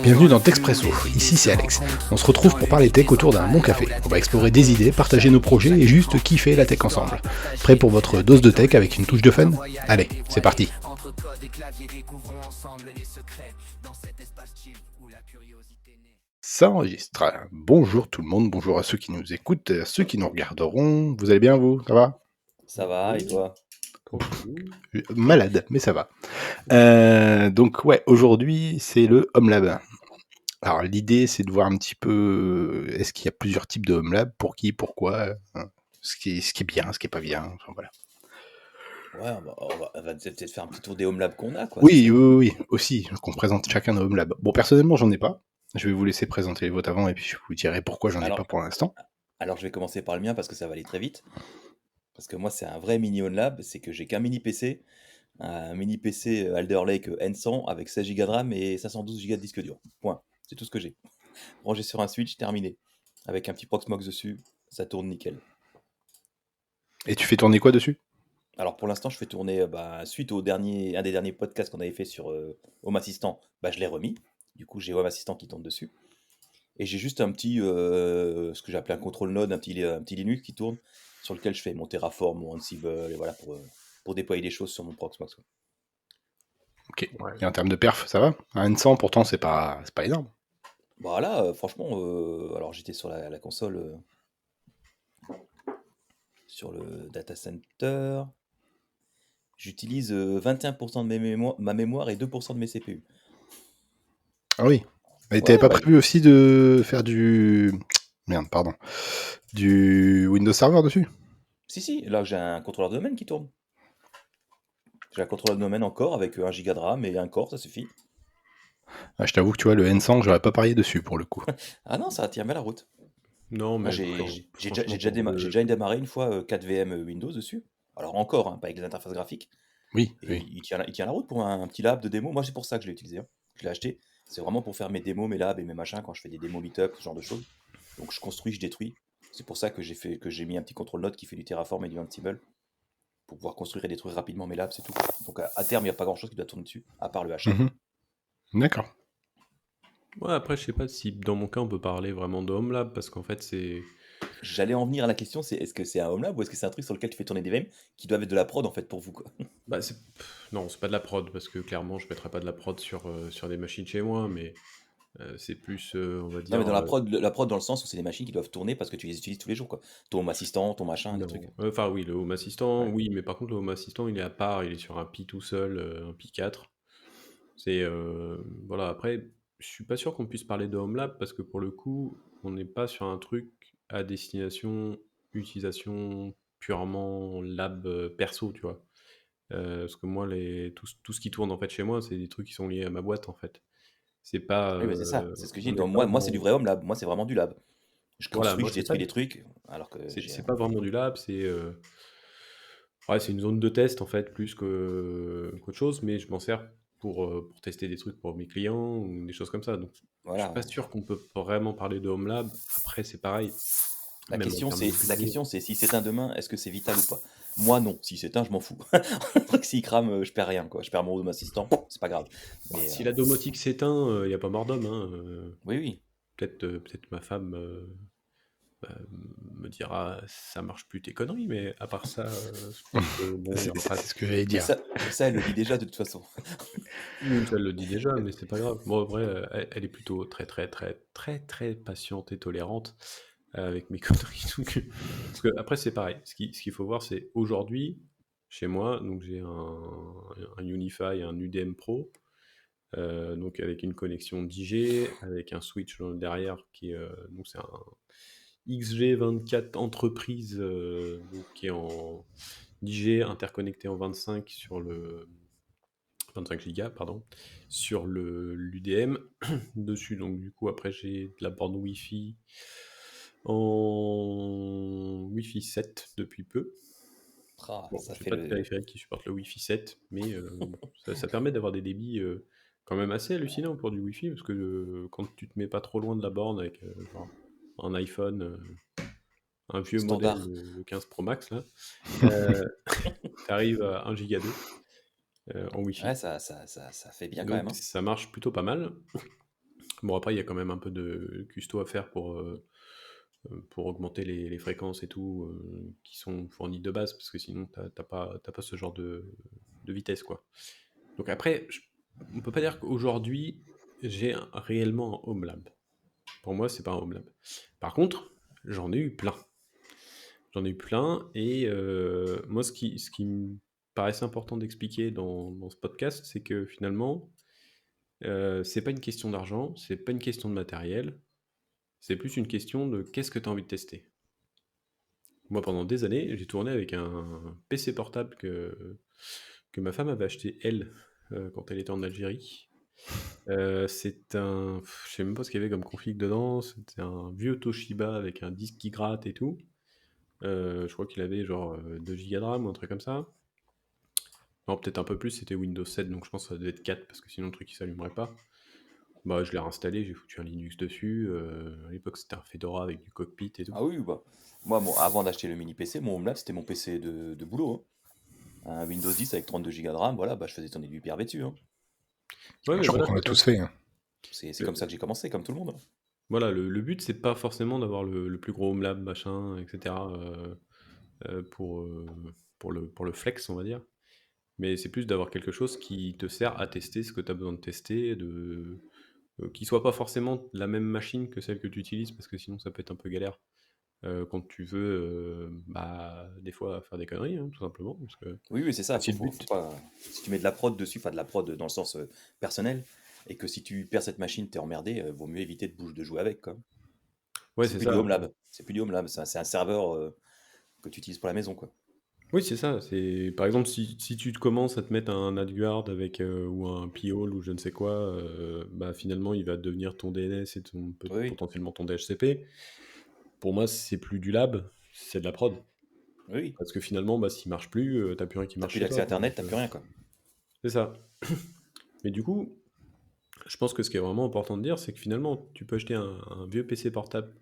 Bienvenue dans Techspresso, ici c'est Alex. On se retrouve pour parler tech autour d'un bon café. On va explorer des idées, partager nos projets et juste kiffer la tech ensemble. Prêt pour votre dose de tech avec une touche de fun? Allez, c'est parti. Ça enregistre. Bonjour tout le monde, bonjour à ceux qui nous écoutent, à ceux qui nous regarderont. Vous allez bien vous? Ça va? Ça va, et toi? Malade, mais ça va. Donc ouais, aujourd'hui c'est le Home Lab. Alors l'idée c'est de voir un petit peu est-ce qu'il y a plusieurs types de Home Lab, pour qui, pourquoi, ce qui est bien, ce qui est pas bien, enfin voilà. Ouais, on va peut-être faire un petit tour des home labs qu'on a, quoi, c'est Oui, ça? oui, oui, aussi, qu'on présente chacun nos Home Lab. Bon, personnellement j'en ai pas. Je vais vous laisser présenter les vôtres avant et puis je vous dirai pourquoi j'en ai pas Alors, pour l'instant. alors je vais commencer par le mien parce que ça va aller très vite. Parce que moi, c'est un vrai mini home lab, c'est que j'ai qu'un mini PC, un mini PC Alder Lake N100 avec 16 Go de RAM et 512 Go de disque dur. Point. C'est tout ce que j'ai. Rangé sur un switch, terminé. Avec un petit Proxmox dessus, ça tourne nickel. Et tu fais tourner quoi dessus? Alors pour l'instant, je fais tourner, suite un des derniers podcasts qu'on avait fait sur Home Assistant, je l'ai remis. Du coup, j'ai Home Assistant qui tourne dessus. Et j'ai juste un petit, ce que j'ai appelé un contrôle node, un petit Linux qui tourne, sur lequel je fais mon Terraform, mon Ansible, et voilà, pour déployer des choses sur mon Proxmox, quoi. Ok. Et en termes de perf, ça va? Un N100 pourtant c'est pas énorme. Voilà, franchement, alors j'étais sur la console, sur le data center. J'utilise 21% de ma mémoire et 2% de mes CPU. Ah oui. Et Ouais, t'avais ouais, pas prévu aussi de faire du... Merde, pardon. Du Windows Server dessus? si, là j'ai un contrôleur de domaine qui tourne. J'ai un contrôleur de domaine encore avec 1 giga de RAM et un core, ça suffit. Ah, je t'avoue que tu vois, le N100, j'aurais pas parié dessus pour le coup. Ah non, ça tient bien la route. Non, Moi, mais franchement, j'ai déjà démarré une fois 4 VM Windows dessus. Alors encore, hein, pas avec des interfaces graphiques. Oui, Et oui. il tient la route pour un petit lab de démo. Moi, c'est pour ça que je l'ai utilisé, hein. Je l'ai acheté. C'est vraiment pour faire mes démos, mes labs et mes machins quand je fais des démos meetup, ce genre de choses. Donc je construis, je détruis. C'est pour ça que j'ai mis un petit contrôle node qui fait du Terraform et du Ansible pour pouvoir construire et détruire rapidement mes labs, c'est tout. Donc à terme, il n'y a pas grand chose qui doit tourner dessus, à part le hachage. Mhm. D'accord. ouais, après, je sais pas si dans mon cas on peut parler vraiment de Home Lab parce qu'en fait, J'allais en venir à la question, c'est est-ce que c'est un home lab ou est-ce que c'est un truc sur lequel tu fais tourner des VM qui doivent être de la prod en fait pour vous, quoi. bah, non, c'est pas de la prod parce que clairement, je mettrais pas de la prod sur des machines chez moi, mais c'est plus, on va Non, mais dire, dans la prod dans le sens où c'est des machines qui doivent tourner parce que tu les utilises tous les jours, quoi. Ton home assistant, ton machin, des non. trucs. Enfin, oui, le Home Assistant, Ouais. oui, mais par contre, le Home Assistant, il est à part, il est sur un Pi tout seul, un Pi 4. C'est, voilà, après, je suis pas sûr qu'on puisse parler de Home Lab parce que pour le coup, on n'est pas sur un truc à destination utilisation purement lab perso, tu vois. Parce que moi, tout ce qui tourne en fait chez moi, c'est des trucs qui sont liés à ma boîte en fait. C'est pas, Oui, mais c'est ça, c'est ce que je dis. on n'est Donc, pas moi c'est du dans. vrai home lab. Moi, c'est vraiment du lab. Je Voilà, construis, moi je c'est pas, détruis des trucs, alors que j'ai. c'est pas vraiment du lab, ouais, c'est une zone de test en fait plus qu'autre chose, mais je m'en sers pour tester des trucs pour mes clients ou des choses comme ça. Donc, je suis Voilà. pas sûr qu'on peut vraiment parler de home lab. Après, c'est pareil, La même en question, termes de c'est, la budget. question, c'est si c'est un demain, est-ce que c'est vital ou pas? Moi, non. Si c'est un, je m'en fous. Le truc, s'il crame, je perds rien, quoi. Je perds mon home assistant, c'est pas grave. Bah, Mais si la domotique s'éteint, il n'y a pas mort d'homme, hein. oui, oui. Peut-être ma femme bah, me dira ça marche plus tes conneries, mais à part ça, je pense que bon, il y C'est aura c'est- pas. c'est ce que j'allais Mais dire. ça, elle le dit déjà de toute façon. Oui, ça elle le dit déjà, mais c'est pas grave. Bon, en vrai, elle est plutôt très, très, très, très, très patiente et tolérante avec mes conneries. Parce que après, c'est pareil. Ce qu'il faut voir, c'est aujourd'hui, chez moi, donc j'ai un Unify, un UDM Pro, donc avec une connexion 10G, avec un switch derrière donc c'est un XG24 entreprise, donc qui est en 10G interconnecté en 25 sur le 25 Go, pardon, sur l'UDM dessus. Donc du coup après j'ai de la borne Wi-Fi en Wi-Fi 7 depuis peu. Ah, Bon, ça j'ai fait pas de le. périphérique qui supporte le Wi-Fi 7, mais bon, ça permet d'avoir des débits quand même assez hallucinants pour du Wi-Fi, parce que quand tu te mets pas trop loin de la borne avec genre un iPhone, un vieux modèle, Standard. le 15 Pro Max, là, euh, tu arrives à 1 giga 2 en Ouais, Wi-Fi. ça fait bien quand Donc même, hein. ça marche plutôt pas mal. Bon, après, il y a quand même un peu de custo à faire pour augmenter les fréquences et tout, qui sont fournies de base, parce que sinon, t'as pas ce genre de vitesse, quoi. Donc après, on peut pas dire qu'aujourd'hui, j'ai réellement un home lab. Pour moi, c'est pas un home lab. Par contre, j'en ai eu plein. J'en ai eu plein, et moi, ce qui me paraissait important d'expliquer dans ce podcast, c'est que finalement, c'est pas une question d'argent, c'est pas une question de matériel, c'est plus une question de qu'est-ce que tu as envie de tester. Moi, pendant des années, j'ai tourné avec un PC portable que ma femme avait acheté, elle, quand elle était en Algérie. C'est un... Je sais même pas ce qu'il y avait comme config dedans, c'était un vieux Toshiba avec un disque qui gratte et tout. Je crois qu'il avait genre 2 Go de RAM ou un truc comme ça. Non, peut-être un peu plus, c'était Windows 7, donc je pense que ça devait être 4, parce que sinon le truc il s'allumerait pas. Bah, je l'ai réinstallé, j'ai foutu un Linux dessus. À l'époque, c'était un Fedora avec du cockpit et tout. Ah oui, bah. Moi, avant d'acheter le mini PC, mon home lab, c'était mon PC de boulot, hein. Un Windows 10 avec 32 Go de RAM, voilà, bah, je faisais tourner du PRV dessus, hein. Ouais, mais Je crois voilà, qu'on l'a c'est ça. tous fait, hein. C'est comme ça que j'ai commencé, comme tout le monde, hein. Voilà, le but, c'est pas forcément d'avoir le plus gros home lab, machin, etc. Pour le flex, on va dire. Mais c'est plus d'avoir quelque chose qui te sert à tester ce que tu as besoin de tester, qui soit pas forcément la même machine que celle que tu utilises, parce que sinon ça peut être un peu galère quand tu veux, des fois, faire des conneries, hein, tout simplement. Parce que Oui, oui, c'est ça. si le Faut but. pas... Si tu mets de la prod dessus, enfin de la prod dans le sens personnel, et que si tu perds cette machine, t'es emmerdé, vaut mieux éviter de jouer avec, quoi. Ouais, C'est c'est plus du ça. home lab. C'est plus du home lab, c'est un serveur que tu utilises pour la maison, quoi. Oui, c'est ça. C'est par exemple si tu te commences à te mettre un AdGuard avec ou un Piol ou je ne sais quoi, finalement il va devenir ton DNS et Oui, oui. potentiellement ton DHCP. Pour moi, c'est plus du lab, c'est de la prod. Oui, oui. Parce que finalement, s'il marche plus, t'as plus rien qui T'as marche plus chez d'accès toi, à quoi. Internet, Donc, t'as plus rien, quoi. c'est ça. Mais du coup, je pense que ce qui est vraiment important de dire, c'est que finalement, tu peux acheter un vieux PC portable,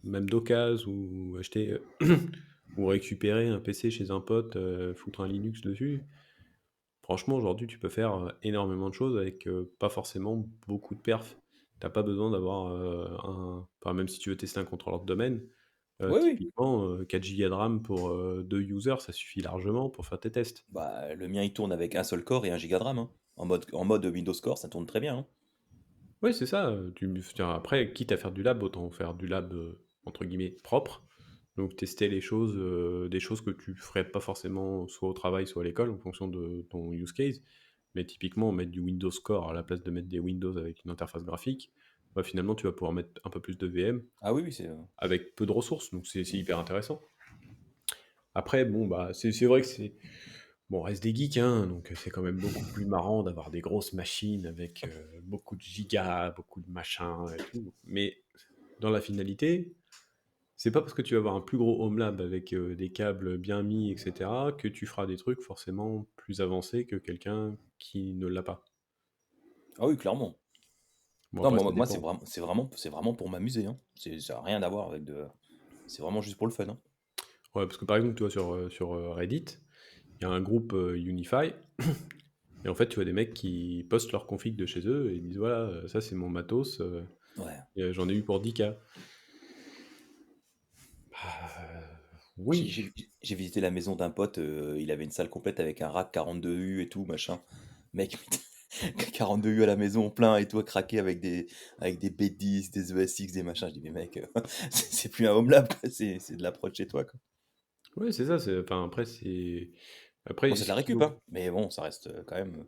même d'occasion, ou acheter ou récupérer un PC chez un pote, foutre un Linux dessus. Franchement, aujourd'hui, tu peux faire énormément de choses avec pas forcément beaucoup de perf. T'as pas besoin d'avoir enfin, même si tu veux tester un contrôleur de domaine, Oui, oui. typiquement 4 Go de RAM pour 2 users, ça suffit largement pour faire tes tests. Bah, le mien, il tourne avec un seul core et 1 giga de RAM, hein. En mode Windows Core, ça tourne très bien, hein. Oui, c'est ça. Après, quitte à faire du lab, autant faire du lab entre guillemets propre. Donc tester les choses, des choses que tu ferais pas forcément soit au travail, soit à l'école, en fonction de ton use case. Mais typiquement, mettre du Windows Core à la place de mettre des Windows avec une interface graphique, finalement, tu vas pouvoir mettre un peu plus de VM Ah oui, oui, c'est... avec peu de ressources. Donc c'est hyper intéressant. Après, bon, c'est vrai que c'est. Bon, on reste des geeks, hein, donc c'est quand même beaucoup plus marrant d'avoir des grosses machines avec beaucoup de gigas, beaucoup de machins et tout. Mais dans la finalité, c'est pas parce que tu vas avoir un plus gros home lab avec des câbles bien mis, etc., que tu feras des trucs forcément plus avancés que quelqu'un qui ne l'a pas. Ah oui, clairement. Bon, Non, après, ça moi, dépend. c'est vraiment pour m'amuser, hein. Ça n'a rien à voir avec de... C'est vraiment juste pour le fun, hein. Ouais, parce que par exemple, tu vois, sur Reddit, il y a un groupe Unify, et en fait, tu vois des mecs qui postent leur config de chez eux et ils disent voilà, ça c'est mon matos, Ouais. et, j'en ai eu pour 10K. J'ai Oui, j'ai- j'ai visité la maison d'un pote, il avait une salle complète avec un rack 42U et tout, machin. Mec, 42U à la maison, plein et tout, à craquer avec des B10, des ESX, des machins. Je dis, mais mec, c'est plus un home lab, quoi, c'est de la prod chez toi, quoi. ouais, c'est ça. Enfin, après, c'est. Bon, Après, c'est de la ce qu'il récup, faut. hein, mais bon, ça reste quand même.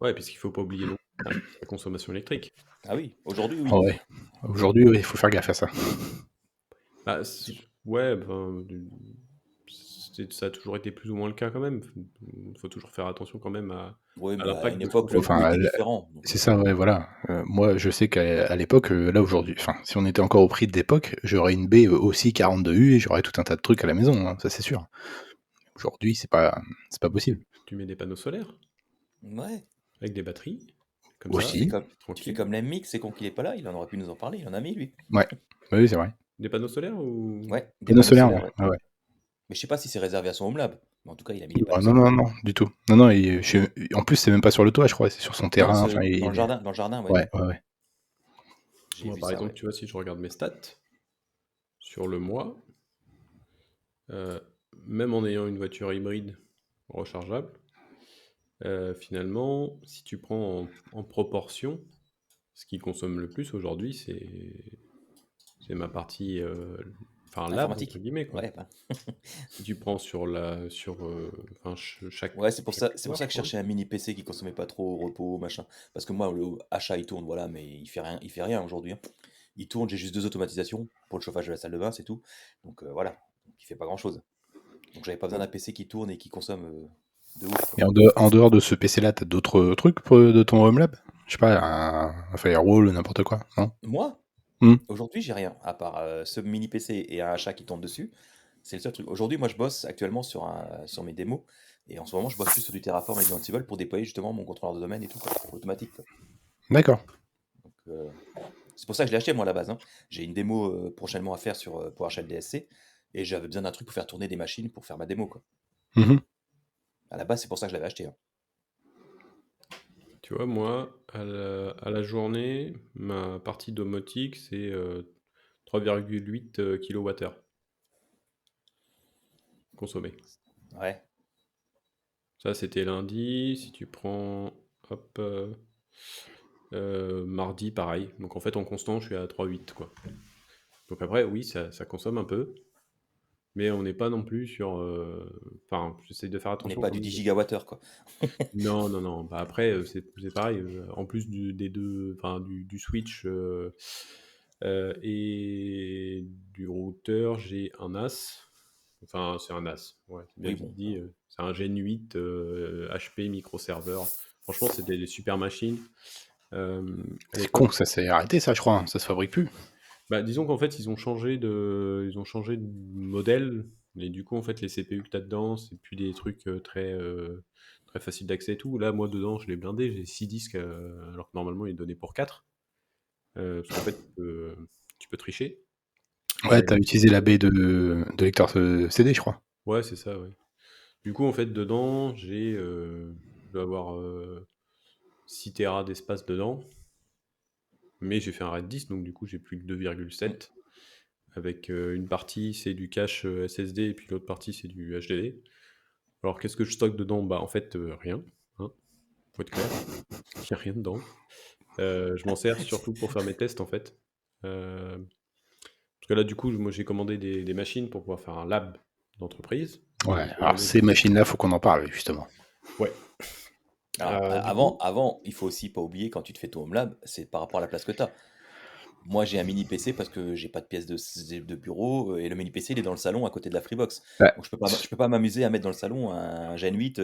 Ouais, puis ce qu'il faut pas oublier non plus, c'est la consommation électrique. Ah oui, aujourd'hui, Ah oui. ouais. Aujourd'hui, oui, il faut faire gaffe à ça. Ouais, ça a toujours été plus ou moins le cas quand même. Il faut toujours faire attention quand même Oui, à mais à l'impact une de ce qu'on époque, fait. le coût Enfin, était différent. Donc, c'est ça, ouais, voilà. Moi, je sais qu'à l'époque, là aujourd'hui, enfin, si on était encore au prix de l'époque, j'aurais une baie aussi 42U et j'aurais tout un tas de trucs à la maison, hein, ça c'est sûr. Aujourd'hui, c'est pas possible. Tu mets des panneaux solaires ouais. avec des batteries, comme Bah, ça, tu fais Aussi, comme, tu fais tranquille. comme l'MX, c'est con qu'il est pas là, il en aurait pu nous en parler, il en a mis, lui. ouais, oui, c'est vrai. Des panneaux solaires ou. Ouais, des Panneaux panneaux solaires, solaires, ouais, ouais. ouais, ouais. Mais je sais pas si c'est réservé à son home lab. Mais en tout cas, il a mis des panneaux Non, solaires. non, non, du tout. Non, non, en plus, c'est même pas sur le toit, je crois, c'est sur son Non, terrain. Enfin, c'est dans le jardin, ouais. ouais, ouais, ouais. J'ai Moi, vu par ça, exemple, ouais. tu vois, si je regarde mes stats sur le mois, euh, même en ayant une voiture hybride rechargeable, finalement, si tu prends en proportion, ce qui consomme le plus aujourd'hui, c'est ma partie, enfin lab entre Informatique? guillemets quoi. Ouais, bah. Si tu prends enfin Ouais, c'est pour chaque ça que je fois. cherchais un mini PC qui consommait pas trop au repos, machin. Parce que moi, le achat, il tourne, voilà, mais il fait rien aujourd'hui, hein. Il tourne, j'ai juste deux automatisations pour le chauffage de la salle de bain, c'est tout. Donc voilà, donc, il fait pas grand-chose. Donc j'avais pas besoin d'un PC qui tourne et qui consomme de ouf, quoi. Et en dehors de ce PC-là, t'as d'autres trucs de ton home lab? Je sais pas, un firewall, n'importe quoi, non? Moi, Hmm. aujourd'hui, j'ai rien, à part ce mini PC et un achat qui tourne dessus. C'est le seul truc. Aujourd'hui, moi, je bosse actuellement sur mes démos. Et en ce moment, je bosse plus sur du Terraform et du Ansible pour déployer justement mon contrôleur de domaine et tout, quoi, automatique, quoi. D'accord. Donc, c'est pour ça que je l'ai acheté, moi, à la base, hein. J'ai une démo prochainement à faire sur PowerShell DSC. Et j'avais besoin d'un truc pour faire tourner des machines pour faire ma démo, quoi. Mhm. À la base, c'est pour ça que je l'avais acheté, hein. Tu vois, moi, à la journée, ma partie domotique, c'est 3,8 kWh consommé. Ouais. Ça, c'était lundi. Si tu prends, hop, mardi, pareil. Donc en fait, en constant, je suis à 3,8 quoi. Donc après, oui, ça consomme un peu, mais on n'est pas non plus sur. Enfin, j'essaie de faire On n'est attention pas quand du même. 10 gigawattheures, quoi. Non, non, non. Bah après, c'est pareil. En plus des deux, enfin du switch et du routeur, j'ai un NAS. Enfin, c'est un NAS. Ouais, c'est bien Oui, qu'il bon. dit. C'est un Gen 8 HP microserveur. Franchement, c'était des super machines. À C'est con, l'époque, ça s'est arrêté, ça, je crois, hein. Ça se fabrique plus. bah, disons qu'en fait, ils ont changé de modèle, et du coup, en fait, les CPU que tu as dedans, c'est plus des trucs très faciles d'accès et tout. Là, moi, dedans, je l'ai blindé, j'ai 6 disques, alors que normalement, il est donné pour 4. Parce qu'en fait, tu peux tricher. Ouais, Et, t'as utilisé la baie de lecteur CD, je crois. ouais, c'est ça, ouais. Du coup, en fait, dedans, je dois avoir 6 Tera d'espace dedans, mais j'ai fait un RAID 10, donc du coup, j'ai plus que Mm. 2,7. Avec une partie c'est du cache SSD et puis l'autre partie c'est du HDD. Alors qu'est-ce que je stocke dedans? Bah en fait rien, hein, faut être clair, il n'y a rien dedans. Je m'en sers surtout pour faire mes tests en fait. Parce que là du coup moi j'ai commandé des machines pour pouvoir faire un lab d'entreprise. Ouais, Donc alors donc, ces machines-là, faut qu'on en parle, justement. ouais. Alors, Du coup, avant, il faut aussi pas oublier, quand tu te fais ton home lab, c'est par rapport à la place que tu as. Moi, j'ai un mini PC parce que j'ai pas de pièce de bureau et le mini PC, il est dans le salon à côté de la Freebox. Ouais. Donc, je peux pas m'amuser à mettre dans le salon un Gen 8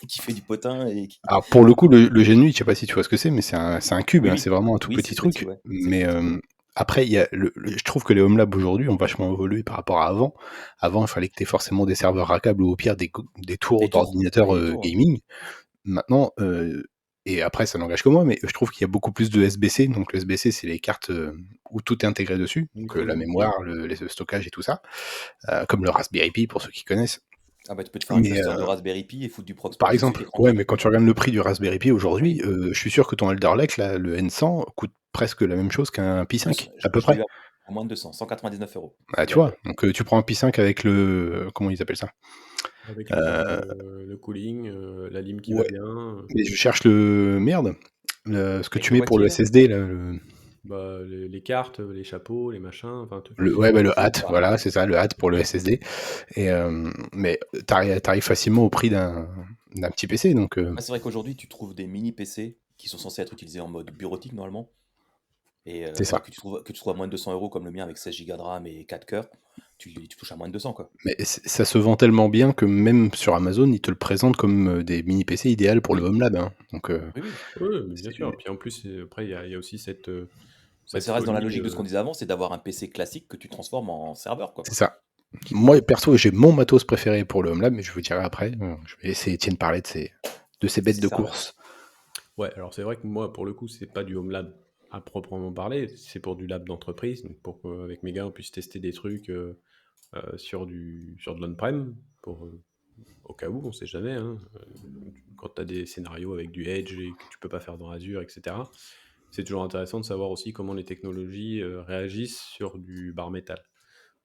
qui fait du potin et qui. Alors pour le coup, le Gen 8, je sais pas si tu vois ce que c'est, mais c'est un cube, Oui, hein, oui. c'est vraiment un tout Oui, petit c'est petit, truc. ouais. C'est Mais petit. après, il y a je trouve que les home labs aujourd'hui ont vachement évolué par rapport à avant. Avant, il fallait que tu aies forcément des serveurs rackables ou au pire des tours Des tours. Oui, d'ordinateurs des tours, ouais. gaming. Maintenant, et après, ça n'engage que moi, mais je trouve qu'il y a beaucoup plus de SBC. Donc le SBC, c'est les cartes où tout est intégré dessus, donc micro la USB. mémoire, le stockage et tout ça, comme le Raspberry Pi pour ceux qui connaissent. Ah bah, tu peux te faire un Mais cluster de Raspberry Pi et foutre du par Proxmox dessus, exemple, t'es ouais, tranquille. mais quand tu regardes le prix du Raspberry Pi aujourd'hui, Oui. je suis sûr que ton Alder Lake, là, le N100, coûte presque la même chose qu'un Pi 5, à peu Je l'ai près. eu à moins de 200, 199 €. Ah, Je tu l'ai acheté. vois, donc tu prends un Pi 5 avec le... Comment ils appellent ça? Avec Euh, le cooling, la lime qui va ouais, bien, mais je cherche le... Merde. Ce que Avec tu le mets pour le boîtier, là. SSD, là, bah, les cartes, les chapeaux, les machins, enfin ouais, bah, Le le fil, hat, quoi. voilà, c'est ça, le hat pour le SSD. Et, mais t'arrives facilement au prix d'un petit PC, donc Ah, c'est vrai qu'aujourd'hui, tu trouves des mini PC qui sont censés être utilisés en mode bureautique normalement. Et c'est ouais, ça. que tu trouves à moins de 200 € comme le mien avec 16 Go de RAM et 4 cœurs, tu touches à moins de 200, quoi. Mais ça se vend tellement bien que même sur Amazon, ils te le présentent comme des mini PC idéal pour le Oui, home lab, hein. Donc, oui, oui. oui, mais bien sûr. c'est- Puis en plus, après, il y a aussi Bah, cette ça reste dans la folie. logique de ce qu'on disait avant, c'est d'avoir un PC classique que tu transformes en serveur, quoi. c'est ça. Moi, perso, j'ai mon matos préféré pour le home lab, mais je vous dirai après. Je vais essayer de parler de ces bêtes PC de serveur. course. Ouais, alors c'est vrai que moi, pour le coup, c'est pas du home lab à proprement parler, c'est pour du lab d'entreprise, donc pour qu'avec mes gars, on puisse tester des trucs sur de l'on-prem, au cas où, on sait jamais, hein, quand tu as des scénarios avec du Edge et que tu peux pas faire dans Azure, etc. c'est toujours intéressant de savoir aussi comment les technologies réagissent sur du bar métal.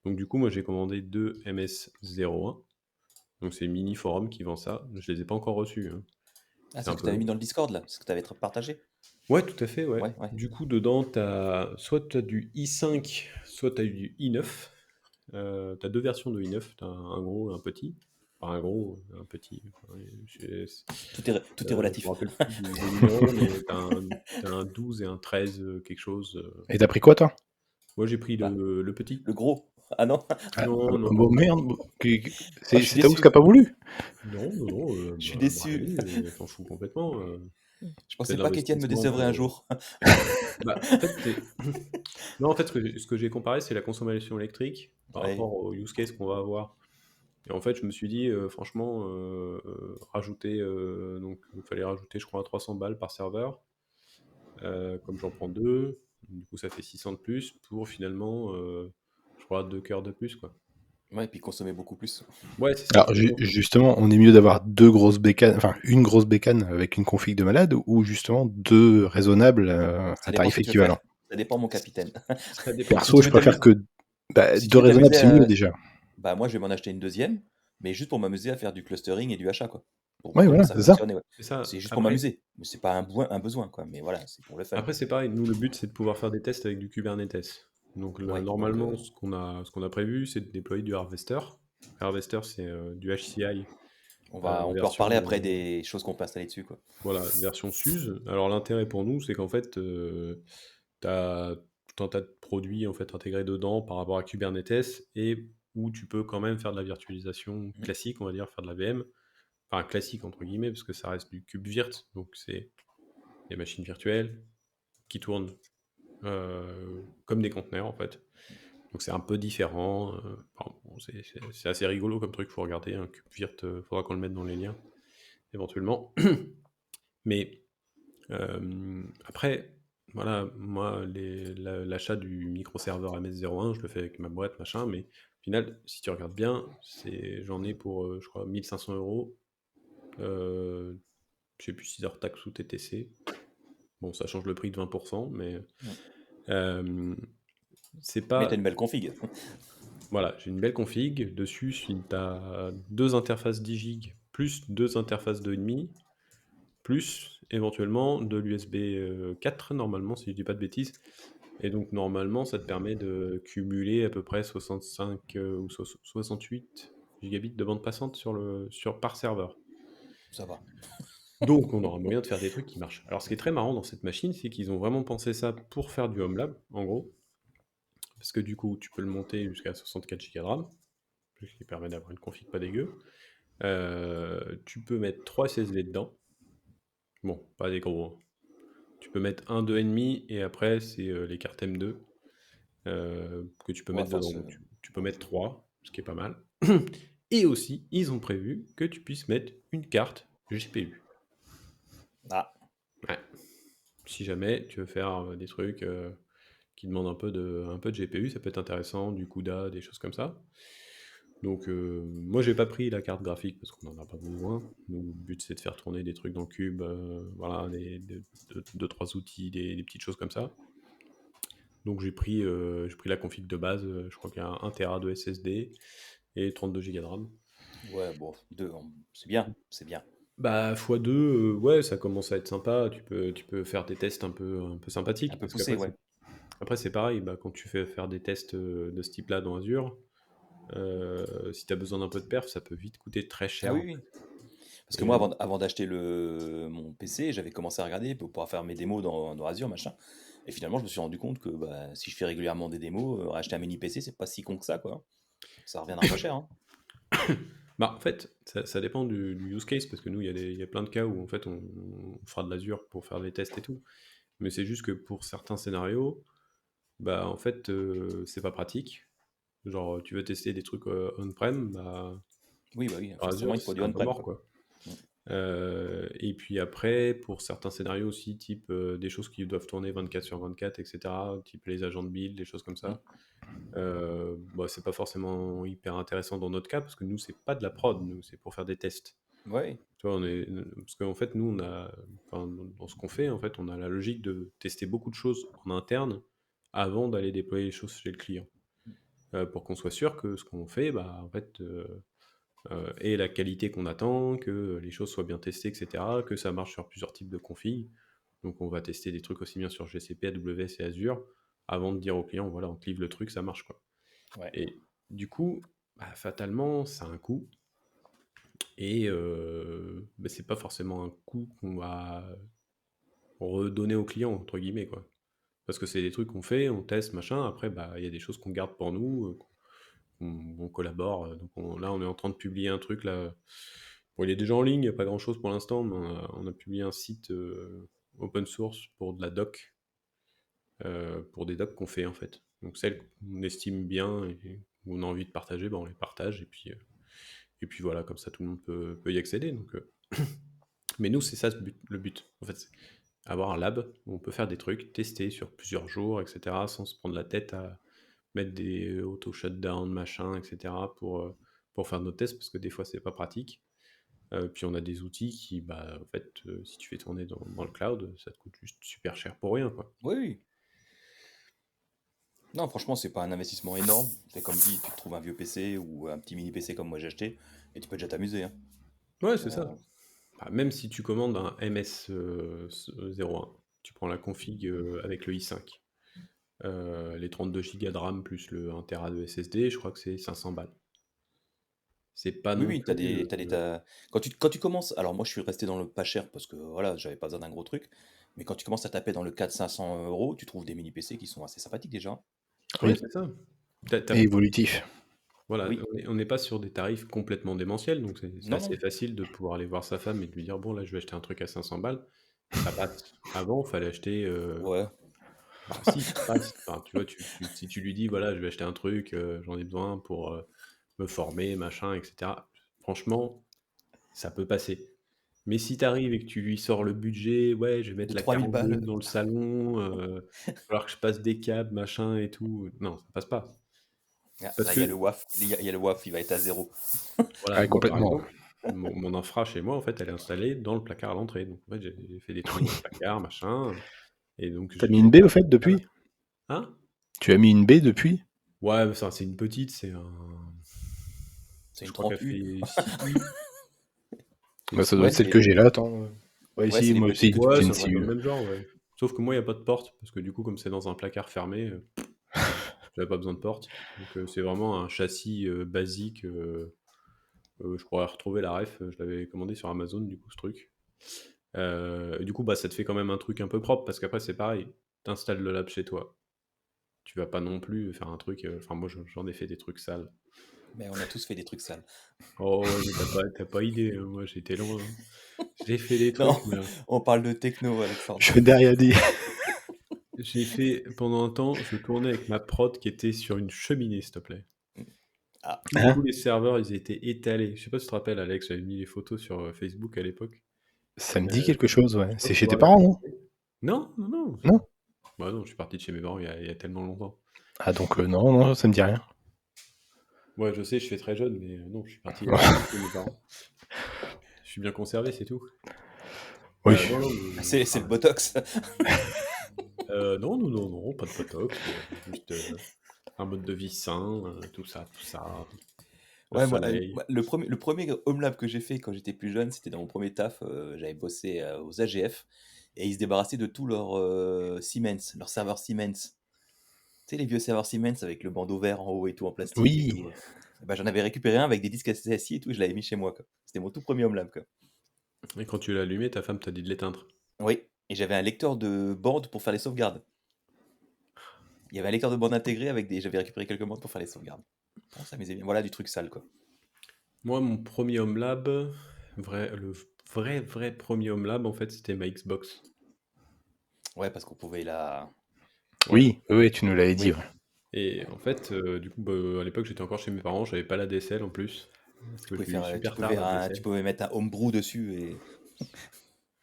Donc du coup, moi j'ai commandé deux MS01. Donc c'est Mini Forum qui vend ça. Je les ai pas encore reçus, hein. Ah, C'est c'est un ce que peu tu avais mis long. dans le Discord, là? C'est ce que tu avais partagé? Ouais, tout à fait, ouais. Ouais, ouais. Du coup, dedans, soit tu as du i5, soit tu as du i9. Tu as deux versions de i9. Tu as un gros et un petit. Enfin, un gros, un petit. Enfin, Tout est je me relatif. rappelle plus des numéros, mais t'as un 12 et un 13 quelque chose. Et t'as pris quoi, toi? Moi, j'ai pris Bah, le petit. le gros. Ah non? Ah, Non, non, bon, non. merde, Oh, c'est je suis Taous qui a déçu. pas voulu. Non, non, non, Je suis bah, déçu. allez, je m'en fous complètement. Je C'est pensais de pas qu'Étienne me l'investissement décevrait un pour. jour. Bah, en fait, non, en fait, ce que j'ai comparé, c'est la consommation électrique par Ouais. rapport au use case qu'on va avoir. Et en fait, je me suis dit, franchement, rajouter, donc il fallait rajouter, je crois, 300 balles par serveur. Comme j'en prends deux, du coup, ça fait 600 de plus pour finalement, je crois, 2 cœurs de plus, quoi. Ouais, et puis consommer beaucoup plus. Ouais, c'est ça. Alors justement, on est mieux d'avoir deux grosses bécanes, enfin une grosse bécane avec une config de malade, ou justement deux raisonnables Ça à dépend ce tarif que tu veux faire. équivalent. Ça dépend, mon capitaine. Ça dépend. Si Perso, tu je veux préfère t'amuser, que si tu deux veux raisonnables, t'amuser c'est mieux à... déjà. Bah, moi, je vais m'en acheter une deuxième, mais juste pour m'amuser à faire du clustering et du achat, quoi. Pour Ouais, voir comment voilà, ça c'est ça. fonctionne. Ouais. C'est ça. C'est juste pour m'amuser. Mais c'est pas un besoin, quoi. Mais voilà, c'est pour le fun. Après, c'est pareil. Nous, le but, c'est de pouvoir faire des tests avec du Kubernetes. Donc, Ouais, donc, normalement, ce qu'on a prévu, c'est de déployer du Harvester. Harvester, c'est du HCI on peut en version, reparler après des choses qu'on peut installer dessus, quoi. voilà, version SUSE. Alors, l'intérêt pour nous, c'est qu'en fait, tu as tout un tas de produits en fait, intégrés dedans par rapport à Kubernetes et où tu peux quand même faire de la virtualisation Mhm. classique, on va dire, faire de la VM. Enfin, classique entre guillemets, parce que ça reste du KubeVirt, donc c'est des machines virtuelles qui tournent comme des conteneurs en fait. Donc c'est un peu différent. Enfin, bon, c'est assez rigolo comme truc, faut regarder. Un KubeVirt, faudra qu'on le mette dans les liens éventuellement. Mais après, voilà, moi, l'achat du micro-serveur MS01, je le fais avec ma boîte, machin, mais au final, si tu regardes bien, j'en ai pour, je crois, 1500 euros. Je sais plus si hors taxe ou TTC. Bon, ça change le prix de 20%, mais euh, c'est Mais t'as pas. une belle config. Voilà, j'ai une belle config. Dessus, tu as deux interfaces 10 Go plus deux interfaces 2,5, plus éventuellement de l'USB 4, normalement, si je dis pas de bêtises. Et donc, normalement, ça te permet de cumuler à peu près 65 ou 68 gigabits de bande passante par serveur. Ça va. Donc, on aura moyen de faire des trucs qui marchent. Alors, ce qui est très marrant dans cette machine, c'est qu'ils ont vraiment pensé ça pour faire du home lab, en gros. Parce que du coup, tu peux le monter jusqu'à 64 Go de RAM, ce qui permet d'avoir une config pas dégueu. Tu peux mettre 3 SSD dedans. Bon, pas des gros, hein. Tu peux mettre un 2,5 et après, c'est les cartes M2 que tu peux Ouais, mettre enfin, dedans. Donc, tu peux mettre 3, ce qui est pas mal. Et aussi, ils ont prévu que tu puisses mettre une carte GPU. Ah, Ouais. Si jamais tu veux faire des trucs qui demandent un peu de GPU, ça peut être intéressant, du CUDA, des choses comme ça. Donc, moi, j'ai pas pris la carte graphique parce qu'on n'en a pas besoin. Nous, le but, c'est de faire tourner des trucs dans Cube, voilà, deux, trois outils, des petites choses comme ça. Donc, j'ai pris la config de base. Je crois qu'il y a 1 Tera de SSD et 32 Go de RAM. ouais, bon, c'est bien, c'est bien. Bah, x2, ouais, ça commence à être sympa. Tu peux faire des tests un peu Un sympathiques. peu Parce poussé, qu'après, ouais. après, c'est pareil. Bah, quand tu fais faire des tests de ce type-là dans Azure, si tu as besoin d'un peu de perf, ça peut vite coûter très Ah cher. oui, oui. Parce que Et moi, donc, avant d'acheter mon PC, j'avais commencé à regarder pour pouvoir faire mes démos dans Azure, machin. Et finalement, je me suis rendu compte que bah, si je fais régulièrement des démos, acheter un mini PC, c'est pas si con que ça, quoi. Ça reviendra pas cher, hein. bah, en fait, ça dépend du use case, parce que nous, il y a plein de cas où en fait, on fera de l'Azure pour faire des tests et tout. Mais c'est juste que pour certains scénarios, bah, en fait, c'est pas pratique. Genre, tu veux tester des trucs on-prem, bah, Oui, bah oui, sur forcément, Azure, il faut du c'est un peu on-prem, mort, quoi. quoi. Mm. Et puis après, pour certains scénarios aussi, type des choses qui doivent tourner 24 sur 24, etc., type les agents de build, des choses comme Mm. ça, bah, c'est pas forcément hyper intéressant dans notre cas, parce que nous, c'est pas de la prod, nous, c'est pour faire des tests. Ouais. Tu vois, parce qu'en fait, nous, enfin, dans ce qu'on fait, en fait, on a la logique de tester beaucoup de choses en interne avant d'aller déployer les choses chez le client. Pour qu'on soit sûr que ce qu'on fait, bah, en fait, ait la qualité qu'on attend, que les choses soient bien testées, etc., que ça marche sur plusieurs types de configs. Donc, on va tester des trucs aussi bien sur GCP, AWS et Azure avant de dire au client, voilà, on te livre le truc, ça marche, quoi. Ouais. Et du coup, bah, fatalement, ça a un coût. Et bah, c'est pas forcément un coût qu'on va redonner au client, entre guillemets, quoi. Parce que c'est des trucs qu'on fait, on teste, machin. Après, bah, il y a des choses qu'on garde pour nous, on collabore. Donc là, on est en train de publier un truc, là. Bon, il est déjà en ligne, il n'y a pas grand-chose pour l'instant, mais on a publié un site open source pour de la doc, pour des docs qu'on fait, en fait. Donc celles qu'on estime bien et qu'on a envie de partager, bah, on les partage. Et puis voilà, comme ça, tout le monde peut y accéder. Donc, mais nous, c'est ça le but. En fait, c'est avoir un lab où on peut faire des trucs, tester sur plusieurs jours, etc., sans se prendre la tête à mettre des auto-shutdown, machin, etc., pour faire nos tests, parce que des fois, c'est pas pratique. Puis on a des outils qui, bah, en fait, si tu fais tourner dans le cloud, ça te coûte juste super cher pour rien, quoi. Oui, oui. Non, franchement, c'est pas un investissement énorme. C'est comme dit, tu te trouves un vieux PC ou un petit mini PC comme moi j'ai acheté, et tu peux déjà t'amuser, hein. Ouais, c'est Euh, ça. Bah, même si tu commandes un MS01, tu prends la config avec le i5, les 32 Go de RAM plus le 1 Tera de SSD, je crois que c'est 500 balles. C'est pas Oui, non oui, plus. quand tu commences, alors moi je suis resté dans le pas cher parce que voilà, j'avais pas besoin d'un gros truc, mais quand tu commences à taper dans le 400-500 euros, tu trouves des mini PC qui sont assez sympathiques déjà, hein. Ouais, Oui, c'est ça. et évolutif. Voilà, Oui, on n'est pas sur des tarifs complètement démentiels, donc c'est non, assez non, facile de pouvoir aller voir sa femme et de lui dire, bon, là, je vais acheter un truc à 500 balles. Ça passe. Avant, il fallait acheter. ouais. Bah, si, ça passe. Enfin, tu vois, si tu lui dis, voilà, je vais acheter un truc, j'en ai besoin pour me former, machin, etc. Franchement, ça peut passer. Mais si tu arrives et que tu lui sors le budget, ouais, je vais De mettre la 3000 balles. carambole dans le salon, il va falloir que je passe des câbles, machin et tout. Non, ça passe pas. Ah, Parce là, il y a le que, WAF, il y a le WAF, il va être à zéro. voilà, Ah, moi, par complètement. exemple, mon infra chez moi, en fait, elle est installée dans le placard à l'entrée. Donc, en fait, j'ai fait des trous dans le placard, machin. Et donc, T'as mis j'ai une baie au fait pas depuis? Hein? Tu as mis une baie depuis? Ouais, mais ça, c'est une petite, C'est je une crois qu'elle 30U. fait 6 plis. Bah, ça doit Ouais, être celle que j'ai là, attends. Ouais, ouais, si, c'est les moi petites aussi, que tu Ouais, c'est poses une ça doit être dans le CU. même genre, ouais. Sauf que moi, il n'y a pas de porte, parce que du coup, comme c'est dans un placard fermé, j'avais pas besoin de porte. Donc, c'est vraiment un châssis basique. Je pourrais retrouver la ref, je l'avais commandé sur Amazon, du coup, ce truc. Et du coup, bah, ça te fait quand même un truc un peu propre, parce qu'après, c'est pareil. T'installes le lab chez toi. Tu vas pas non plus faire un truc. Enfin, moi, j'en ai fait des trucs sales. Mais on a tous fait des trucs sales. Oh, ouais, mais t'as pas idée, hein. Moi, j'étais loin, hein. J'ai fait des Non, trucs, mais on parle de techno, Alexandre. Je n'ai rien dit. j'ai fait pendant un temps, je tournais avec ma prod qui était sur une cheminée, s'il te plaît. Ah, Tous Hein? les serveurs, ils étaient étalés. Je sais pas si tu te rappelles, Alex, j'avais mis les photos sur Facebook à l'époque. Ça me dit Je quelque chose, ouais. sais pas C'est chez tes pouvoir les parents, non? retrouver. Non, non, non. Non? Bah non, je suis parti de chez mes parents il y a tellement longtemps. Ah, donc non, non, ça me dit rien. Ouais, je sais, je fais très jeune, mais non, je suis parti il y a longtemps de chez mes parents. Je suis bien conservé, c'est tout. Oui. Non, non, c'est le Botox. non, non, non, non, pas de botox, juste un mode de vie sain, tout ça, le Ouais, moi, soleil. le premier home lab que j'ai fait quand j'étais plus jeune, c'était dans mon premier taf. J'avais bossé aux AGF et ils se débarrassaient de tous leurs Siemens, leurs serveurs Siemens. Tu sais, les vieux serveurs Siemens avec le bandeau vert en haut et tout en plastique et Oui. tout. Et ben, j'en avais récupéré un avec des disques SSI et tout, je l'avais mis chez moi, quoi. C'était mon tout premier home lab, quoi. Et quand tu l'as allumé, ta femme t'a dit de l'éteindre. Oui, et j'avais un lecteur de bande pour faire les sauvegardes. Il y avait un lecteur de bande intégré avec des. J'avais récupéré quelques bandes pour faire les sauvegardes. On s'amusait bien. Voilà du truc sale, quoi. Moi, mon premier home lab, le vrai premier home lab, en fait, c'était ma Xbox. Ouais, parce qu'on pouvait la. Ouais. Oui, oui, oui, tu nous l'avais dit, Oui, ouais. Et en fait, du coup, bah, à l'époque, j'étais encore chez mes parents, j'avais pas la DSL en plus. Parce tu que pouvais je l'ai eu faire, tu super pouvais, tard, la tu DSL. pouvais mettre un homebrew dessus et.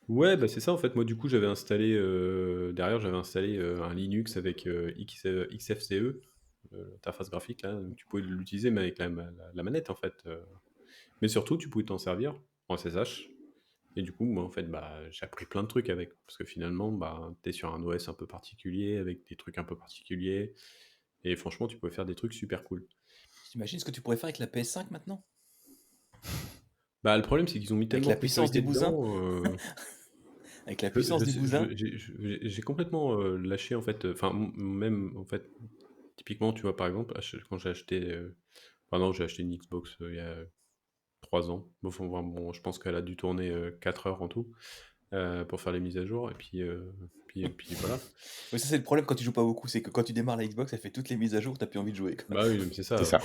Ouais, bah c'est ça en fait. Moi, du coup, j'avais installé derrière, j'avais installé un Linux avec XFCE, l'interface graphique là. Donc, tu pouvais l'utiliser mais avec la manette en fait. Mais surtout, tu pouvais t'en servir. en SSH. Et du coup, moi, en fait, j'ai appris plein de trucs avec. Parce que finalement, t'es sur un OS un peu particulier, avec des trucs un peu particuliers. Et franchement, tu pouvais faire des trucs super cool. T'imagines ce que tu pourrais faire avec la PS5 maintenant? Le problème, c'est qu'ils ont mis Avec tellement la de puissance du sécurité bousin? dedans. Avec la puissance du bousin? J'ai complètement lâché, en fait. Enfin, même, en fait, typiquement, tu vois, par exemple, quand j'ai acheté. Non, j'ai acheté une Xbox il y a 3 ans. Bon, je pense qu'elle a dû tourner 4 heures en tout pour faire les mises à jour. Et puis voilà. Oui, ça c'est le problème quand tu joues pas beaucoup, c'est que quand tu démarres la Xbox, elle fait toutes les mises à jour, t'as plus envie de jouer, quoi. Bah oui, mais c'est C'est ça. ça.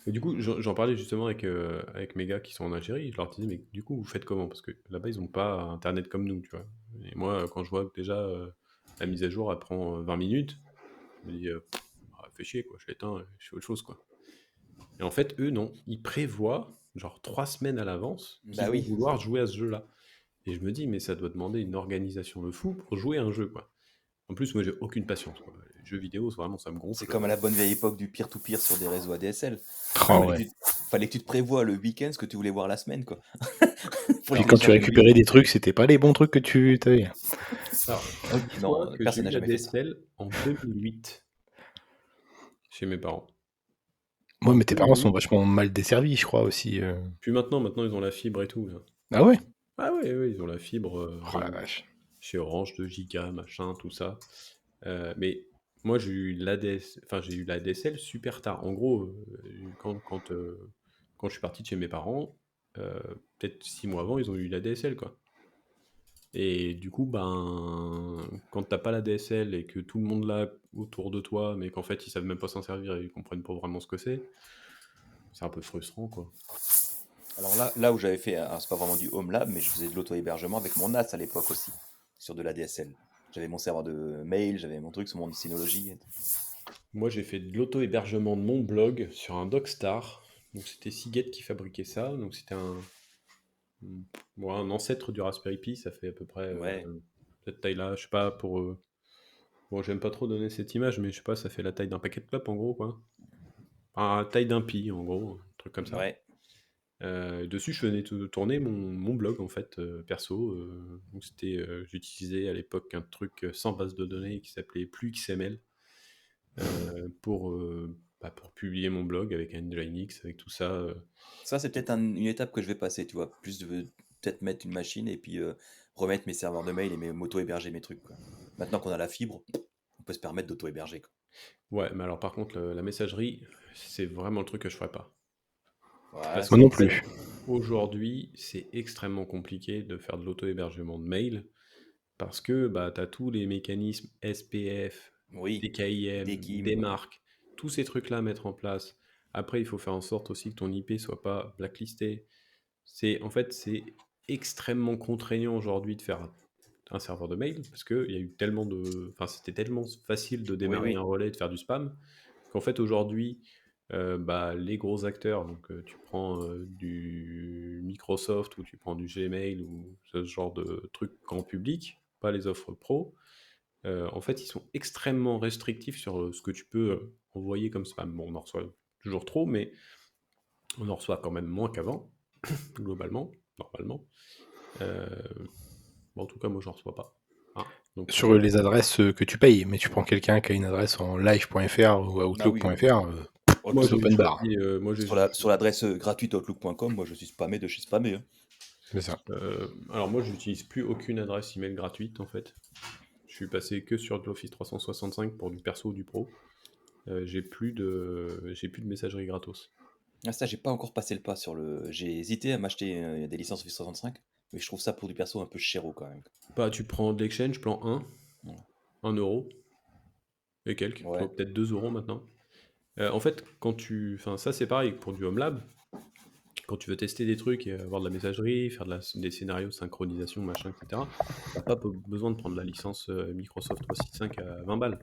Et du coup, j'en parlais justement avec mes gars qui sont en Algérie. Je leur disais, mais du coup, vous faites comment? Parce que là-bas, ils ont pas Internet comme nous, tu vois. Et moi, quand je vois que déjà la mise à jour, elle prend 20 minutes, je me dis, fais chier, quoi. Je l'éteins, je fais autre chose, quoi. Et en fait, eux, non. Ils prévoient, genre 3 semaines à l'avance, qu'ils Bah vont oui, vouloir jouer à ce jeu-là. Et je me dis, mais ça doit demander une organisation de fou pour jouer à un jeu, quoi. En plus, moi, j'ai aucune patience, quoi. Les jeux vidéo, vraiment, ça me c'est gonfle. comme à la bonne vieille époque du peer-to-peer sur des réseaux ADSL. Oh, Fallait que ouais. fallait que tu te prévois le week-end ce que tu voulais voir la semaine, quoi. Pour Puis quand tu télécharger le récupérais jeu. des trucs, c'était pas les bons trucs que tu avais. Alors, Ah oui, dis-toi non, que j'ai personne eu n'a la jamais fait ça. DSL en 2008 chez mes parents. Moi, En mais tes parents sont 2008. vachement mal desservis, je crois aussi. Puis maintenant, ils ont la fibre et tout, là. Ah ouais? Ah ouais, ouais, ils ont la fibre Oh la vache. chez Orange, 2 gigas, machin, tout ça. Mais moi, j'ai eu la DSL super tard. En gros, quand je suis parti de chez mes parents, peut-être 6 mois avant, ils ont eu la DSL, quoi. Et du coup, quand t'as pas la DSL et que tout le monde l'a autour de toi, mais qu'en fait ils savent même pas s'en servir et ils comprennent pas vraiment ce que c'est un peu frustrant, quoi. Alors là où j'avais fait, c'est pas vraiment du home lab, mais je faisais de l'auto-hébergement avec mon NAS à l'époque aussi, sur de la DSL. J'avais mon serveur de mail, j'avais mon truc sur mon Synology. Moi, j'ai fait de l'auto-hébergement de mon blog sur un Dockstar. Donc c'était Seagate qui fabriquait ça. Donc c'était un ancêtre du Raspberry Pi. Ça fait à peu près Ouais. cette taille-là. Je sais pas pour. Bon, j'aime pas trop donner cette image, mais je sais pas, ça fait la taille d'un paquet de clopes en gros, quoi. Enfin, la taille d'un Pi, en gros, un truc comme ça. Ouais. Dessus, je venais de tourner mon blog en fait perso. Donc j'utilisais à l'époque un truc sans base de données qui s'appelait PlusXML pour publier mon blog avec un Nginx, avec tout ça. Ça, c'est peut-être une étape que je vais passer, tu vois. Plus de peut-être mettre une machine et puis remettre mes serveurs de mail et m'auto-héberger mes trucs, quoi. Maintenant qu'on a la fibre, on peut se permettre d'auto-héberger, quoi. Ouais, mais alors par contre, la messagerie, c'est vraiment le truc que je ferais pas. Ouais, Parce Moi qu'en non fait, plus. aujourd'hui, c'est extrêmement compliqué de faire de l'auto-hébergement de mail parce que tu as tous les mécanismes SPF, oui, DKIM, DKIM. DMARC, tous ces trucs-là à mettre en place. Après, il faut faire en sorte aussi que ton IP soit pas blacklisté. En fait, c'est extrêmement contraignant aujourd'hui de faire un serveur de mail parce que il y a eu tellement enfin, c'était tellement facile de Oui, démarrer un oui. relais et de faire du spam qu'en fait aujourd'hui, les gros acteurs, donc tu prends du Microsoft ou tu prends du Gmail ou ce genre de trucs grand public, pas les offres pro, en fait, ils sont extrêmement restrictifs sur ce que tu peux envoyer comme spam. Bon, on en reçoit toujours trop, mais on en reçoit quand même moins qu'avant, globalement, normalement. En tout cas, moi, j'en reçois pas. Hein, donc, Sur les adresses que tu payes, mais tu prends quelqu'un qui a une adresse en live.fr ou Ah oui. outlook.fr, moi, c'est j'ai open bar. choisi. Sur l'adresse gratuite outlook.com, moi je suis spammé de chez spammé, hein. C'est ça. Alors, moi, j'utilise plus aucune adresse email gratuite, en fait. Je suis passé que sur de l'Office 365 pour du perso ou du pro. J'ai plus de messagerie gratos. Ah, ça, j'ai pas encore passé le pas sur le. J'ai hésité à m'acheter des licences Office 365, mais je trouve ça pour du perso un peu chéro quand même. Tu prends de l'Exchange, plan 1, Ouais. 1 euro et quelques, Ouais. peut-être 2 euros maintenant. En fait, enfin, ça c'est pareil pour du Home Lab. Quand tu veux tester des trucs et avoir de la messagerie, faire des scénarios de synchronisation, machin, etc., t'as pas besoin de prendre la licence Microsoft 365 à 20 balles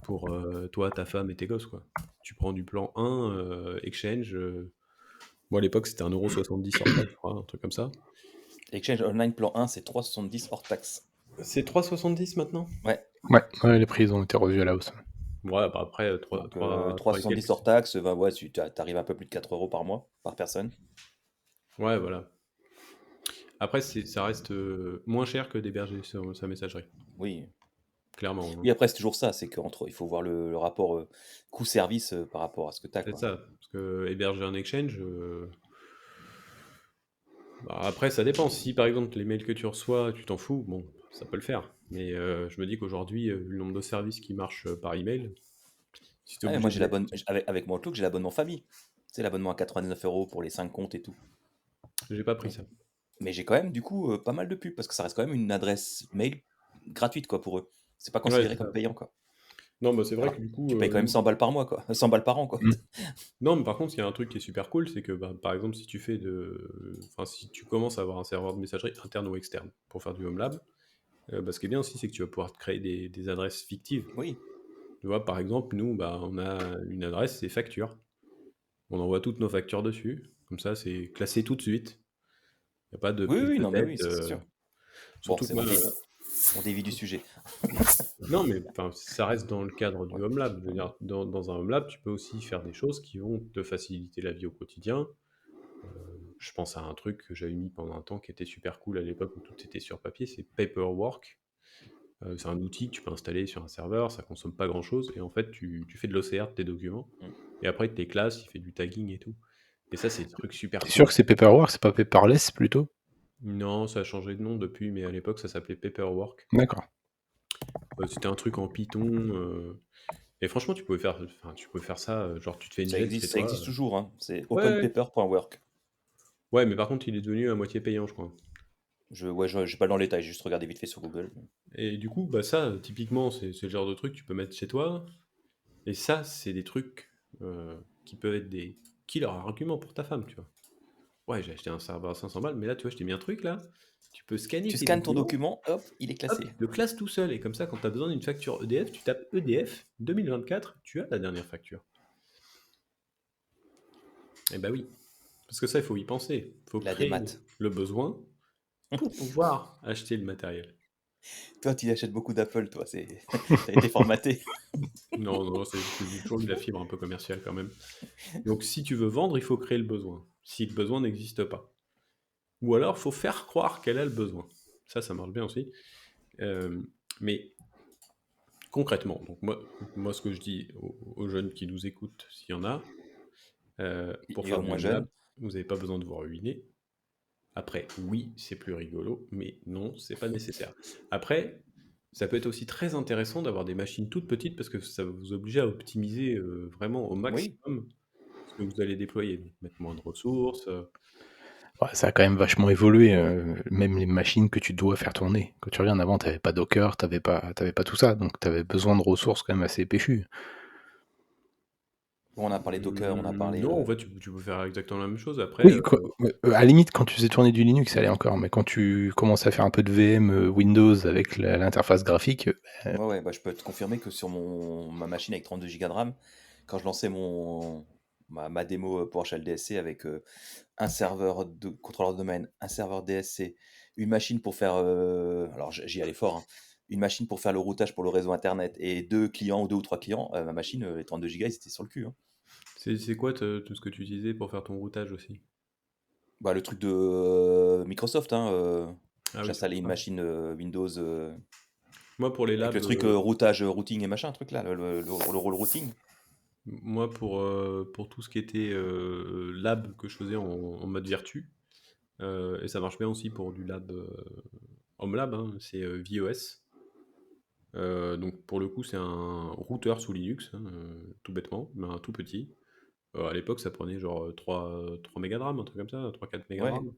pour toi, ta femme et tes gosses, quoi. Tu prends du plan 1, Exchange. Moi à l'époque c'était 1,70 € hors taxe, je crois, un truc comme ça. Exchange Online plan 1, c'est 3,70 hors taxe. C'est 3,70 maintenant? Ouais. Ouais, les prix ils ont été revus à la hausse. Ouais, après, 3 Donc 3 et 3,70 quelques. hors taxe, ouais, tu arrives à un peu plus de 4 euros par mois, par personne. Ouais, voilà. Après, ça reste moins cher que d'héberger sa messagerie, Oui. clairement, hein. Oui, après, c'est toujours ça, c'est il faut voir le rapport coût-service par rapport à ce que tu as, C'est quoi. ça, parce que héberger un exchange, bah, après, ça dépend. Si par exemple les mails que tu reçois, tu t'en fous, bon, ça peut le faire. Mais je me dis qu'aujourd'hui, vu le nombre de services qui marchent par email, si tu es Ouais, moi, obligé de mettre. avec mon Outlook, j'ai l'abonnement famille. C'est l'abonnement à 99 € pour les 5 comptes et tout. J'ai pas pris Mais, ça. mais j'ai quand même, du coup, pas mal de pubs parce que ça reste quand même une adresse mail gratuite, quoi, pour eux. C'est pas Ouais, considéré c'est comme ça. payant, quoi. Non, bah c'est vrai Alors, que du coup, tu payes quand même 100 balles par mois, quoi. 100 balles par an, quoi. Mmh. non, mais par contre, il y a un truc qui est super cool, c'est que bah, par exemple, enfin, si tu commences à avoir un serveur de messagerie interne ou externe pour faire du Home Lab, bah, ce qui est bien aussi, c'est que tu vas pouvoir te créer des adresses fictives. Oui, Tu vois, par exemple, nous, bah, on a une adresse, c'est facture. On envoie toutes nos factures dessus. Comme ça, c'est classé tout de suite. Il n'y a pas de oui, prise oui, de non, mais tête. oui, ça, c'est sûr. Bon, Surtout que moi, on dévie du sujet. non, mais enfin, ça reste dans le cadre du Ouais. Home Lab. Je veux dire, dans un Home Lab, tu peux aussi faire des choses qui vont te faciliter la vie au quotidien. Je pense à un truc que j'avais mis pendant un temps qui était super cool à l'époque où tout était sur papier, c'est Paperwork. C'est un outil que tu peux installer sur un serveur, ça consomme pas grand-chose, et en fait, tu fais de l'OCR de tes documents, Mm. et après, tes classes, il fait du tagging et tout. Et ça, c'est des trucs super T'es sûr cool. que c'est Paperwork, c'est pas Paperless plutôt? Non, ça a changé de nom depuis, mais à l'époque, ça s'appelait Paperwork. D'accord. C'était un truc en Python. Et franchement, tu pouvais faire ça, genre tu te fais une lettre chez Ça toi. existe toujours, hein. C'est Ouais, ouais. openpaper.work. Ouais, mais par contre, il est devenu à moitié payant, je crois. J'ai pas dans les détails, j'ai juste regardé vite fait sur Google. Et du coup, bah ça, typiquement, c'est le genre de truc que tu peux mettre chez toi. Et ça, c'est des trucs qui peuvent être des killer arguments pour ta femme, tu vois. Ouais, j'ai acheté un serveur à 500 balles, mais là, tu vois, je t'ai mis un truc là. Tu peux scanner Tu tes scannes ton documents, document, hop, il est hop, classé. il le classe tout seul. Et comme ça, quand tu as besoin d'une facture EDF, tu tapes EDF 2024, tu as la dernière facture. Et bah oui. Parce que ça, il faut y penser. Il faut La créer démat. le besoin pour pouvoir acheter le matériel. Toi, tu achètes beaucoup d'Apple, toi, t'as été formaté. Non, non, j'ai toujours eu la fibre un peu commerciale quand même. Donc si tu veux vendre, il faut créer le besoin. Si le besoin n'existe pas. Ou alors, il faut faire croire qu'elle a le besoin. Ça marche bien aussi. Mais concrètement, donc moi, ce que je dis aux jeunes qui nous écoutent, s'il y en a, pour Et faire au du moins Home Lab, jeune. vous n'avez pas besoin de vous ruiner. Après, oui, c'est plus rigolo, mais non, c'est pas nécessaire. Après, ça peut être aussi très intéressant d'avoir des machines toutes petites parce que ça va vous obliger à optimiser vraiment au Oui. maximum ce que vous allez déployer. Donc, mettre moins de ressources. Ouais, ça a quand même vachement évolué, même les machines que tu dois faire tourner. Quand tu regardes avant, t'avais pas Docker, t'avais pas tout ça, donc t'avais besoin de ressources quand même assez péchues. Bon, on a parlé Docker, on a parlé. Non, en fait, tu peux faire exactement la même chose. Après, Oui, à la limite, quand tu faisais tourner du Linux, ça allait encore, mais quand tu commences à faire un peu de VM Windows avec l'interface graphique, Ouais, ouais, bah, je peux te confirmer que sur ma machine avec 32 Go de RAM, quand je lançais ma démo PowerShell DSC avec un serveur de contrôleur de domaine, un serveur DSC, une machine pour faire. Alors j'y allais fort, hein, une machine pour faire le routage pour le réseau internet et deux clients ou deux ou trois clients, ma machine, les 32 Go, ils étaient sur le cul, hein. c'est quoi tout ce que tu utilisais pour faire ton routage aussi? Bah, le truc de Microsoft, hein, Ah oui, c'est pour j'installais une ça. machine Windows Moi, pour les avec le labs, truc routage, routing et machin, un truc là, le rôle routing. moi, pour tout ce qui était lab que je faisais en mode virtu, et ça marche bien aussi pour du lab Home Lab, hein, c'est VOS. Donc pour le coup, c'est un routeur sous Linux, hein, tout bêtement, mais un tout petit. À l'époque, ça prenait genre 3 mégas de RAM, un truc comme ça, 3-4 mégas de Ouais, RAM,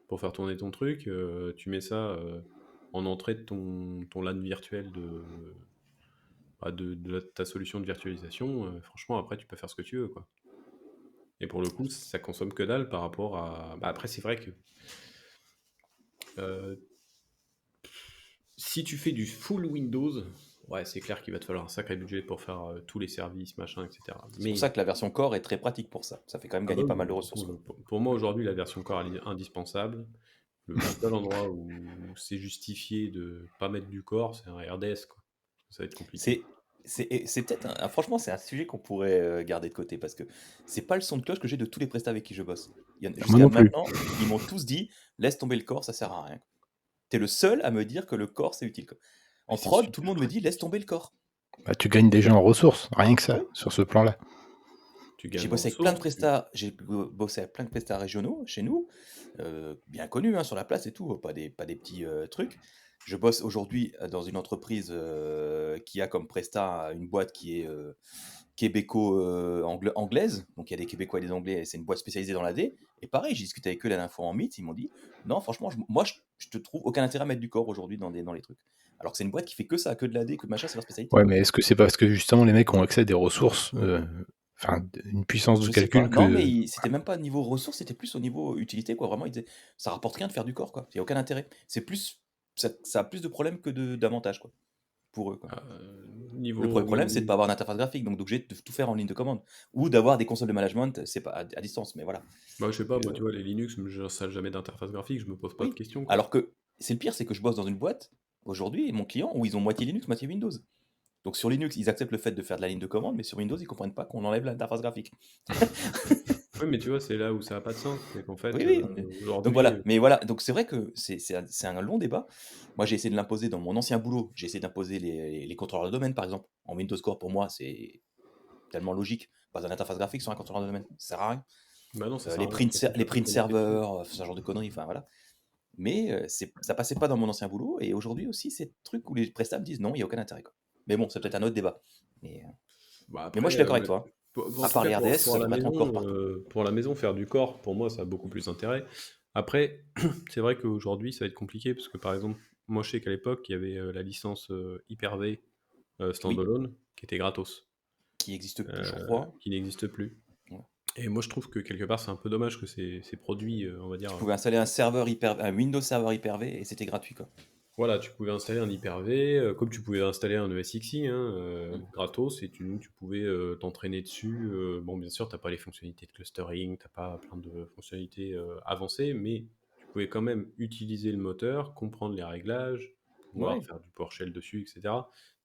pour faire tourner ton truc. Tu mets ça en entrée de ton LAN virtuel de ta solution de virtualisation. Franchement, après, tu peux faire ce que tu veux, quoi. Et pour le coup, ça consomme que dalle par rapport à. Bah, après, c'est vrai que euh, si tu fais du full Windows, ouais, c'est clair qu'il va te falloir un sacré budget pour faire tous les services, machin, etc. c'est pour Mais ça que la version Core est très pratique pour ça. Ça fait quand même ah bah gagner pas oui, mal de de toute ressources, façon, quoi. pour moi aujourd'hui, la version Core elle est indispensable. Le seul endroit où c'est justifié de pas mettre du Core, c'est un RDS, quoi. Ça va être compliqué. C'est c'est peut-être franchement, c'est un sujet qu'on pourrait garder de côté parce que c'est pas le son de cloche que j'ai de tous les prestats avec qui je bosse. Moi Jusqu'à non plus. maintenant, ils m'ont tous dit laisse tomber le corps, ça sert à rien. T'es le seul à me dire que le corps c'est utile, quoi. Mais En c'est prod, tout super le monde me dit laisse pratique. tomber le corps. Bah, tu gagnes déjà en ressources, rien que ça, Oui. sur ce plan-là. Tu J'ai gagnes en bossé avec plein de ressources. prestats, bossé avec plein de prestats régionaux chez nous, bien connus hein, sur la place et tout, pas des petits trucs. Je bosse aujourd'hui dans une entreprise qui a comme prestat une boîte qui est québéco-anglaise, donc il y a des Québécois et des Anglais, et c'est une boîte spécialisée dans l'AD. Et pareil, j'ai discuté avec eux la dernière fois en Meet, ils m'ont dit non, franchement, je te trouve aucun intérêt à mettre du corps aujourd'hui dans les trucs. Alors que c'est une boîte qui fait que ça, que de l'AD, que de machin, c'est leur spécialité, Ouais, quoi. mais est-ce que c'est parce que justement les mecs ont accès à des ressources, enfin, une puissance de Je sais pas. calcul Non, mais que. c'était même pas niveau ressources, c'était plus au niveau utilité, quoi. Vraiment, ils disaient, ça rapporte rien de faire du corps, quoi. Il n'y a aucun intérêt. C'est plus, ça a plus de problèmes que d'avantages, quoi, pour eux, quoi. Le Niveau, premier problème, c'est de pas avoir d'interface graphique, donc d'obligé de tout faire en ligne de commande. Ou d'avoir des consoles de management, c'est pas à distance, mais voilà. bah, je sais pas, moi, tu Euh, vois, les Linux, je n'installe jamais d'interface graphique, je me pose pas de oui. questions, quoi. Alors que, c'est le pire, c'est que je bosse dans une boîte, aujourd'hui, et mon client, où ils ont moitié Linux, moitié Windows. Donc sur Linux, ils acceptent le fait de faire de la ligne de commande, mais sur Windows, ils comprennent pas qu'on enlève l'interface graphique. Oui, mais tu vois, c'est là où ça a pas de sens. C'est qu'en Oui, fait, oui. Donc aujourd'hui, voilà, mais voilà, donc c'est vrai que c'est un long débat. Moi, j'ai essayé de l'imposer dans mon ancien boulot. J'ai essayé d'imposer les contrôleurs de domaine, par exemple. En Windows Core, pour moi, c'est tellement logique. Pas une interface graphique sur un contrôleur de domaine, ça sert à rien. bah non, ça sert Les à rien, après, faut les faire print tourner quelque chose. serveurs, ce genre de conneries, enfin voilà. Mais ça passait pas dans mon ancien boulot. Et aujourd'hui aussi, c'est le truc où les prestats me disent non, il n'y a aucun intérêt, quoi. Mais bon, c'est peut-être un autre débat. Mais, euh, Bah mais moi, je après, suis d'accord avec ouais. toi, hein. En À tout part cas, les RDS, maintenant corps partout. pour la maison, faire du corps, pour moi, ça a beaucoup plus d'intérêt. Après, c'est vrai qu'aujourd'hui, ça va être compliqué, parce que par exemple, moi, je sais qu'à l'époque, il y avait la licence Hyper-V Oui, standalone, qui était gratos, qui n'existe plus, je crois. qui n'existe plus. Ouais. Et moi, je trouve que quelque part, c'est un peu dommage que ces produits, on va dire, Tu pouvais installer un Windows Server Hyper-V et c'était gratuit, quoi. voilà, tu pouvais installer un Hyper-V, comme tu pouvais installer un ESXi, hein, Mm. gratos, et tu pouvais t'entraîner dessus. Bon, bien sûr, t'as pas les fonctionnalités de clustering, t'as pas plein de fonctionnalités avancées, mais tu pouvais quand même utiliser le moteur, comprendre les réglages, pouvoir Ouais, faire du PowerShell dessus, etc.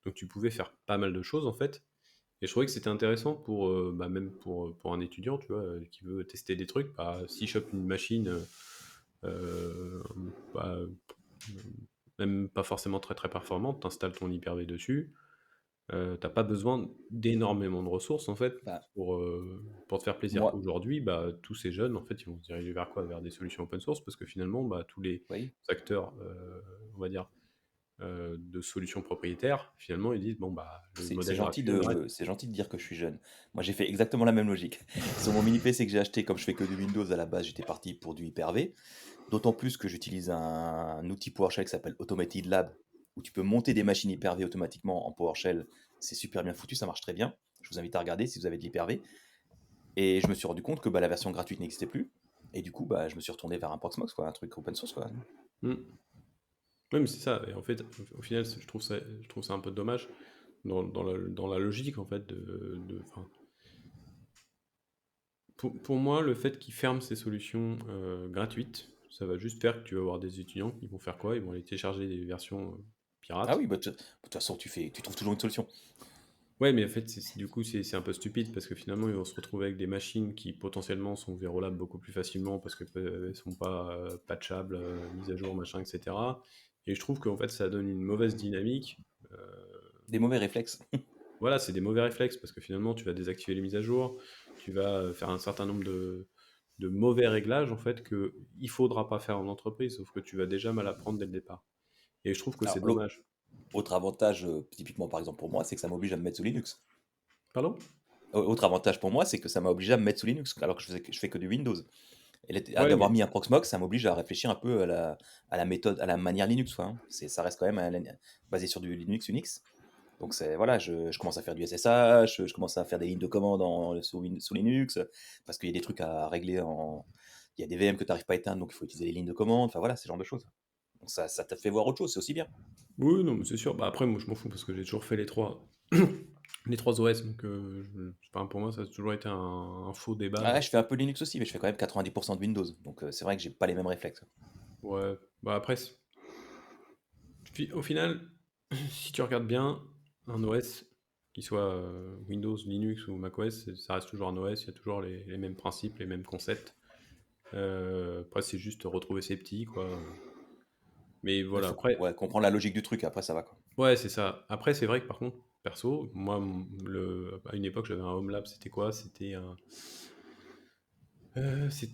Donc tu pouvais faire pas mal de choses en fait. Et je trouvais que c'était intéressant pour, bah, même pour un étudiant, tu vois, qui veut tester des trucs. Bah, s'il chope une machine, euh, bah, même pas forcément très très performante, t'installes ton Hyper-V dessus, t'as pas besoin d'énormément de ressources en fait bah, pour te faire plaisir. moi, Aujourd'hui, bah, tous ces jeunes, en fait, ils vont se diriger vers quoi? Vers des solutions open source parce que finalement, bah, tous les oui, acteurs, on va dire, de solutions propriétaires, finalement, ils disent, bon, bah, le modèle gratuit, on arrête. c'est gentil de dire que je suis jeune. Moi, j'ai fait exactement la même logique. Sur mon mini PC que j'ai acheté, comme je fais que du Windows à la base, j'étais parti pour du Hyper-V. D'autant plus que j'utilise un outil PowerShell qui s'appelle Automated Lab, où tu peux monter des machines Hyper-V automatiquement en PowerShell. C'est super bien foutu, ça marche très bien. Je vous invite à regarder si vous avez de l'Hyper-V. Et je me suis rendu compte que bah, la version gratuite n'existait plus. Et du coup, bah, je me suis retourné vers un Proxmox, quoi, un truc open source, quoi. Hmm. Oui, mais c'est ça. Et en fait, au final, je trouve ça un peu dommage dans la logique, en fait, enfin, pour moi, le fait qu'ils ferment ces solutions gratuites, ça va juste faire que tu vas avoir des étudiants qui vont faire quoi? Ils vont aller télécharger des versions Ah pirates. oui, bah, de toute façon, tu trouves toujours une solution. Ouais, mais en fait, du coup, c'est un peu stupide parce que finalement, ils vont se retrouver avec des machines qui potentiellement sont verrouillables beaucoup plus facilement parce qu'elles sont pas patchables, mises à jour, machin, etc. Et je trouve qu'en fait, ça donne une mauvaise dynamique. Euh, Des mauvais réflexes. voilà, c'est des mauvais réflexes parce que finalement, tu vas désactiver les mises à jour, tu vas faire un certain nombre de mauvais réglages en fait que il faudra pas faire en entreprise, sauf que tu vas déjà mal apprendre dès le départ. Et je trouve que c'est Alors, dommage. autre avantage, typiquement par exemple pour moi, c'est que ça m'oblige à me mettre sous Linux. Pardon? Autre avantage pour moi, c'est que ça m'a obligé à me mettre sous Linux, alors que je fais que du Windows. Ouais, D'avoir mais mis un Proxmox, ça m'oblige à réfléchir un peu à la méthode, à la manière Linux, quoi, hein. Ça reste quand même basé sur du Linux Unix. Donc voilà, je commence à faire du SSH, je commence à faire des lignes de commande sous Linux, parce qu'il y a des trucs à régler il y a des VM que tu n'arrives pas à éteindre, donc il faut utiliser les lignes de commande, enfin voilà, ce genre de choses. Donc ça t'a fait voir autre chose, c'est aussi bien. oui, non, mais c'est sûr. Bah, après, moi, je m'en fous parce que j'ai toujours fait les trois, les trois OS. Donc, enfin, pour moi, ça a toujours été un faux débat. Ouais, je fais un peu Linux aussi, mais je fais quand même 90% de Windows, donc c'est vrai que j'ai pas les mêmes réflexes. Ouais, bah après, au final, si tu regardes bien, un OS, qu'il soit Windows, Linux ou macOS, ça reste toujours un OS, il y a toujours les mêmes principes, les mêmes concepts. Après, c'est juste retrouver ses petits, quoi. Mais Il voilà, faut après, comprendre la logique du truc, après ça va quoi. ouais, c'est ça. Après, c'est vrai que par contre, perso, moi, à une époque, j'avais un Home Lab, c'était quoi? C'était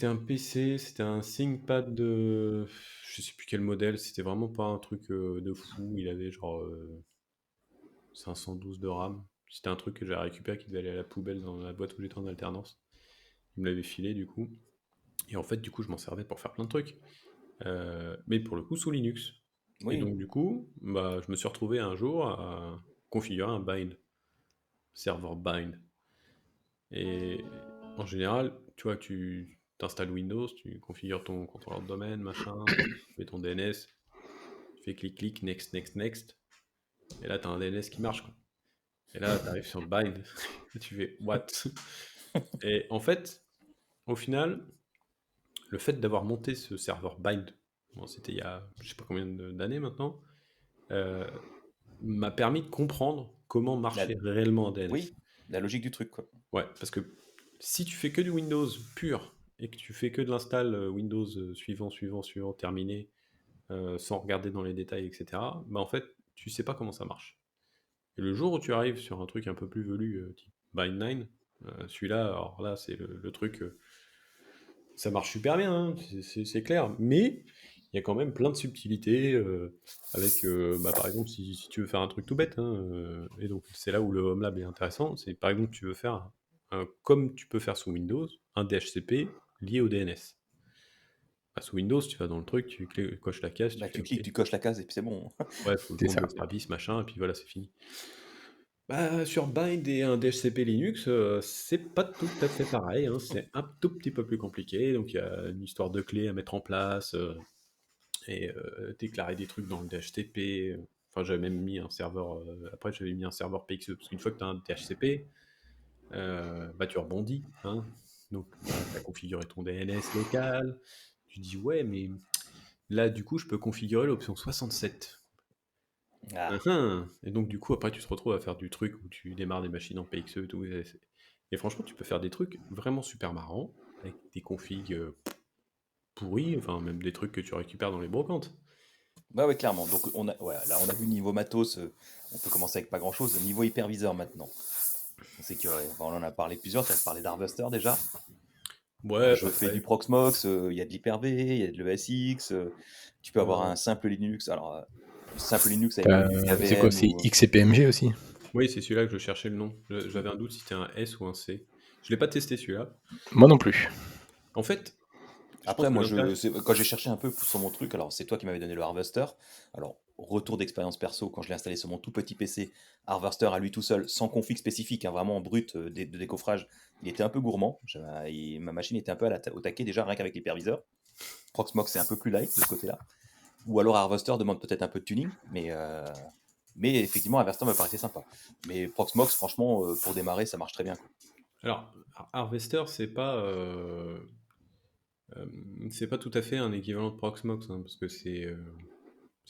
un PC, c'était un ThinkPad de... Je sais plus quel modèle, c'était vraiment pas un truc de fou, il avait genre 512 de RAM. C'était un truc que j'ai récupéré qui devait aller à la poubelle dans la boîte où j'étais en alternance. Il me l'avait filé du coup. Et en fait, du coup, je m'en servais pour faire plein de trucs. Mais pour le coup, sous Linux. Et Oui, donc, du coup, bah, je me suis retrouvé un jour à configurer un bind, serveur bind. Et en général, tu vois, tu t'installes Windows, tu configures ton contrôleur de domaine, machin, tu mets ton DNS, tu fais clic-clic, next, next, next. Et là, tu as un DNS qui marche, quoi. Et là, tu arrives sur bind, et tu fais what? Et en fait, au final, le fait d'avoir monté ce serveur bind, bon, c'était il y a je sais pas combien d'années maintenant, euh, m'a permis de comprendre comment la, marchait réellement un DNS. oui, la logique du truc quoi. Ouais, parce que si tu fais que du Windows pur et que tu fais que de l'install Windows suivant, terminé, sans regarder dans les détails, etc., bah en fait, tu sais pas comment ça marche. Et le jour où tu arrives sur un truc un peu plus velu, type Bind9, celui-là, alors là, c'est le truc, ça marche super bien, hein, c'est clair, mais il y a quand même plein de subtilités, avec, bah, par exemple, si tu veux faire un truc tout bête, hein, et donc c'est là où le Home Lab est intéressant, c'est par exemple, tu veux faire, comme tu peux faire sous Windows, un DHCP lié au DNS. Bah, sous Windows, tu vas dans le truc, coches la case, tu Bah fais tu OK. cliques, tu coches la case et puis c'est bon. Ouais, faut le C'est compte ça. de service, machin, et puis voilà, c'est fini. Bah, sur Bind et un DHCP Linux, c'est pas tout à fait pareil, hein, c'est un tout petit peu plus compliqué. Donc il y a une histoire de clés à mettre en place et déclarer des trucs dans le DHCP. Enfin, j'avais même mis un serveur. Après, j'avais mis un serveur PXE parce qu'une fois que tu as un DHCP, bah, tu rebondis, hein. Donc, bah, tu as configuré ton DNS local. Tu dis, ouais, mais là, du coup, je peux configurer l'option 67. Ah. Et donc, du coup, après, tu te retrouves à faire du truc où tu démarres des machines en PXE et tout. Et franchement, tu peux faire des trucs vraiment super marrants avec des configs pourris, enfin, même des trucs que tu récupères dans les brocantes. Bah ouais, clairement. Donc voilà, là on a vu niveau matos, on peut commencer avec pas grand chose. Niveau hyperviseur maintenant. C'est que bon, on en a parlé plusieurs, tu as parlé d'Harvester déjà. Ouais, Je fais après. du Proxmox, il y a de l'Hyper-V, il y a de l'ESX, tu peux avoir euh, un simple Linux. Alors, simple Linux avec du C'est quoi? KVM C'est ou. XCPMG aussi? oui, c'est celui-là que je cherchais le nom. J'avais un doute si c'était un S ou un C. Je l'ai pas testé celui-là. Moi non plus. En fait, je pense Après, que moi, l'intérêt. quand j'ai cherché un peu sur mon truc, alors c'est toi qui m'avais donné le Harvester. Alors, retour d'expérience perso, quand je l'ai installé sur mon tout petit PC, Harvester à lui tout seul, sans config spécifique, hein, vraiment en brut de décoffrage, il était un peu gourmand. Ma machine était un peu au taquet déjà, rien qu'avec l'hyperviseur. Proxmox, c'est un peu plus light de ce côté-là. Ou alors Harvester demande peut-être un peu de tuning, mais effectivement, Harvester me paraissait sympa. Mais Proxmox, franchement, pour démarrer, ça marche très bien, quoi. Alors, Harvester, c'est pas tout à fait un équivalent de Proxmox, hein, parce que c'est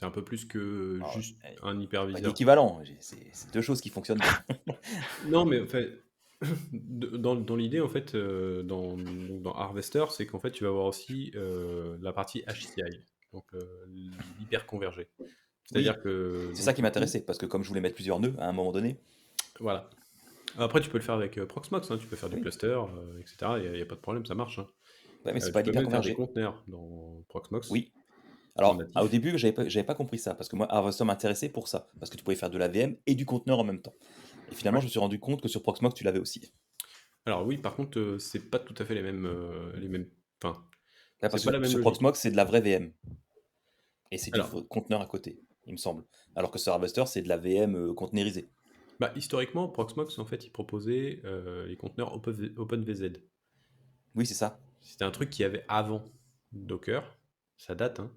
un peu plus que Alors, juste un pas hyperviseur. d'équivalent, c'est deux choses qui fonctionnent bien. Non, mais en fait, dans l'idée, en fait, dans Harvester, c'est qu'en fait, tu vas avoir aussi la partie HCI, donc l'hyperconvergé. Oui, C'est-à-dire que, c'est ça donc, qui du coup, m'intéressait, parce que comme je voulais mettre plusieurs nœuds à un moment donné, voilà. Après, tu peux le faire avec Proxmox, hein, tu peux faire du oui, cluster, etc. Il y a pas de problème, ça marche, hein. ouais, mais c'est Tu pas peux même faire des l'hyperconvergé. conteneurs dans Proxmox Oui. en Alors, au natif. début, j'avais pas compris ça, parce que moi, Harvester m'intéressait pour ça, parce que tu pouvais faire de la VM et du conteneur en même temps. Et finalement, Ouais. je me suis rendu compte que sur Proxmox, tu l'avais aussi. Alors oui, par contre, c'est pas tout à fait les mêmes. Enfin, Là, c'est parce que pas la même sur logique. Proxmox, c'est de la vraie VM. Et c'est du Alors, conteneur à côté, il me semble. Alors que sur Harvester, c'est de la VM conteneurisée. bah, historiquement, Proxmox, en fait, il proposait les conteneurs OpenVZ. Oui, c'est ça. C'était un truc qu'il y avait avant Docker, ça date, hein.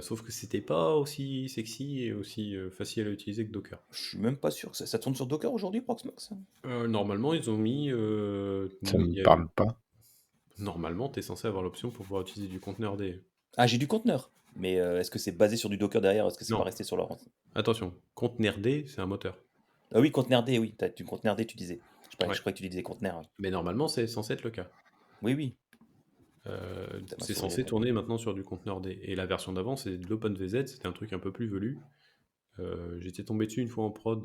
Sauf que c'était pas aussi sexy et aussi facile à utiliser que Docker. Je suis même pas sûr que ça tourne sur Docker aujourd'hui, Proxmox. Normalement, ils ont mis. Ça me Il y a- parle pas. Normalement, tu es censé avoir l'option pour pouvoir utiliser du conteneur D. Ah, j'ai du conteneur. Mais est-ce que c'est basé sur du Docker derrière? Est-ce que c'est pas Non, resté sur leur. attention, conteneur D, c'est un moteur. Ah oui, conteneur D, oui. Tu conteneur D, tu disais. Ouais. Je croyais que tu disais conteneur. Ouais. Mais normalement, c'est censé être le cas. Oui, oui. C'est Ma souris, censé elle- tourner maintenant sur du conteneur D. Et la version d'avant, c'est de l'OpenVZ, c'était un truc un peu plus velu. J'étais tombé dessus une fois en prod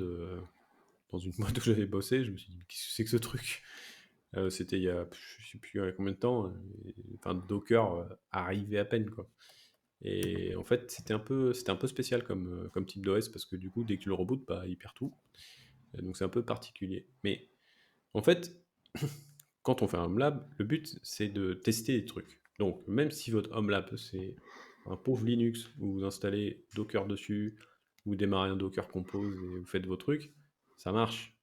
dans une boîte où j'avais bossé. Je me suis dit, qu'est-ce que c'est que ce truc? C'était il y a, je sais plus combien de temps. Enfin, Docker arrivait à peine, quoi. Et en fait, c'était un peu spécial comme type d'OS parce que du coup, dès que tu le rebootes, bah, il perd tout. Donc c'est un peu particulier. Mais en fait, quand on fait un HomeLab, le but c'est de tester les trucs. Donc même si votre HomeLab c'est un pauvre Linux où vous installez Docker dessus, vous démarrez un Docker Compose et vous faites vos trucs, ça marche.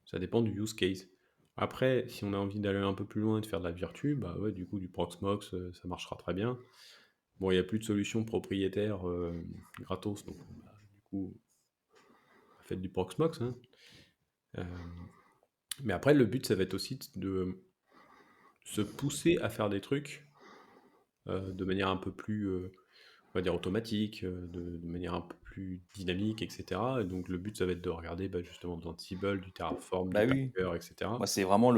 Ça dépend du use case. Après, si on a envie d'aller un peu plus loin et de faire de la virtu, bah ouais, du coup, du Proxmox, ça marchera très bien. Bon, il n'y a plus de solution propriétaire gratos, donc bah, du coup, faites du Proxmox. Hein. Euh, mais après, le but, ça va être aussi de se pousser à faire des trucs de manière un peu plus, on va dire, automatique, de manière un peu plus dynamique, etc. Et donc, le but, ça va être de regarder bah, justement de l'Ansible, du Terraform, Bah du oui. Packer, etc. Moi, c'est vraiment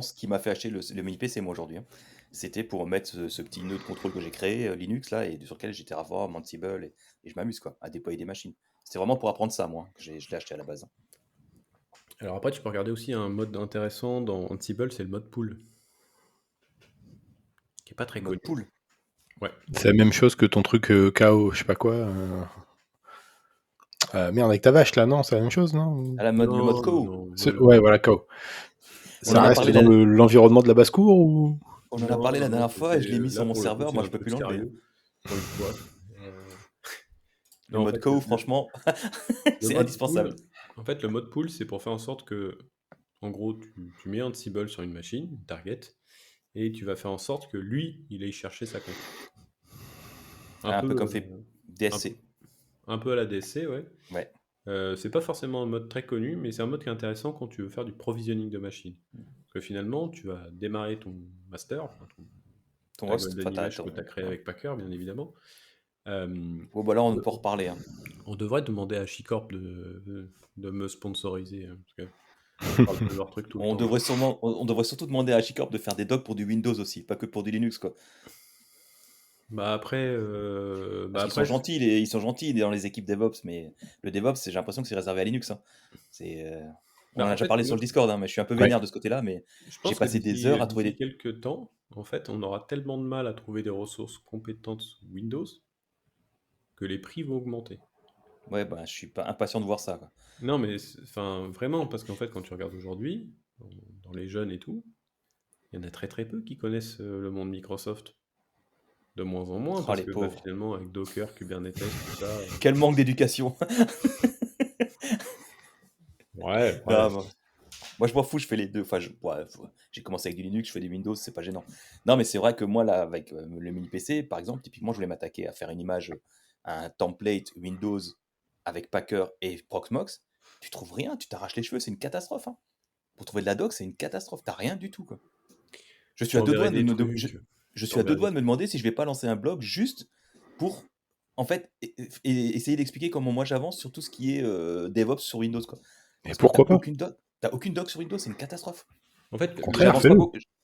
ce qui m'a fait acheter le mini PC, moi, aujourd'hui. Hein. C'était pour mettre ce petit nœud de contrôle que j'ai créé, Linux, là, et sur lequel j'ai Terraform, Ansible, et je m'amuse, quoi, à déployer des machines. C'était vraiment pour apprendre ça, moi, que je l'ai acheté à la base. Hein. Alors après, tu peux regarder aussi un mode intéressant dans Ansible, c'est le mode pool, qui est pas très Mode connu. pool. Ouais. C'est la même chose que ton truc KO, je sais pas quoi. Merde, avec ta vache là, non, c'est la même chose, non? À le mode KO. Non, Ouais, voilà, KO. On Ça en a reste parlé dans l'environnement de la basse-cour ou? On en a parlé la dernière fois et je l'ai mis là sur mon pour le coup, serveur, c'est moi un je peux peu plus l'enlever. Hein. sérieux pour une fois. Le Non, en mode fait, KO, franchement, le c'est mode indispensable. pool, en fait, le mode pool, c'est pour faire en sorte que, en gros, tu mets Ansible sur une machine, une target, et tu vas faire en sorte que lui, il aille chercher sa conf. Un peu comme fait DSC. Un peu à la DSC, ouais. Ouais. C'est pas forcément un mode très connu, mais c'est un mode qui est intéressant quand tu veux faire du provisioning de machine. Parce que finalement, tu vas démarrer ton master, enfin, Ton ta host, golden image que tu as créé avec Packer, bien évidemment. Bon, bah là, on peut en reparler. Hein. On devrait demander à Chicorp de me sponsoriser. Hein, parce que on parle de leur truc tout le temps. On devrait surtout demander à HashiCorp de faire des docs pour du Windows aussi, pas que pour du Linux, quoi. Bah après, Parce qu'ils sont gentils, ils sont gentils dans les équipes DevOps, mais le DevOps, j'ai l'impression que c'est réservé à Linux. Hein. On en a déjà parlé sur le Discord, hein, mais je suis un peu vénère de ce côté-là, mais j'ai passé des heures à trouver des... quelques temps, en fait, on aura tellement de mal à trouver des ressources compétentes Windows que les prix vont augmenter. Ouais, bah je suis pas impatient de voir ça. Quoi. Non, mais enfin vraiment, parce qu'en fait, quand tu regardes aujourd'hui, dans les jeunes et tout, il y en a très très peu qui connaissent le monde Microsoft. De moins en moins, parce que bah, finalement, avec Docker, Kubernetes, tout ça. Quel manque d'éducation. Ouais. Non, moi, je m'en fous, je fais les deux. Enfin, j'ai commencé avec du Linux, je fais des Windows, c'est pas gênant. Non, mais c'est vrai que moi, là, avec le mini PC, par exemple, typiquement, je voulais m'attaquer à faire une image, un template Windows avec Packer et Proxmox. Tu trouves rien, tu t'arraches les cheveux, c'est une catastrophe. Hein. Pour trouver de la doc, c'est une catastrophe. T'as rien du tout, quoi. Je suis à deux doigts de me demander si je vais pas lancer un blog juste pour, en fait, essayer d'expliquer comment moi j'avance sur tout ce qui est DevOps sur Windows, quoi. Et pourquoi pas? T'as aucune doc sur Windows, c'est une catastrophe. En fait,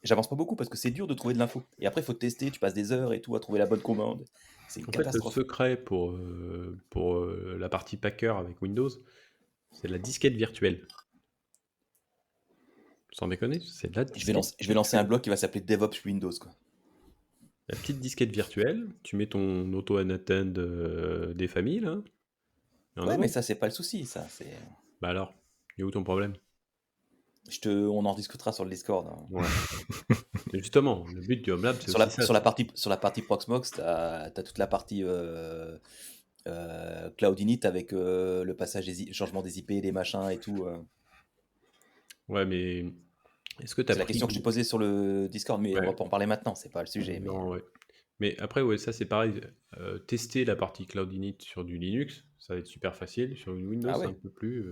j'avance pas beaucoup parce que c'est dur de trouver de l'info. Et après, il faut tester, tu passes des heures et tout à trouver la bonne commande. C'est une catastrophe. Le secret pour la partie Packer avec Windows, c'est la disquette virtuelle. Sans déconner, c'est de la disquette. Je vais lancer un blog qui va s'appeler DevOps Windows, quoi. La petite disquette virtuelle, tu mets ton auto-unattend des familles, là. Ouais, mais ça, c'est pas le souci, ça. Bah alors, il est où ton problème? On en discutera sur le Discord. Hein. Ouais. Justement, le but du HomeLab, c'est aussi ça. Sur la partie Proxmox, t'as toute la partie Cloud Init avec le passage changement des IP, des machins et tout. Ouais, mais est-ce que t'as C'est la question que je posais sur le Discord, mais on va pas en parler maintenant, c'est pas le sujet. Non, ouais. Mais après, ouais, ça c'est pareil. Tester la partie Cloud Init sur du Linux, ça va être super facile. Sur une Windows, c'est un peu plus.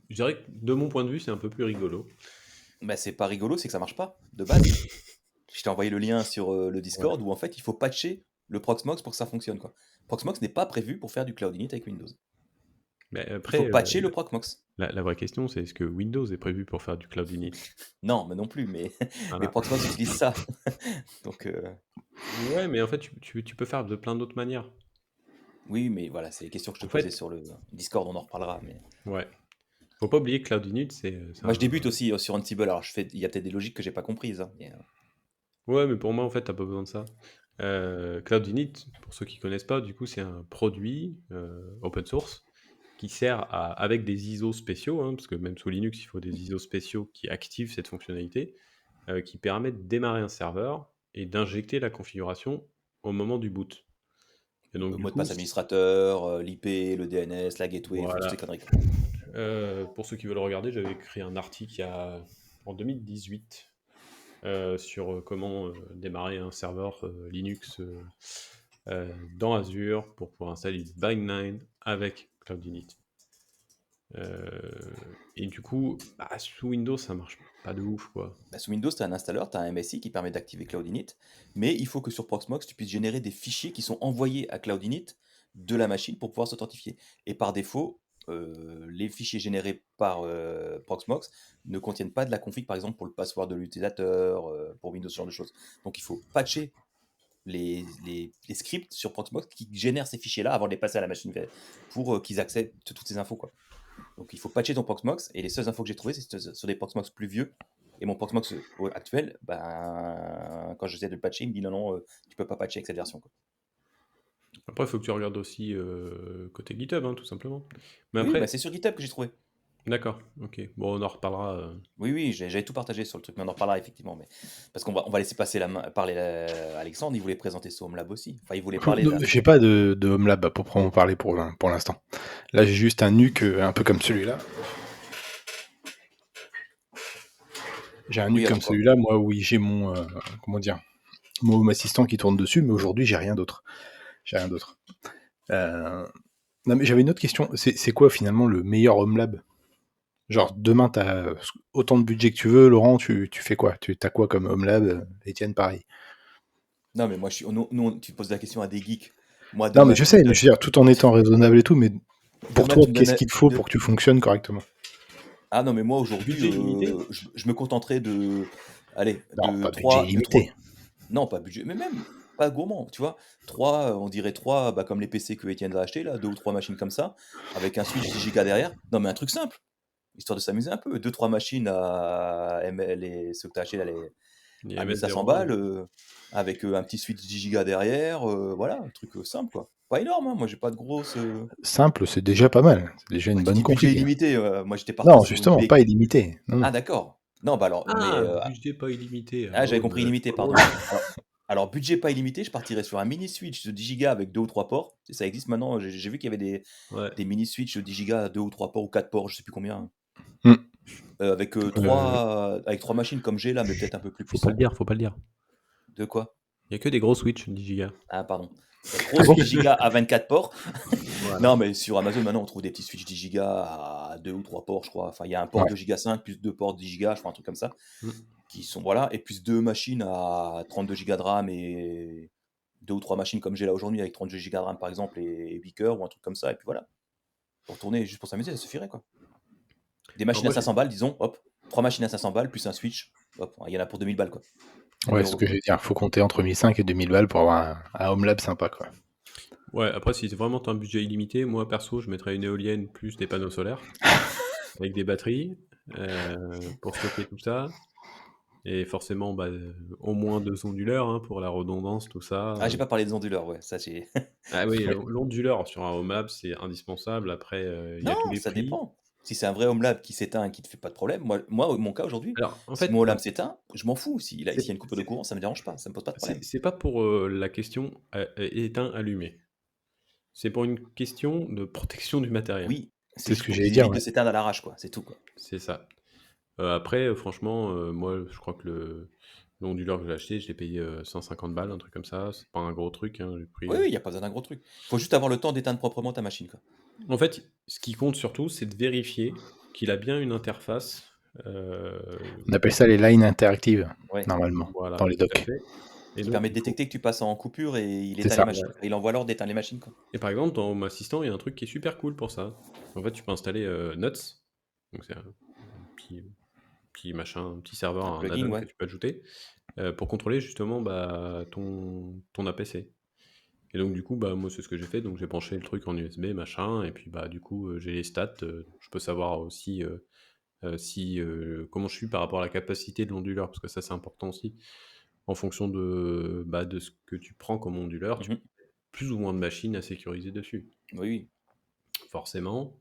Je dirais que de mon point de vue, c'est un peu plus rigolo. Bah, c'est pas rigolo, c'est que ça marche pas, de base. Je t'ai envoyé le lien sur le Discord où en fait il faut patcher le Proxmox pour que ça fonctionne. Quoi. Proxmox n'est pas prévu pour faire du Cloud Init avec Windows. Mais Il faut après, patcher le Proxmox. la vraie question, c'est est-ce que Windows est prévu pour faire du Cloud Init? Non, mais non plus, mais Voilà. Proxmox utilise ça. Donc, Ouais, mais en fait, tu peux faire de plein d'autres manières. oui, mais voilà, c'est les questions que je te En posais fait, sur le Discord, on en reparlera. Mais ouais. Faut pas oublier que Cloud Init, c'est moi, je débute aussi sur Ansible, alors il y a peut-être des logiques que j'ai pas comprises. Hein, Ouais, mais pour moi, en fait, t'as pas besoin de ça. Cloud Init, pour ceux qui connaissent pas, du coup, c'est un produit open source qui sert avec des ISO spéciaux, hein, parce que même sous Linux, il faut des ISO spéciaux qui activent cette fonctionnalité, qui permettent de démarrer un serveur et d'injecter la configuration au moment du boot. Et donc, le du mot de coup, passe administrateur, l'IP, le DNS, la gateway, enfin, toutes ces voilà. conneries. Pour ceux qui veulent regarder, j'avais écrit un article en 2018 sur comment démarrer un serveur Linux dans Azure pour pouvoir installer du Bind9 avec Cloud Init. Et du coup, sous Windows, ça marche pas de ouf, quoi. Bah, sous Windows, tu as un installeur, tu as un MSI qui permet d'activer Cloud Init, mais il faut que sur Proxmox, tu puisses générer des fichiers qui sont envoyés à Cloud Init de la machine pour pouvoir s'authentifier. Et par défaut, les fichiers générés par Proxmox ne contiennent pas de la config, par exemple, pour le password de l'utilisateur, pour Windows, ce genre de choses. Donc il faut patcher les scripts sur Proxmox qui génèrent ces fichiers-là avant de les passer à la machine pour qu'ils accèdent à toutes ces infos, quoi. Donc il faut patcher ton Proxmox, et les seules infos que j'ai trouvées, c'est sur des Proxmox plus vieux. Et mon Proxmox actuel, ben, quand j'essaie de le patcher, il me dit non, tu peux pas patcher avec cette version, quoi. Après, il faut que tu regardes aussi côté GitHub, hein, tout simplement. Mais Oui, bah, après, c'est sur GitHub que j'ai trouvé. d'accord, ok. Bon, on en reparlera. Oui, j'avais tout partagé sur le truc, mais on en reparlera effectivement. Mais... Parce qu'on va laisser passer la main, parler Alexandre, il voulait présenter son Home Lab aussi. Enfin, il voulait parler de la... J'ai pas de Home Lab à proprement parler pour l'instant. Là, j'ai juste un NUC un peu comme celui-là. J'ai un NUC Oui, comme alors quoi. celui-là, moi, oui, j'ai mon comment dire, mon Home Assistant qui tourne dessus, mais aujourd'hui, j'ai rien d'autre. J'ai rien d'autre. Non, mais j'avais une autre question. C'est quoi finalement le meilleur Home Lab? Genre, demain, t'as autant de budget que tu veux, Laurent, tu fais quoi? T'as quoi comme Home Lab? Étienne, pareil. Non, mais moi, tu poses la question à des geeks. Moi, Non, mais demain, je tu me sais, mais donnes... je veux dire, tout en étant raisonnable et tout, mais pour Demain, toi, tu me qu'est-ce donnes... qu'il te faut pour que tu fonctionnes correctement? Ah non, mais moi, aujourd'hui, Budget limité? je me contenterai de... Allez, Non, de pas budget 3... De 3... illimité. Non, pas budget, mais même pas gourmand, tu vois. 3, on dirait 3, bah, comme les PC que Étienne va acheter, là, 2 ou 3 machines comme ça, avec un switch 10 Go derrière. Non, mais un truc simple, histoire de s'amuser un peu. 2-3 machines à ceux que tu as acheté, là, Les à 1500 MS01, balles, avec un petit switch 10 Go derrière, voilà, un truc simple, quoi. Pas énorme, hein, moi j'ai pas de grosse. Simple, c'est déjà pas mal. C'est déjà Bah, une tu bonne dis budget config. illimité, moi j'étais parti Non, sur une justement, B. pas illimité. Non, non. Ah, d'accord. Non, bah alors, mais. Ah, budget pas illimité. Ah, Ah j'avais ouais, compris mais c'est illimité, trop pardon. loin. Alors, budget pas illimité, je partirais sur un mini switch de 10 Go avec 2 ou 3 ports. Ça existe maintenant, j'ai vu qu'il y avait Ouais. des mini switch de 10 Go à 2 ou 3 ports ou 4 ports, je sais plus combien. Hmm. Avec 3 machines comme j'ai là, mais peut-être un peu plus Faut pas puissant. le dire, faut pas le dire. De quoi? Il y a que des gros Switch 10 Go. Ah, pardon. Ah Grosse bon? 10 Go à 24 ports. Voilà. Non, mais sur Amazon, maintenant, on trouve des petits switch 10 Go à 2 ou 3 ports, je crois. Enfin, il y a un port Ouais. 2 Go 5 plus 2 ports 10 Go, je crois, un truc comme ça. Mm. Qui sont, voilà. Et plus 2 machines à 32 Go de RAM et 2 ou 3 machines comme j'ai là aujourd'hui avec 32 Go de RAM, par exemple, et 8 cœurs ou un truc comme ça. Et puis voilà. Pour tourner, juste pour s'amuser, ça suffirait, quoi. Des machines Alors, à 500 balles, disons, hop. 3 machines à 500 balles plus un switch. Hop, il y en a pour 2000 balles, quoi. Ouais, c'est ce que je veux dire. Faut compter entre 1500 et 2000 balles pour avoir un Home Lab sympa, quoi. ouais, après, si c'est vraiment un budget illimité, moi perso, je mettrais une éolienne plus des panneaux solaires avec des batteries pour stocker tout ça. Et forcément, au moins 2 onduleurs hein, pour la redondance, tout ça. Ah, j'ai pas parlé des onduleurs, ouais. Ça, j'ai. Ah oui, Ouais. l'onduleur sur un Home Lab, c'est indispensable. Après, il y a tous Non, les ça prix. dépend. Si c'est un vrai Home Lab qui s'éteint et qui te fait pas de problème, moi mon cas aujourd'hui, Alors, en si fait, mon Home Lab s'éteint, je m'en fous. S'il y a une coupure de c'est courant, ça me dérange pas, ça me pose pas de problème. c'est pas pour la question éteint-allumé. C'est pour une question de protection du matériel. Oui, C'est c'est ce juste que pour j'allais qu'ils dire, évitent de ouais. s'éteindre à l'arrache, quoi. C'est tout, quoi. C'est ça. Après, franchement, moi, je crois que l'onduleur que j'ai acheté, je l'ai payé 150 balles, un truc comme ça. C'est pas un gros truc. Hein, j'ai pris, Oui, il n'y a pas besoin d'un gros truc. Faut juste avoir le temps d'éteindre proprement ta machine, quoi. En fait, ce qui compte surtout, c'est de vérifier qu'il a bien une interface. On appelle ça les lines interactives, Ouais. normalement, Voilà, dans les tout à docks. fait. Et Qui donc, permet de il faut. détecter que tu passes en coupure et il C'est éteint les ça. machines. Ouais. Il envoie l'ordre d'éteindre les machines, quoi. Et par exemple, dans Home Assistant, il y a un truc qui est super cool pour ça. En fait, tu peux installer Nuts. Donc, c'est un petit machin, un petit serveur, Un un plugin, add-on que ouais. tu peux ajouter pour contrôler justement ton APC. Et donc, du coup, moi, c'est ce que j'ai fait. Donc, j'ai branché le truc en USB, machin. Et puis, du coup, j'ai les stats. Je peux savoir aussi comment je suis par rapport à la capacité de l'onduleur, parce que ça, c'est important aussi. En fonction de ce que tu prends comme onduleur, tu Mhm. as plus ou moins de machines à sécuriser dessus. Oui. Forcément.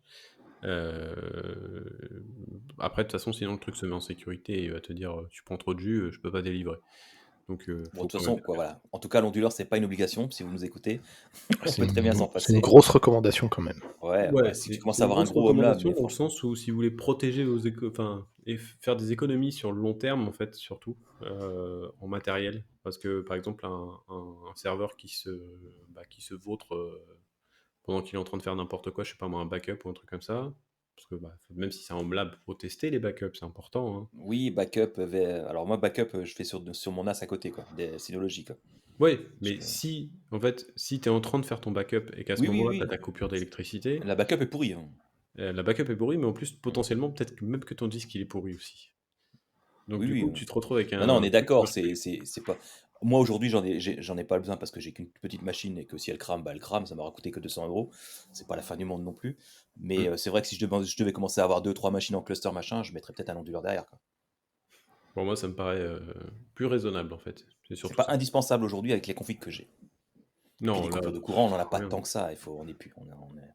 Après, de toute façon, sinon le truc se met en sécurité et il va te dire tu prends trop de jus, je peux pas délivrer. Donc, Bon, de faut toute quand même façon, le quoi, faire. voilà. En tout cas, l'onduleur, c'est pas une obligation. Si vous nous écoutez, on C'est peut très bien s'en c'est une passer. grosse recommandation quand même. Ouais, Ouais, si tu c'est commences c'est à une avoir un grosse gros home lab, recommandation mais dans le franchement. sens où si vous voulez protéger enfin, et faire des économies sur le long terme, en fait, surtout en matériel. Parce que, par exemple, un serveur qui se vautre pendant qu'il est en train de faire n'importe quoi, je sais pas moi, un backup ou un truc comme ça. Parce que même si c'est un home lab, faut tester les backups, c'est important, hein. Oui, backup. Alors, moi, backup, je fais sur mon NAS à côté, quoi. Des Synology, quoi. Ouais, Je- mais en fait, si tu es en train de faire ton backup et qu'à ce Oui, oui, moment-là, tu as oui. ta coupure d'électricité, La backup est pourrie, hein. la backup est pourrie, mais en plus, potentiellement, peut-être même que ton disque, il est pourri aussi. Donc, Oui, du oui. coup, tu te retrouves avec Non, non, on un est truc qui d'accord. marche plus. C'est pas. Moi, aujourd'hui, j'en ai pas besoin parce que j'ai qu'une petite machine et que si elle crame, bah, elle crame. Ça m'aura coûté que 200 €. C'est pas la fin du monde non plus. Mais Mm. c'est vrai que si je devais commencer à avoir deux, trois machines en cluster, machin, je mettrais peut-être un onduleur derrière, quoi. Pour moi, ça me paraît plus raisonnable, en fait. C'est C'est surtout pas ça. indispensable aujourd'hui avec les configs que j'ai. Puis les Non, là, coupures de courant, on en a pas rien. tant que ça. On est plus.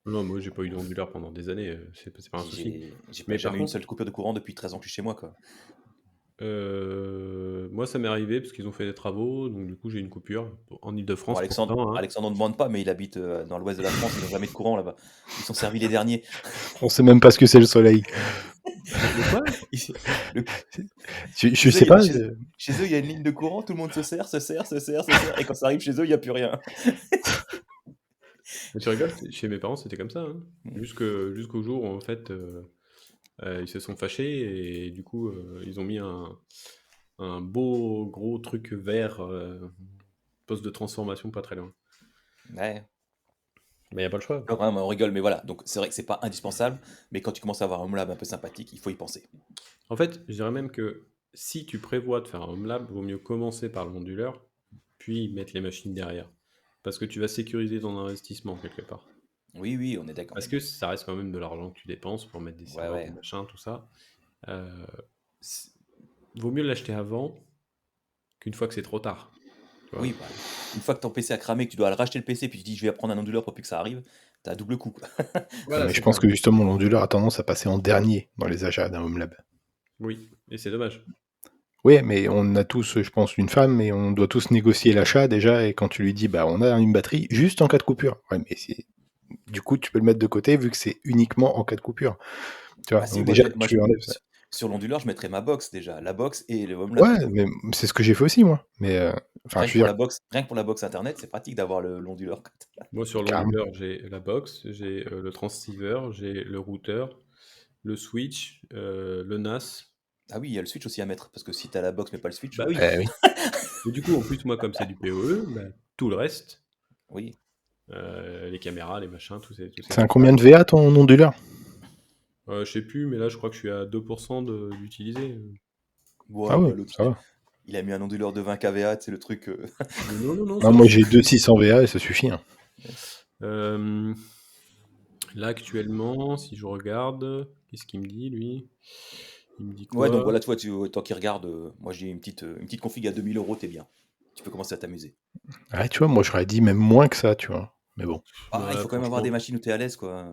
Non, moi, j'ai pas eu d'onduleur pendant des années, c'est pas un souci. J'ai pas Mais par jamais eu une contre, seule coupure de courant depuis 13 ans que je suis chez moi, quoi. moi, ça m'est arrivé parce qu'ils ont fait des travaux, donc du coup, j'ai eu une coupure en Bon, Ile-de-France Alexandre, pourtant, hein. Alexandre ne demande pas, mais il habite dans l'ouest de la France. Ils n'ont jamais de courant là-bas. Ils sont servis les derniers. On sait même pas ce que c'est le soleil. Le quoi? Ils- le- Je Chez eux, sais pas. chez eux, il y a une ligne de courant, tout le monde se sert, se sert, se sert, se sert, et quand ça arrive chez eux, il n'y a plus rien. Mais tu rigoles, chez mes parents, c'était comme ça, hein. Jusqu'au jour où, en fait, ils se sont fâchés et du coup, ils ont mis un beau gros truc vert, poste de transformation pas très loin. Ouais. Mais il a pas le choix. Non, vraiment, on rigole, mais voilà. Donc c'est vrai que c'est pas indispensable, mais quand tu commences à avoir un home lab un peu sympathique, il faut y penser. En fait, je dirais même que si tu prévois de faire un home lab, vaut mieux commencer par l'onduleur, puis mettre les machines derrière. Parce que tu vas sécuriser ton investissement quelque part. Oui, oui, on est d'accord. Parce que ça reste quand même de l'argent que tu dépenses pour mettre des Ouais, serveurs, des ouais. machins, tout ça. Euh, c'est- Vaut mieux l'acheter avant qu'une fois que c'est trop tard. Tu vois. Oui, bah, une fois que ton PC a cramé, que tu dois racheter le PC, puis tu dis je vais prendre un onduleur pour plus que ça arrive, t'as un double coup, quoi. Ouais, Voilà, mais je c'est pense ça. que justement l'onduleur a tendance à passer en dernier dans les achats d'un home lab. Oui, et c'est dommage. Oui, mais on a tous, je pense, une femme et on doit tous négocier l'achat déjà. Et quand tu lui dis, bah, on a une batterie juste en cas de coupure. Ouais, mais du coup, tu peux le mettre de côté vu que c'est uniquement en cas de coupure. Tu vois, Bah si, donc déjà, moi, tu enlèves ça. sur l'onduleur, je mettrais ma box déjà, la box et le home lab, Ouais, quoi. mais c'est ce que j'ai fait aussi, moi. Mais, enfin, Rien que je veux pour dire, la box, rien que pour la box internet, c'est pratique d'avoir l'onduleur. Moi, sur carrément. l'onduleur, j'ai la box, j'ai le transceiver, j'ai le routeur, le switch, le NAS. Ah oui, il y a le switch aussi à mettre, parce que si t'as la box mais pas le switch, Bah oui. Eh oui. Et du coup, en plus, moi, comme c'est du PoE, tout le reste, oui. les caméras, les machins, tous ces C'est un trucs-là. combien de VA ton onduleur? Je sais plus, mais là, je crois que je suis à 2% d'utilisé. Ah Ouais, ouais, bah l'autre, ça va. il a mis un onduleur de 20 kVA, c'est le truc. Mais non, non, non, Non, ça moi va. j'ai 2 600 VA et ça suffit, hein. Euh, Là, actuellement, si je regarde, qu'est-ce qu'il me dit, lui? Il me dit Ouais, donc quoi? voilà, tu vois, tant qu'il regarde, moi j'ai une petite config à 2000 €, t'es bien. Tu peux commencer à t'amuser. Ouais, tu vois, moi j'aurais dit même moins que ça, tu vois. Mais bon. Ah, il Ouais, faut quand même avoir des franchement, machines où t'es à l'aise, quoi.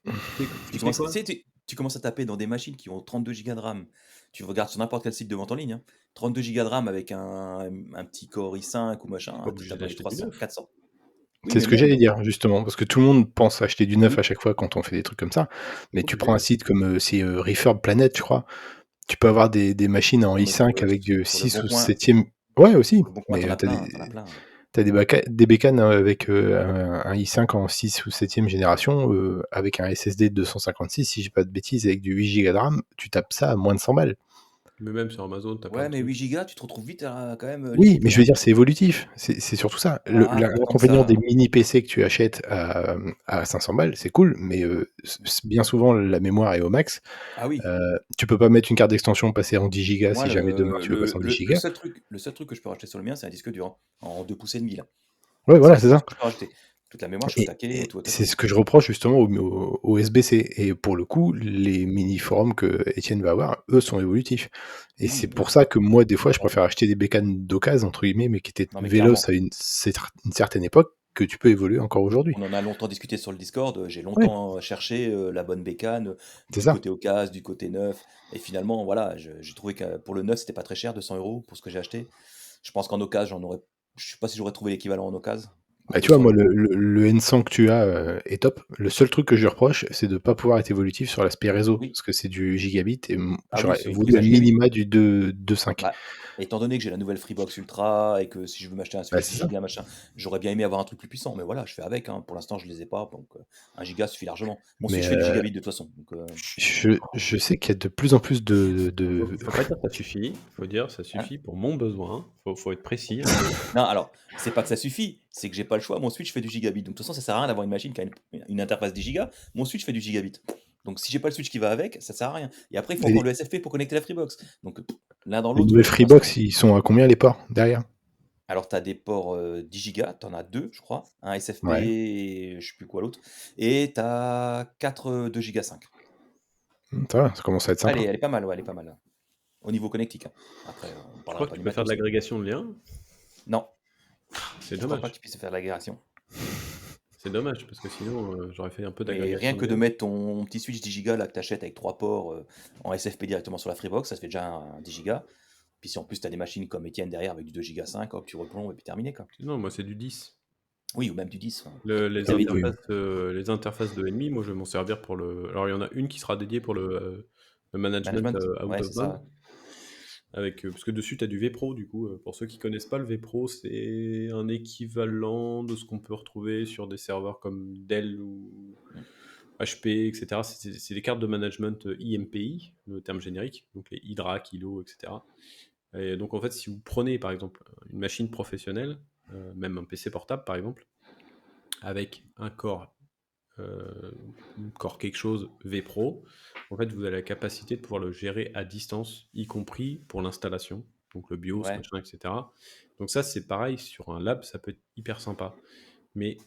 tu sais quoi? Tu commences à taper dans des machines qui ont 32 Go de RAM. Tu regardes sur n'importe quel site de vente en ligne, hein. 32 Go de RAM avec un petit Core i5 ou T'es machin, pas tu obligé tapes dans les d'acheter du 300, neuf. 400. Oui, C'est mais ce que même. j'allais dire, justement, parce que tout le monde pense acheter du neuf Oui, à chaque fois quand on fait des trucs comme ça. T'es Mais pas tu prends obligé. un site comme Refurb Planet, je crois. Tu peux avoir des machines en non, mais i5 avec sur le 6 bon ou coin, 7e. Ouais, aussi. sur le bon coin, Mais t'en as t'as plein, t'en as des, plein. t'as des bécanes avec un i5 en 6 ou 7e génération, avec un SSD de 256, si j'ai pas de bêtises, avec du 8 Go de RAM. Tu tapes ça à moins de 100 balles. Mais même sur Amazon, tu as plein Ouais, de mais trucs. 8 gigas, tu te retrouves vite quand même Oui, mais limité, je veux hein. dire, c'est évolutif. C'est surtout ça. Ah, pas tant que L'inconvénient des ça. mini PC que tu achètes à 500 balles, c'est cool, mais bien souvent, la mémoire est au max. Ah oui. Tu peux pas mettre une carte d'extension passer en 10 gigas Moi, si jamais demain tu veux passer en 10 le gigas. seul truc que je peux rajouter sur le mien, c'est un disque dur, hein, en 2 pouces et demi là. Ouais, C'est voilà, le c'est seul ça. truc que je peux rajouter. Toute la mémoire, je suis au taquet, Et tout au c'est taquet. ce que je reproche justement au SBC. Et pour le coup, les mini-forums que Étienne va avoir, eux, sont évolutifs. Et Oui, c'est oui, pour ça que moi, des fois, je clairement. préfère acheter des bécanes d'occasion, entre guillemets, mais qui étaient Non, mais véloces clairement. à une certaine époque, que tu peux évoluer encore aujourd'hui. On en a longtemps discuté sur le Discord. J'ai Ouais, longtemps cherché la bonne bécane, c'est du ça. côté occasion, du côté neuf. Et finalement, voilà, j'ai trouvé que pour le neuf, c'était pas très cher, 200 euros pour ce que j'ai acheté. Je pense qu'en occasion, je sais pas si j'aurais trouvé l'équivalent en occasion. À Bah, tu vois, 200 moi, euros. le N100 que tu as est top. Le seul truc que je lui reproche, c'est de ne pas pouvoir être évolutif sur l'aspect réseau, Oui. parce que c'est du gigabit, et Ah oui, j'aurais c'est une prise voulu à un gigabit. minima du 2.5. Bah, étant donné que j'ai la nouvelle Freebox Ultra et que si je veux m'acheter un Bah, Switch 10 c'est ça. Go, machin, j'aurais bien aimé avoir un truc plus puissant. Mais voilà, je fais avec, hein. Pour l'instant, je les ai pas. Donc, 1 giga suffit largement. Mon Mais Switch fait du gigabit de toute façon. Donc, je sais qu'il y a de plus en plus Faut pas dire ça suffit, faut dire ça hein. suffit pour mon besoin. Faut être précis un peu. Non, alors, c'est pas que ça suffit, c'est que j'ai pas le choix. Mon Switch fait du gigabit. Donc, de toute façon, ça sert à rien d'avoir une machine qui a une interface 10 gigas. Mon Switch fait du gigabit. Donc, si j'ai pas le Switch qui va avec, ça sert à rien. Et après, il faut Et encore le SFP pour connecter la Freebox. Donc, l'un dans les l'autre, nouvelles pour l'instant. Freebox, ils sont à combien les ports derrière? Alors, tu as des ports 10 gigas, tu en as deux, je crois. Un SFP Ouais. et je sais plus quoi l'autre. Et tu as 4 2 gigas 5. Ça va, ça commence à être sympa. Elle est pas mal, ouais, elle est pas mal. Au niveau connectique, hein. Après, on Tu parlera crois que pas tu du peux faire de matos, mais l'agrégation de liens? non, C'est je crois pas que dommage. tu puisses faire l'agrégation. C'est dommage parce que sinon j'aurais fait un peu Mais rien d'agrégation que de de liens. mettre ton petit switch 10 Go là, que tu achètes avec 3 ports en SFP directement sur la Freebox, ça te fait déjà un 10 Go. Puis si en plus tu as des machines comme Etienne derrière avec du 2 Go 5, hop, tu replombes et puis terminé quoi. Non, moi c'est du 10. Oui, ou même du 10, enfin, Les très vite, oui. les interfaces de NMI, moi je vais m'en servir pour le. Alors il y en a une qui sera dédiée pour le management Management, out ouais, of c'est band. ça. Parce que dessus, tu as du vPro, du coup. Pour ceux qui connaissent pas, le vPro, c'est un équivalent de ce qu'on peut retrouver sur des serveurs comme Dell ou Mm. HP, etc. C'est des cartes de management IMPI, le terme générique, donc les Hydra, Kilo, etc. Et donc en fait, si vous prenez par exemple une machine professionnelle, même un PC portable par exemple, avec un Core quelque chose vPro, en fait, vous avez la capacité de pouvoir le gérer à distance, y compris pour l'installation, donc le BIOS, Ouais. machin, etc. Donc ça, c'est pareil, sur un lab, ça peut être hyper sympa. Mais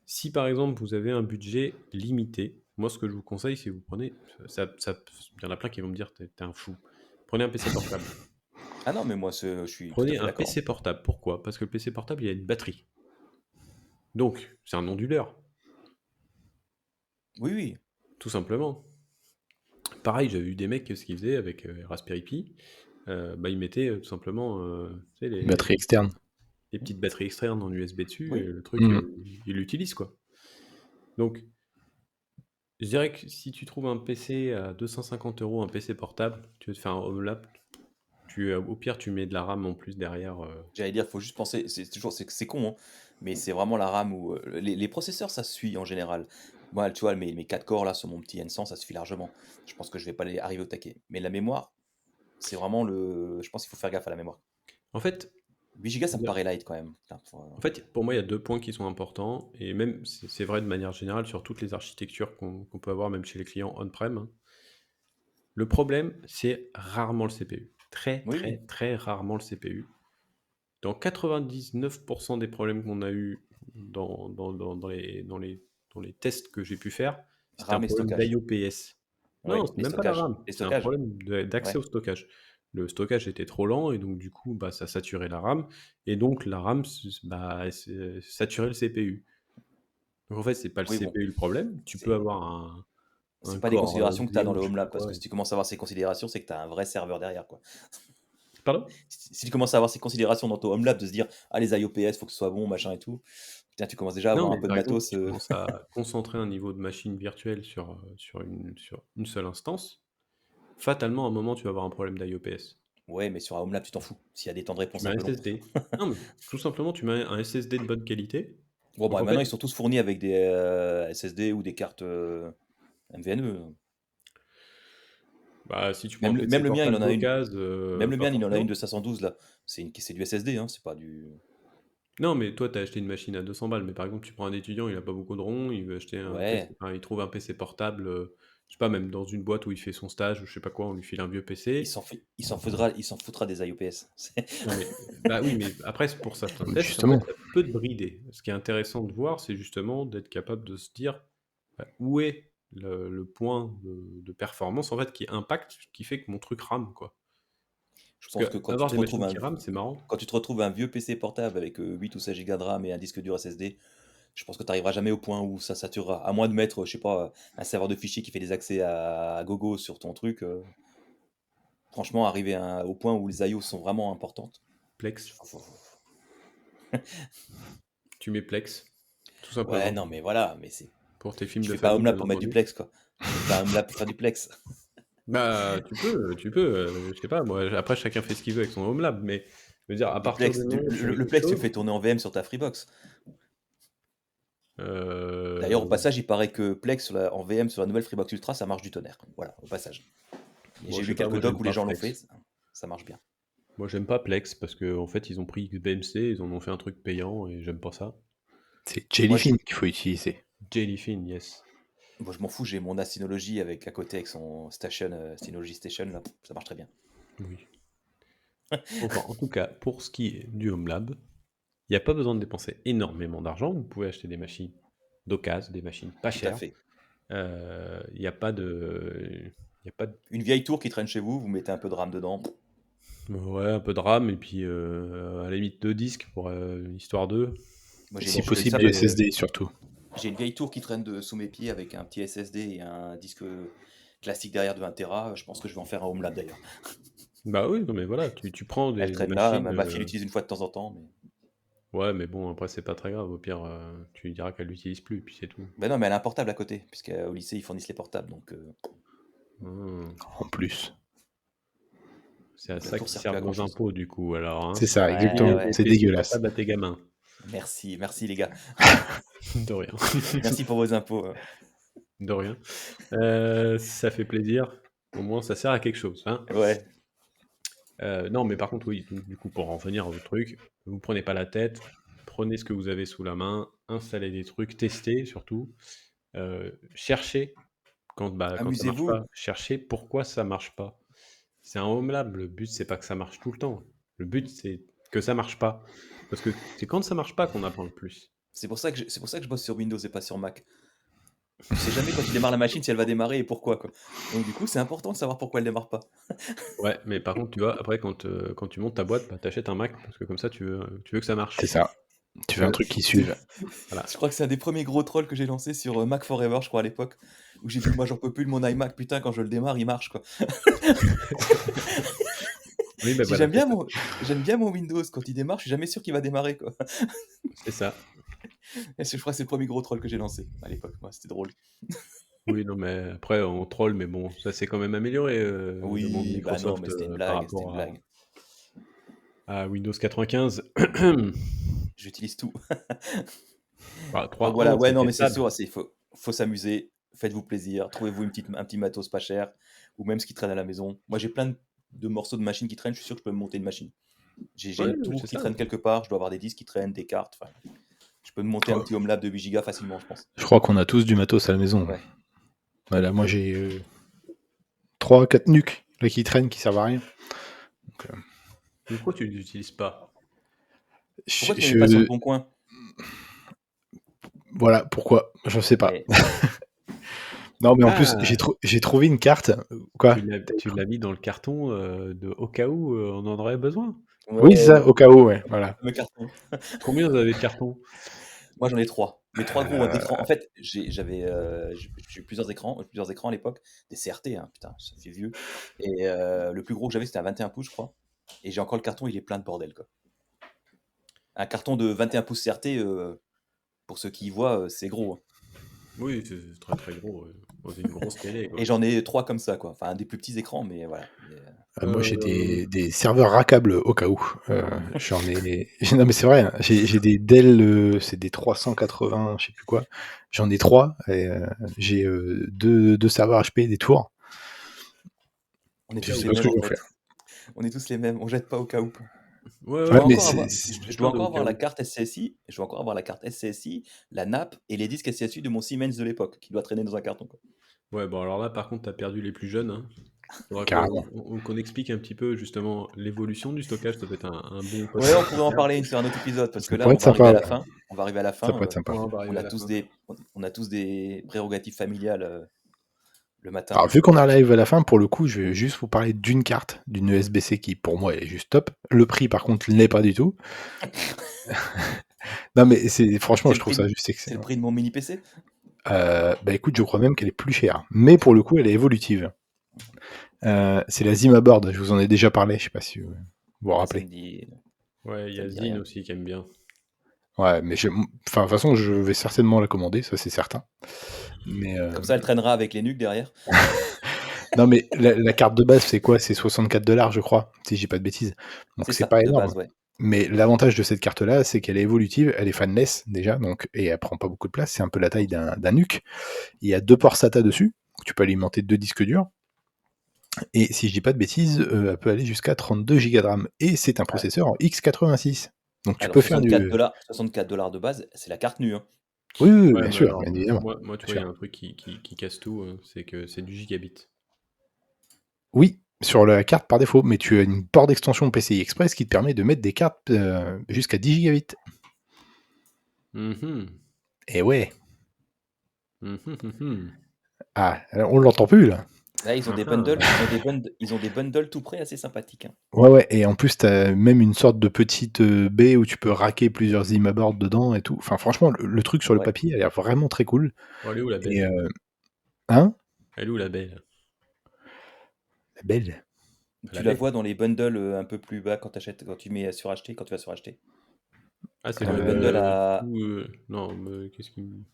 si par exemple, vous avez un budget limité, moi, ce que je vous conseille, c'est que vous prenez, il y en a plein qui vont me dire, t'es un fou. Prenez un PC portable. Ah non, mais moi je suis tout à Prenez fait un d'accord. PC portable. Pourquoi? Parce que le PC portable, il a une batterie. Donc, c'est un onduleur, Oui, oui. tout simplement. Pareil, j'avais vu des mecs, ce qu'ils faisaient avec Raspberry Pi, ils mettaient tout simplement tu sais, Batterie externe. les petites batteries externes en USB dessus, et Oui. le truc, Mhm. ils l'utilisent, quoi. Donc, je dirais que si tu trouves un PC à 250 euros, un PC portable, tu veux te faire un home lab, au pire, tu mets de la RAM en plus derrière. J'allais dire, faut juste penser, c'est con, hein, mais c'est vraiment la RAM ou les processeurs, ça suit en général. Moi, tu vois, mes 4 corps là sur mon petit N100, ça suffit largement. Je pense que je vais pas arriver au taquet. Mais la mémoire, c'est vraiment le. Je pense qu'il faut faire gaffe à la mémoire. En fait, 8 Go, ça me paraît light quand même. Putain, pour moi, il y a deux points qui sont importants, et même, c'est vrai de manière générale sur toutes les architectures qu'on peut avoir, même chez les clients on-prem, hein. Le problème, c'est rarement le CPU. Très, Oui, oui. très, très rarement le CPU. Dans 99% des problèmes qu'on a eu dans les tests que j'ai pu faire, c'était un RAM et problème stockage. d'IOPS. Non, Oui, c'est les même pas la stockages. RAM, Les c'est un stockages. problème d'accès Ouais. au stockage. Le stockage était trop lent et donc du coup, ça saturait la RAM et donc la RAM saturait le CPU. Donc en fait, c'est pas le Oui, bon. CPU le problème. Tu peux C'est avoir un c'est pas des corps considérations que tu as dans Xeon, le je sais Home pas Lab, parce quoi. que si tu commences à avoir ces considérations, c'est que tu as un vrai serveur derrière, quoi. Pardon? Si tu commences à avoir ces considérations dans ton Home Lab, de se dire, ah, les IOPS, faut que ce soit bon, machin et tout, putain, tu commences déjà à Non, avoir un mais peu de par exemple, si matos. tu commences à concentrer un niveau de machine virtuelle sur une seule instance, fatalement, à un moment, tu vas avoir un problème d'IOPS. Ouais, mais sur un Home Lab, tu t'en fous. S'il y a des temps de Tu réponse mets un un peu longs. SSD. Non, mais tout simplement, tu mets un SSD de bonne qualité. Bon, Donc bah, en maintenant, fait, ils sont tous fournis avec des SSD ou des cartes NVMe. Bah, si tu prends un Même PC le mien, il portable en a une. d'occasion, Même le pas mien, il en a une forcément. de 512 là. C'est du SSD, hein, c'est pas du. Non, mais toi, tu as acheté une machine à 200 balles, mais par exemple, tu prends un étudiant, il a pas beaucoup de ronds, il veut acheter un PC, Ouais. enfin, il trouve un PC portable, je sais pas, même dans une boîte où il fait son stage ou je sais pas quoi, on lui file un vieux PC. Il s'en foutra des IOPS. Non, mais bah oui, mais après, pour certains Mais tests, en fait, justement. ça peut te brider. Ce qui est intéressant de voir, c'est justement d'être capable de se dire bah, où est le point de performance en fait qui impacte, qui fait que mon truc rame, quoi. Je Parce pense que que avoir des machines qui rament, c'est marrant. quand tu te retrouves un vieux PC portable avec 8 ou 16 Go de RAM et un disque dur SSD, je pense que tu n'arriveras jamais au point où ça saturera. À moins de mettre, je sais pas, un serveur de fichiers qui fait des accès à gogo sur ton truc. Franchement, arriver au point où les IO sont vraiment importantes. Plex, Faut- faut- tu mets Plex, tout Ouais, simplement, non, mais voilà, mais c'est. pour tes films Tu de fais pas famille, Homelab bien pour mettre du entendu. plex, quoi. Tu fais pas Homelab pour faire du plex. Bah, tu peux, je sais pas, moi, après, chacun fait ce qu'il veut avec son home lab, mais je veux dire, à Du partir du plex, moment où tu mets le quelque plex, tu le chose, fais tourner en VM sur ta Freebox. D'ailleurs, au passage, il paraît que plex en VM sur la nouvelle Freebox Ultra, ça marche du tonnerre. Voilà, au passage. Et bon, j'ai je sais vu pas, quelques moi, docs j'aime où les pas gens l'ont fait, Plex. ça marche bien. Moi, j'aime pas Plex parce que en fait, ils ont pris XBMC, ils en ont fait un truc payant et j'aime pas ça. C'est Moi, Jellyfin qu'il faut utiliser. Jellyfin, yes. moi, je m'en fous, j'ai mon Synology avec à côté avec son Station, Synology Station, là, ça marche très bien. Oui. Enfin, en tout cas, pour ce qui est du Home Lab, il n'y a pas besoin de dépenser énormément d'argent. Vous pouvez acheter des machines d'occasion, des machines pas Tout à chères. fait. Il n'y a pas de... Il y a pas de... Une vieille tour qui traîne chez vous, vous mettez un peu de RAM dedans. Ouais, un peu de RAM et puis à la limite 2 disques pour histoire 2. Moi, Si Je sais possible, pas, du SSD surtout. j'ai une vieille tour qui traîne sous mes pieds avec un petit SSD et un disque classique derrière de 1 Tera. Je pense que je vais en faire un Homelab d'ailleurs. Bah oui, non mais voilà, tu prends Elle des traîne là, machines... ma fille l'utilise une fois de temps en temps. Mais... Ouais, mais bon, après, c'est pas très grave. Au pire, tu lui diras qu'elle l'utilise plus, et puis c'est tout. Ben non, mais elle a un portable à côté, puisqu'au lycée ils fournissent les portables. Donc Ah, En plus. c'est à la ça tour qu'ils sert plus à servent grand nos chose. impôts, du coup, alors, hein. C'est ça, Ouais, exactement. Filez des ouais. C'est PC dégueulasse. portables à tes gamins. Merci, merci les gars. De rien. Merci pour vos impôts. De rien. Ça fait plaisir. Au moins, ça sert à quelque chose, hein. Ouais. Non, mais par contre, oui, donc, du coup, pour en revenir à votre truc, vous prenez pas la tête, prenez ce que vous avez sous la main, installez des trucs, testez surtout, cherchez quand ça marche Amusez-vous. pas, cherchez pourquoi ça marche pas. C'est un home lab, le but c'est pas que ça marche tout le temps. Le but c'est que ça marche pas. Parce que c'est quand ça marche pas qu'on apprend le plus. C'est pour ça que je bosse sur Windows et pas sur Mac. Tu sais jamais quand tu démarres la machine si elle va démarrer et pourquoi, quoi. Donc du coup, c'est important de savoir pourquoi elle démarre pas. Ouais, mais par contre, tu vois, après quand tu montes ta boîte, bah, t'achètes un Mac parce que comme ça tu veux que ça marche. C'est ça. Tu veux un truc qui suive. Voilà. Je crois que c'est un des premiers gros trolls que j'ai lancé sur Mac Forever, je crois, à l'époque. Où j'ai dit, moi, j'en peux plus de mon iMac, putain, quand je le démarre, il marche, quoi. Oui, bah Si voilà, j'aime bien mon Windows, quand il démarre, je suis jamais sûr qu'il va démarrer, quoi. c'est ça. Et je crois que c'est le premier gros troll que j'ai lancé à l'époque. Ouais, c'était drôle. Oui, non, mais après on troll, mais bon, ça s'est quand même amélioré le monde Oui, bah non, Microsoft mais c'était une par blague, c'était une rapport blague. à Windows 95. J'utilise tout. Bah, Donc voilà, 3.1, ouais, non, c'était mais c'est stable. sûr, faut s'amuser, faites-vous plaisir, trouvez-vous un petit matos pas cher, ou même ce qui traîne à la maison. Moi, j'ai plein de morceaux de machines qui traînent, je suis sûr que je peux me monter une machine. J'ai Ouais, une tour c'est qui ça. traîne quelque part, je dois avoir des disques qui traînent, des cartes, enfin, je peux me monter un petit Homelab de 8 Go facilement, je pense. Je crois qu'on a tous du matos à la maison. Ouais. Voilà, moi j'ai 3-4 nuques là, qui traînent, qui servent à rien. Donc, Mais pourquoi tu les utilises pas? Pourquoi tu les mets pas sur le bon coin? Voilà, pourquoi? Je sais pas. Eh, Non, mais en plus, Ah, j'ai trouvé une carte. Quoi? tu l'as mis dans le carton au cas où on en aurait besoin. Oui, c'est ouais, ça, au cas où, ouais, voilà. le carton. Combien vous avez de cartons? Moi, j'en ai 3. Mais 3 gros d'écran. En fait, j'ai plusieurs écrans à l'époque, des CRT, hein, putain, ça fait vieux. Et le plus gros que j'avais, c'était un 21 pouces, je crois. Et j'ai encore le carton, il est plein de bordel, quoi. Un carton de 21 pouces CRT, pour ceux qui y voient, c'est gros, hein. Oui, c'est très très gros. Dans une grosse télé, quoi. Et j'en ai 3 comme ça, quoi. Enfin, un des plus petits écrans, mais voilà. Moi, j'ai Euh, des serveurs rackables au cas où. J'en ai. Non, mais c'est vrai, hein, j'ai des Dell, c'est des 380, je sais plus quoi. J'en ai 3. Et, j'ai deux serveurs HP, des tours. On est Je tous sais les pas ce mêmes que en je vais fait. faire. On est tous les mêmes. On jette pas au cas où. Ouais, Je Ouais, ouais, dois mais encore avoir, j'ai je plein dois de encore au cas avoir la où. carte SCSI. Je dois encore avoir la carte SCSI, la nappe et les disques SCSI de mon Siemens de l'époque qui doit traîner dans un carton, quoi. Ouais, bon, alors là, par contre, t'as perdu les plus jeunes, hein. Faudra Carrément. qu'on explique un petit peu justement l'évolution du stockage. Ça peut être un bon Ouais, on podcast à pourrait en faire. parler sur un autre épisode parce que Ça là, pourrait on être va arriver sympa, à la ouais. fin. On va arriver à la Ça fin. pourrait être sympa. Ouais, on va On arriver à a la tous fin. on a tous des prérogatives familiales le matin. Alors, vu qu'on arrive à la fin, pour le coup, je vais juste vous parler d'une carte, d'une USB-C qui, pour moi, est juste top. Le prix, par contre, l'est pas du tout. Non, mais franchement, C'est je le trouve prix ça de, juste c'est le excellent. prix de mon mini PC. Bah écoute, je crois même qu'elle est plus chère. Mais pour le coup, elle est évolutive. C'est la Zima Board, je vous en ai déjà parlé, je sais pas si vous vous Ouais, ça rappelez. me dit, Ouais, il y ça a me dit Zine rien. aussi qui aime bien. Ouais, mais enfin, de toute façon, je vais certainement la commander, ça c'est certain. Mais Comme ça, elle traînera avec les nuques derrière. non, mais la carte de base, c'est quoi? C'est 64 $, je crois, si j'ai pas de bêtises. Donc C'est c'est ça, pas de énorme. base, ouais. Mais l'avantage de cette carte-là, c'est qu'elle est évolutive, elle est fanless déjà, donc, et elle prend pas beaucoup de place, c'est un peu la taille d'un NUC. Il y a 2 ports SATA dessus, tu peux alimenter 2 disques durs. Et si je dis pas de bêtises, elle peut aller jusqu'à 32 Go de RAM. Et c'est un Ouais. processeur en x86. Donc tu Alors, peux faire du. $64 de base, c'est la carte nue, hein. Oui, oui, oui, Ouais, bien mais sûr, alors, bien évidemment. moi, tu Bien vois, il y sûr. a un truc qui casse tout, c'est que c'est du gigabit. Oui, sur la carte par défaut, mais tu as une port d'extension PCI Express qui te permet de mettre des cartes jusqu'à 10 gigabits. Mhm. Et ouais. Mhm, mhm. Ah, on l'entend plus là. Là, ils ont des Ah, bundles, ah. ils ont des bundles tout prêts assez sympathiques, hein. Ouais, ouais, et en plus, t'as même une sorte de petite baie où tu peux racker plusieurs imaboards dedans et tout. Enfin, franchement, le truc sur le Ouais. papier a l'air vraiment très cool. Oh, elle est où la Et, belle? hein? Elle est où la belle? La belle. La Tu la belle? vois dans les bundles un peu plus bas quand tu mets sur acheter, quand tu vas sur acheter. Ah, c'est Dans le bundle à, tout. Non, mais qu'est-ce qui me.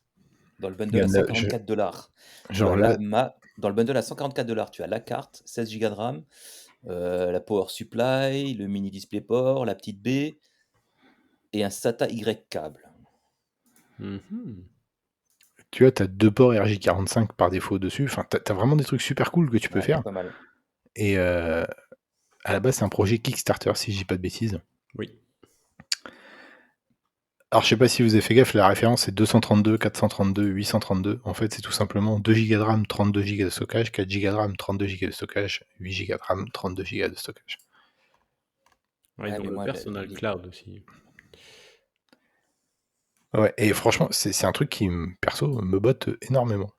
dans le bundle à Regarde, 144 $, tu genre as là, dans le bundle à 144 $, tu as la carte, 16 Go de RAM, la power supply, le mini DisplayPort, la petite baie et un SATA Y câble. Mhm. tu vois, t'as 2 ports RJ45 par défaut dessus. Enfin, t'as vraiment des trucs super cool que tu peux Ouais, faire. pas mal. Et à la base, c'est un projet Kickstarter, si je dis pas de bêtises. Oui. Alors, je sais pas si vous avez fait gaffe, la référence c'est 232, 432, 832. En fait, c'est tout simplement 2 Go de RAM, 32 Go de stockage, 4 Go de RAM, 32 Go de stockage, 8 Go de RAM, 32 Go de stockage. Ouais, Ouais, ils ont mais le moi, personal cloud aussi. Ouais, et franchement, c'est un truc qui, perso, me botte énormément.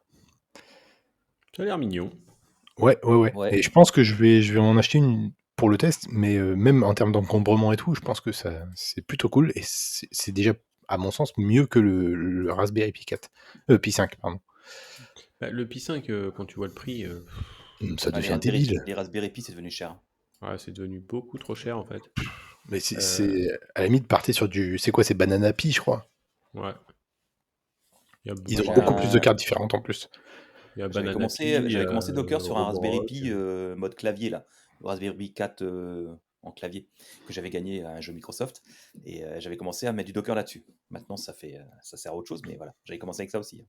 Ça a l'air mignon. Ouais, ouais, ouais. ouais, Et je pense que je vais en acheter une pour le test, mais même en termes d'encombrement et tout, je pense que c'est plutôt cool et c'est déjà, à mon sens, mieux que le Raspberry Pi 4. Pi 5, pardon. Bah, le Pi 5, quand tu vois le prix, Ça les devient Raspberry, débile. les Raspberry Pi, c'est devenu cher. ouais, c'est devenu beaucoup trop cher en fait. Mais Euh, à la limite, partez sur du. C'est quoi? C'est Banana Pi, je crois. ouais. Ils Moi, ont beaucoup plus de cartes différentes en plus. Il y a j'avais Banana commencé, Pi, j'avais commencé Docker sur un Raspberry Roborock. Pi mode clavier, là. Le Raspberry Pi 4 en clavier, que j'avais gagné à un jeu Microsoft. Et j'avais commencé à mettre du Docker là-dessus. Maintenant, ça sert à autre chose, mais voilà. J'avais commencé avec ça aussi.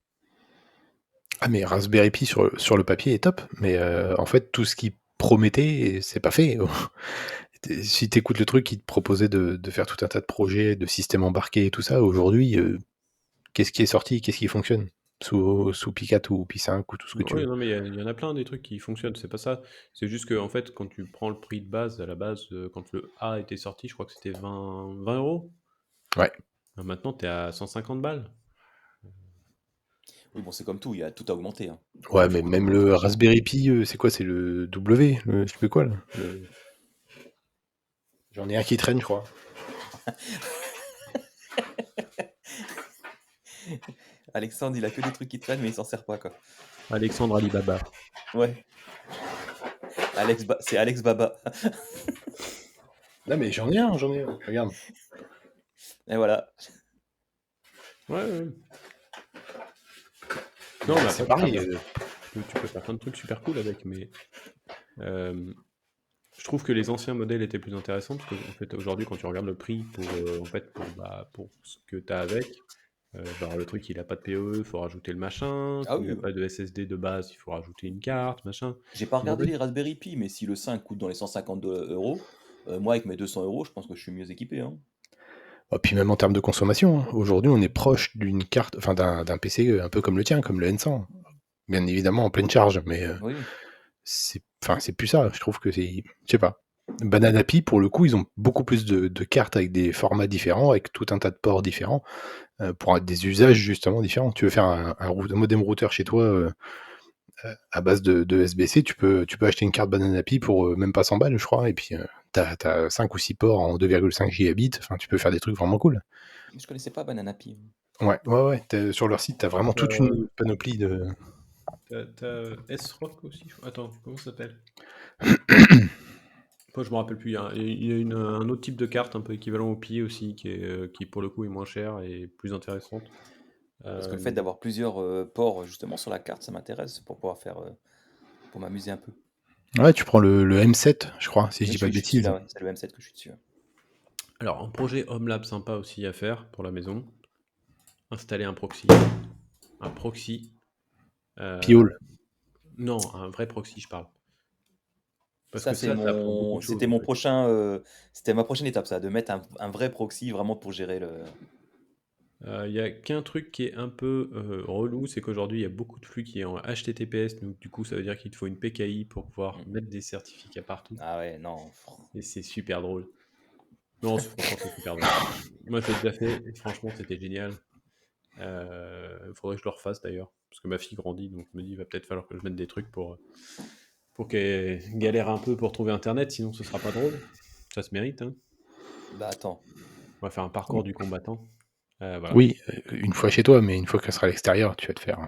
Ah, mais Raspberry Pi sur le papier est top, mais en fait, tout ce qui promettait, c'est pas fait. Si t'écoutes le truc qui te proposait de faire tout un tas de projets, de systèmes embarqués et tout ça, aujourd'hui, qu'est-ce qui est sorti? Qu'est-ce qui fonctionne? Sous Pi 4 ou Pi 5 ou tout ce que tu Oui, veux. non, mais il y en a plein des trucs qui fonctionnent, c'est pas ça. C'est juste que, en fait, quand tu prends le prix de base, à la base, quand le A était sorti, je crois que c'était 20 euros. Ouais. Maintenant, t'es à 150 balles. Oui, bon, c'est comme tout, tout a augmenté, hein. Ouais, Ça mais coûte même beaucoup le moins cher. Raspberry Pi, c'est quoi? C'est le W? Je sais plus quoi, là. J'en ai un qui traîne, je crois. Alexandre, il a que des trucs qui traînent, mais il s'en sert pas, quoi. Alexandre Alibaba. Ouais. C'est Alex Baba. Non, mais j'en ai un, regarde. Et voilà. Ouais, ouais. Non, mais C'est après, pareil. tu peux faire plein de trucs super cool avec, mais je trouve que les anciens modèles étaient plus intéressants parce que en fait, aujourd'hui, quand tu regardes le prix pour, en fait, pour ce que tu as avec, Genre le truc il a pas de PoE, il faut rajouter le machin. Ah S'il oui, a pas de SSD de base, il faut rajouter une carte, machin. j'ai pas Donc en regardé fait, les Raspberry Pi, mais si le 5 coûte dans les 150 euros, moi avec mes 200 euros, je pense que je suis mieux équipé. Hein. Puis même en termes de consommation, hein, aujourd'hui on est proche d'une carte, enfin d'un PC un peu comme le tien, comme le N100. Bien évidemment en pleine charge, mais Oui. c'est plus ça. Je trouve que c'est, je sais pas. Banana Pi, pour le coup, ils ont beaucoup plus de cartes avec des formats différents, avec tout un tas de ports différents, pour des usages justement différents. Tu veux faire un modem routeur chez toi à base de SBC, tu peux acheter une carte Banana Pi pour même pas 100 balles, je crois, et puis t'as 5 ou 6 ports en 2,5 gigabits. Enfin, tu peux faire des trucs vraiment cool. Mais je connaissais pas Banana Pi. Ouais. Sur leur site, t'as vraiment toute Euh, une panoplie de. t'as S-Rock aussi. Attends, comment ça s'appelle? Moi, je me rappelle plus. Il y a un autre type de carte un peu équivalent au Pi aussi, qui pour le coup est moins cher et plus intéressante. Parce que le Euh, fait d'avoir plusieurs ports justement sur la carte, ça m'intéresse pour pouvoir faire, pour m'amuser un peu. Ouais, tu prends le M7, je crois, si je Oui, dis pas de je suis dessus bêtises. là, ouais. C'est le M7 que je suis dessus. Alors, un projet Home Lab sympa aussi à faire pour la maison. Installer un proxy. Un proxy. Piole. Non, un vrai proxy, je parle. Parce Ça, que ça prend beaucoup de choses c'était en mon fait. prochain, c'était ma prochaine étape, ça, de mettre un vrai proxy vraiment pour gérer le. Il y a qu'un truc qui est un peu relou, c'est qu'aujourd'hui il y a beaucoup de flux qui est en HTTPS, donc du coup ça veut dire qu'il te faut une PKI pour pouvoir mettre des certificats partout. Ah ouais, non. Et c'est super drôle. Non, franchement c'est super drôle. Moi je l'ai déjà fait, et franchement c'était génial. Faudrait que je le refasse d'ailleurs, parce que ma fille grandit, donc je me dis il va peut-être falloir que je mette des trucs pour qu'elle galère un peu pour trouver internet, sinon ce sera pas drôle. Ça se mérite, hein. Bah attends. On va faire un parcours du combattant. Voilà. Oui, une fois chez toi, mais une fois qu'elle sera à l'extérieur, tu vas te faire.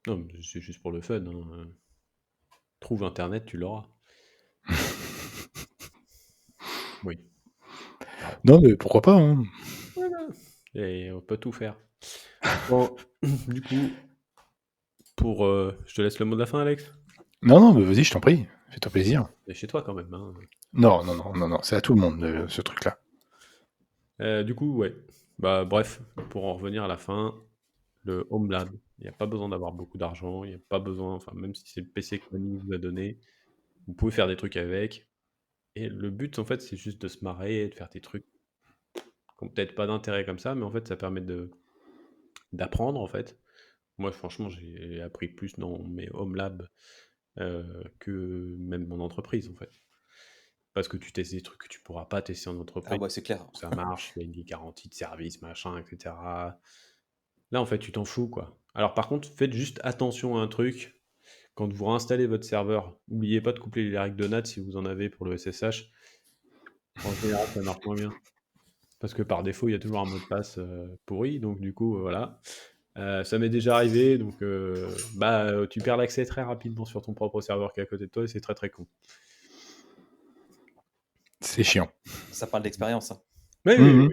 Non, mais c'est juste pour le fun, hein. Trouve internet, tu l'auras. Oui. Non, mais pourquoi pas, hein. Et on peut tout faire. Bon, du coup, je te laisse le mot de la fin, Alex. Non, mais vas-y, je t'en prie. Fais-toi plaisir. C'est chez toi quand même, hein. Non, c'est à tout le monde, ce truc-là. Du coup, ouais. Bah, bref, pour en revenir à la fin, le Home Lab, il n'y a pas besoin d'avoir beaucoup d'argent, il n'y a pas besoin, enfin, même si c'est le PC que Mani vous a donné, vous pouvez faire des trucs avec. Et le but, en fait, c'est juste de se marrer et de faire des trucs qui n'ont peut-être pas d'intérêt comme ça, mais en fait, ça permet d'apprendre, en fait. Moi, franchement, j'ai appris plus dans mes Home Labs que même mon entreprise, en fait. Parce que tu testes des trucs que tu pourras pas tester en Ah entreprise. ouais, c'est clair. Ça marche, il y a une garantie de service, machin, etc. Là, en fait, tu t'en fous, quoi. Alors, par contre, faites juste attention à un truc. Quand vous réinstallez votre serveur, n'oubliez pas de coupler les règles de NAT si vous en avez pour le SSH. En général, ça marche moins bien. Parce que par défaut, il y a toujours un mot de passe pourri. Donc, du coup, voilà. Ça m'est déjà arrivé. Donc, tu perds l'accès très rapidement sur ton propre serveur qui est à côté de toi et c'est très très con. C'est chiant. Ça parle d'expérience. Hein. Oui, Mhm.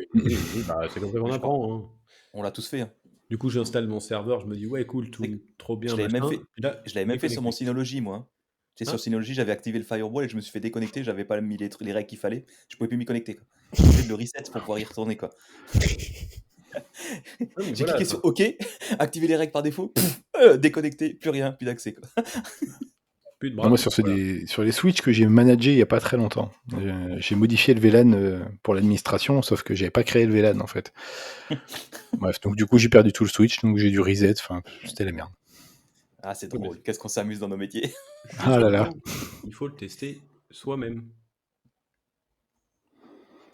bah, c'est comme ça qu'on apprend, hein. On l'a tous fait. Hein. Du coup, j'installe mon serveur, je me dis, ouais, cool, C'est- trop bien, Je l'avais même machin. fait. Puis là, Je l'avais même fait sur mon déconnecté. Synology, moi. Hein. Tu sais, Ah, sur Synology, j'avais activé le firewall et je me suis fait déconnecter. J'avais pas mis les règles qu'il fallait. Je pouvais plus m'y connecter. Quoi. J'étais obligé de le reset pour pouvoir y retourner. Quoi. mais J'ai voilà, cliqué sur OK, activer les règles par défaut, déconnecté, plus rien, plus d'accès. Quoi. plus de Non, bras. moi, Voilà. sur les Switch que j'ai managés il y a pas très longtemps, j'ai modifié le VLAN pour l'administration, sauf que j'avais pas créé le VLAN en fait. Bref, donc du coup, j'ai perdu tout le Switch, donc j'ai dû reset. Enfin, c'était la merde. Ah, c'est Ouais, mais drôle. Qu'est-ce qu'on s'amuse dans nos métiers. Ah là là. justement, il faut le tester soi-même.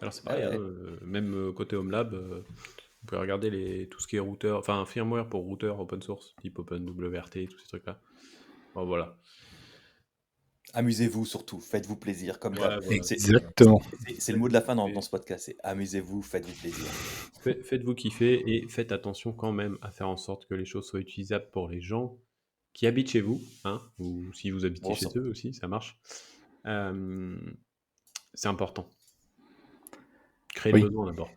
Alors c'est Ah pareil, hein, ouais. même côté Home Lab, vous pouvez regarder tout ce qui est routeur, enfin firmware pour routeur open source, type OpenWRT, tous ces trucs-là. Bon, voilà. Amusez-vous surtout, faites-vous plaisir, comme d'hab. Ouais, voilà. Exactement. C'est le mot de la fin dans ce podcast, c'est amusez-vous, faites-vous plaisir. Faites-vous kiffer et faites attention quand même à faire en sorte que les choses soient utilisables pour les gens qui habitent chez vous, hein, ou si vous habitez Bon chez sang. eux aussi, ça marche. C'est important. Créer le Oui. besoin d'abord.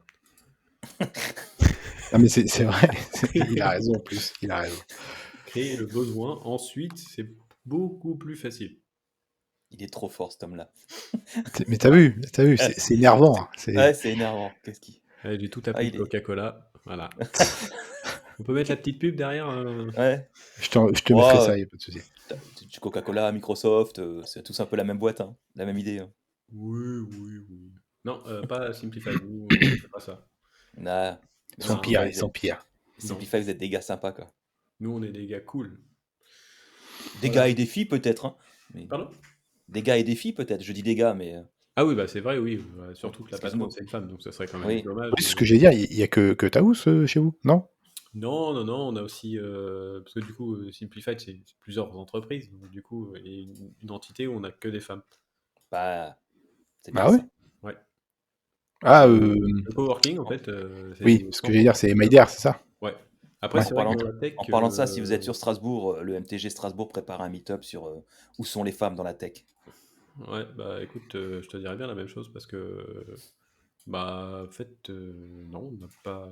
Ah, mais c'est vrai. Il a raison en plus. Il a raison. Créer le besoin, ensuite, c'est beaucoup plus facile. Il est trop fort cet homme-là. Mais t'as vu, c'est énervant. Hein. Ouais, c'est énervant. Qu'est-ce qui. Allez, j'ai tout Ah, appris il de est. Coca-Cola. Voilà. On peut mettre la petite pub derrière Ouais. Je te mettrai ça, Ouais, y a pas de souci. du Coca-Cola, Microsoft, c'est tous un peu la même boîte, hein, la même idée. Hein. Oui. Non, pas Simplify, nous, on fait pas ça. Nah, Ils mais sont Non, pires, Simplify, ils sont pires. Simplify, vous êtes des gars sympas, quoi. nous, on est des gars cool. Des Voilà. gars et des filles, peut-être. Hein. Mais... Pardon? Des gars et des filles, peut-être. Je dis des gars, mais. Ah oui, bah c'est vrai, oui. Surtout que la patronne, Excuse-moi. c'est une femme, donc ça serait quand même Oui. dommage. Oui, c'est ce que j'allais dire, il y a que Taous chez vous, non? Non, on a aussi... parce que du coup, Simplified, c'est plusieurs entreprises. Donc du coup, il y a une entité où on a que des femmes. Bah, c'est bien Ah ouais? ça. Ouais. Ah, Le coworking, en fait, oui, c'est ce que j'allais dire, 100% c'est femmes. MyDR, c'est ça? Ouais. Après, Ouais. c'est vrai que dans la tech... En parlant de ça, si vous êtes sur Strasbourg, le MTG Strasbourg prépare un meet-up sur où sont les femmes dans la tech. Ouais, bah écoute, je te dirais bien la même chose parce que... Bah, en fait, non, on n'a pas...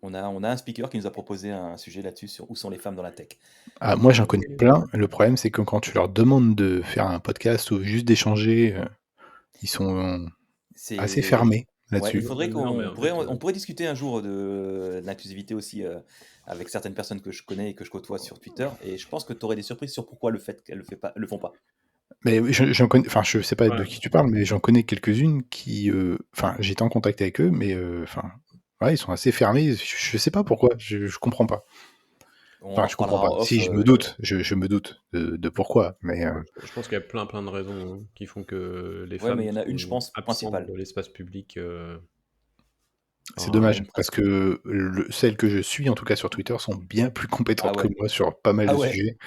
On a un speaker qui nous a proposé un sujet là-dessus sur où sont les femmes dans la tech. Ah, moi, j'en connais plein. Le problème, c'est que quand tu leur demandes de faire un podcast ou juste d'échanger, ils sont assez fermés Ouais, là-dessus. il faudrait Non, mais qu'on en pourrait, fait, on pourrait discuter un jour de l'inclusivité aussi avec certaines personnes que je connais et que je côtoie sur Twitter. Et je pense que tu aurais des surprises sur pourquoi le fait qu'elles le font pas. Mais j'en connais, enfin, je sais pas de Ouais. qui tu parles, mais j'en connais quelques-unes qui, enfin, j'étais en contact avec eux, mais enfin, ouais, ils sont assez fermés. Je sais pas pourquoi, je comprends pas. On Enfin, en je comprends pas. reparlera off. Si, je me doute, je me doute de pourquoi, mais Je pense qu'il y a plein de raisons hein, qui font que les Ouais, mais femmes il y en a une, je sont pense, absentes principale. de l'espace public. c'est Il y en a dommage une parce principale. que celles que je suis, en tout cas sur Twitter, sont bien plus compétentes Ah que ouais. moi sur pas mal Ah de ouais. sujets.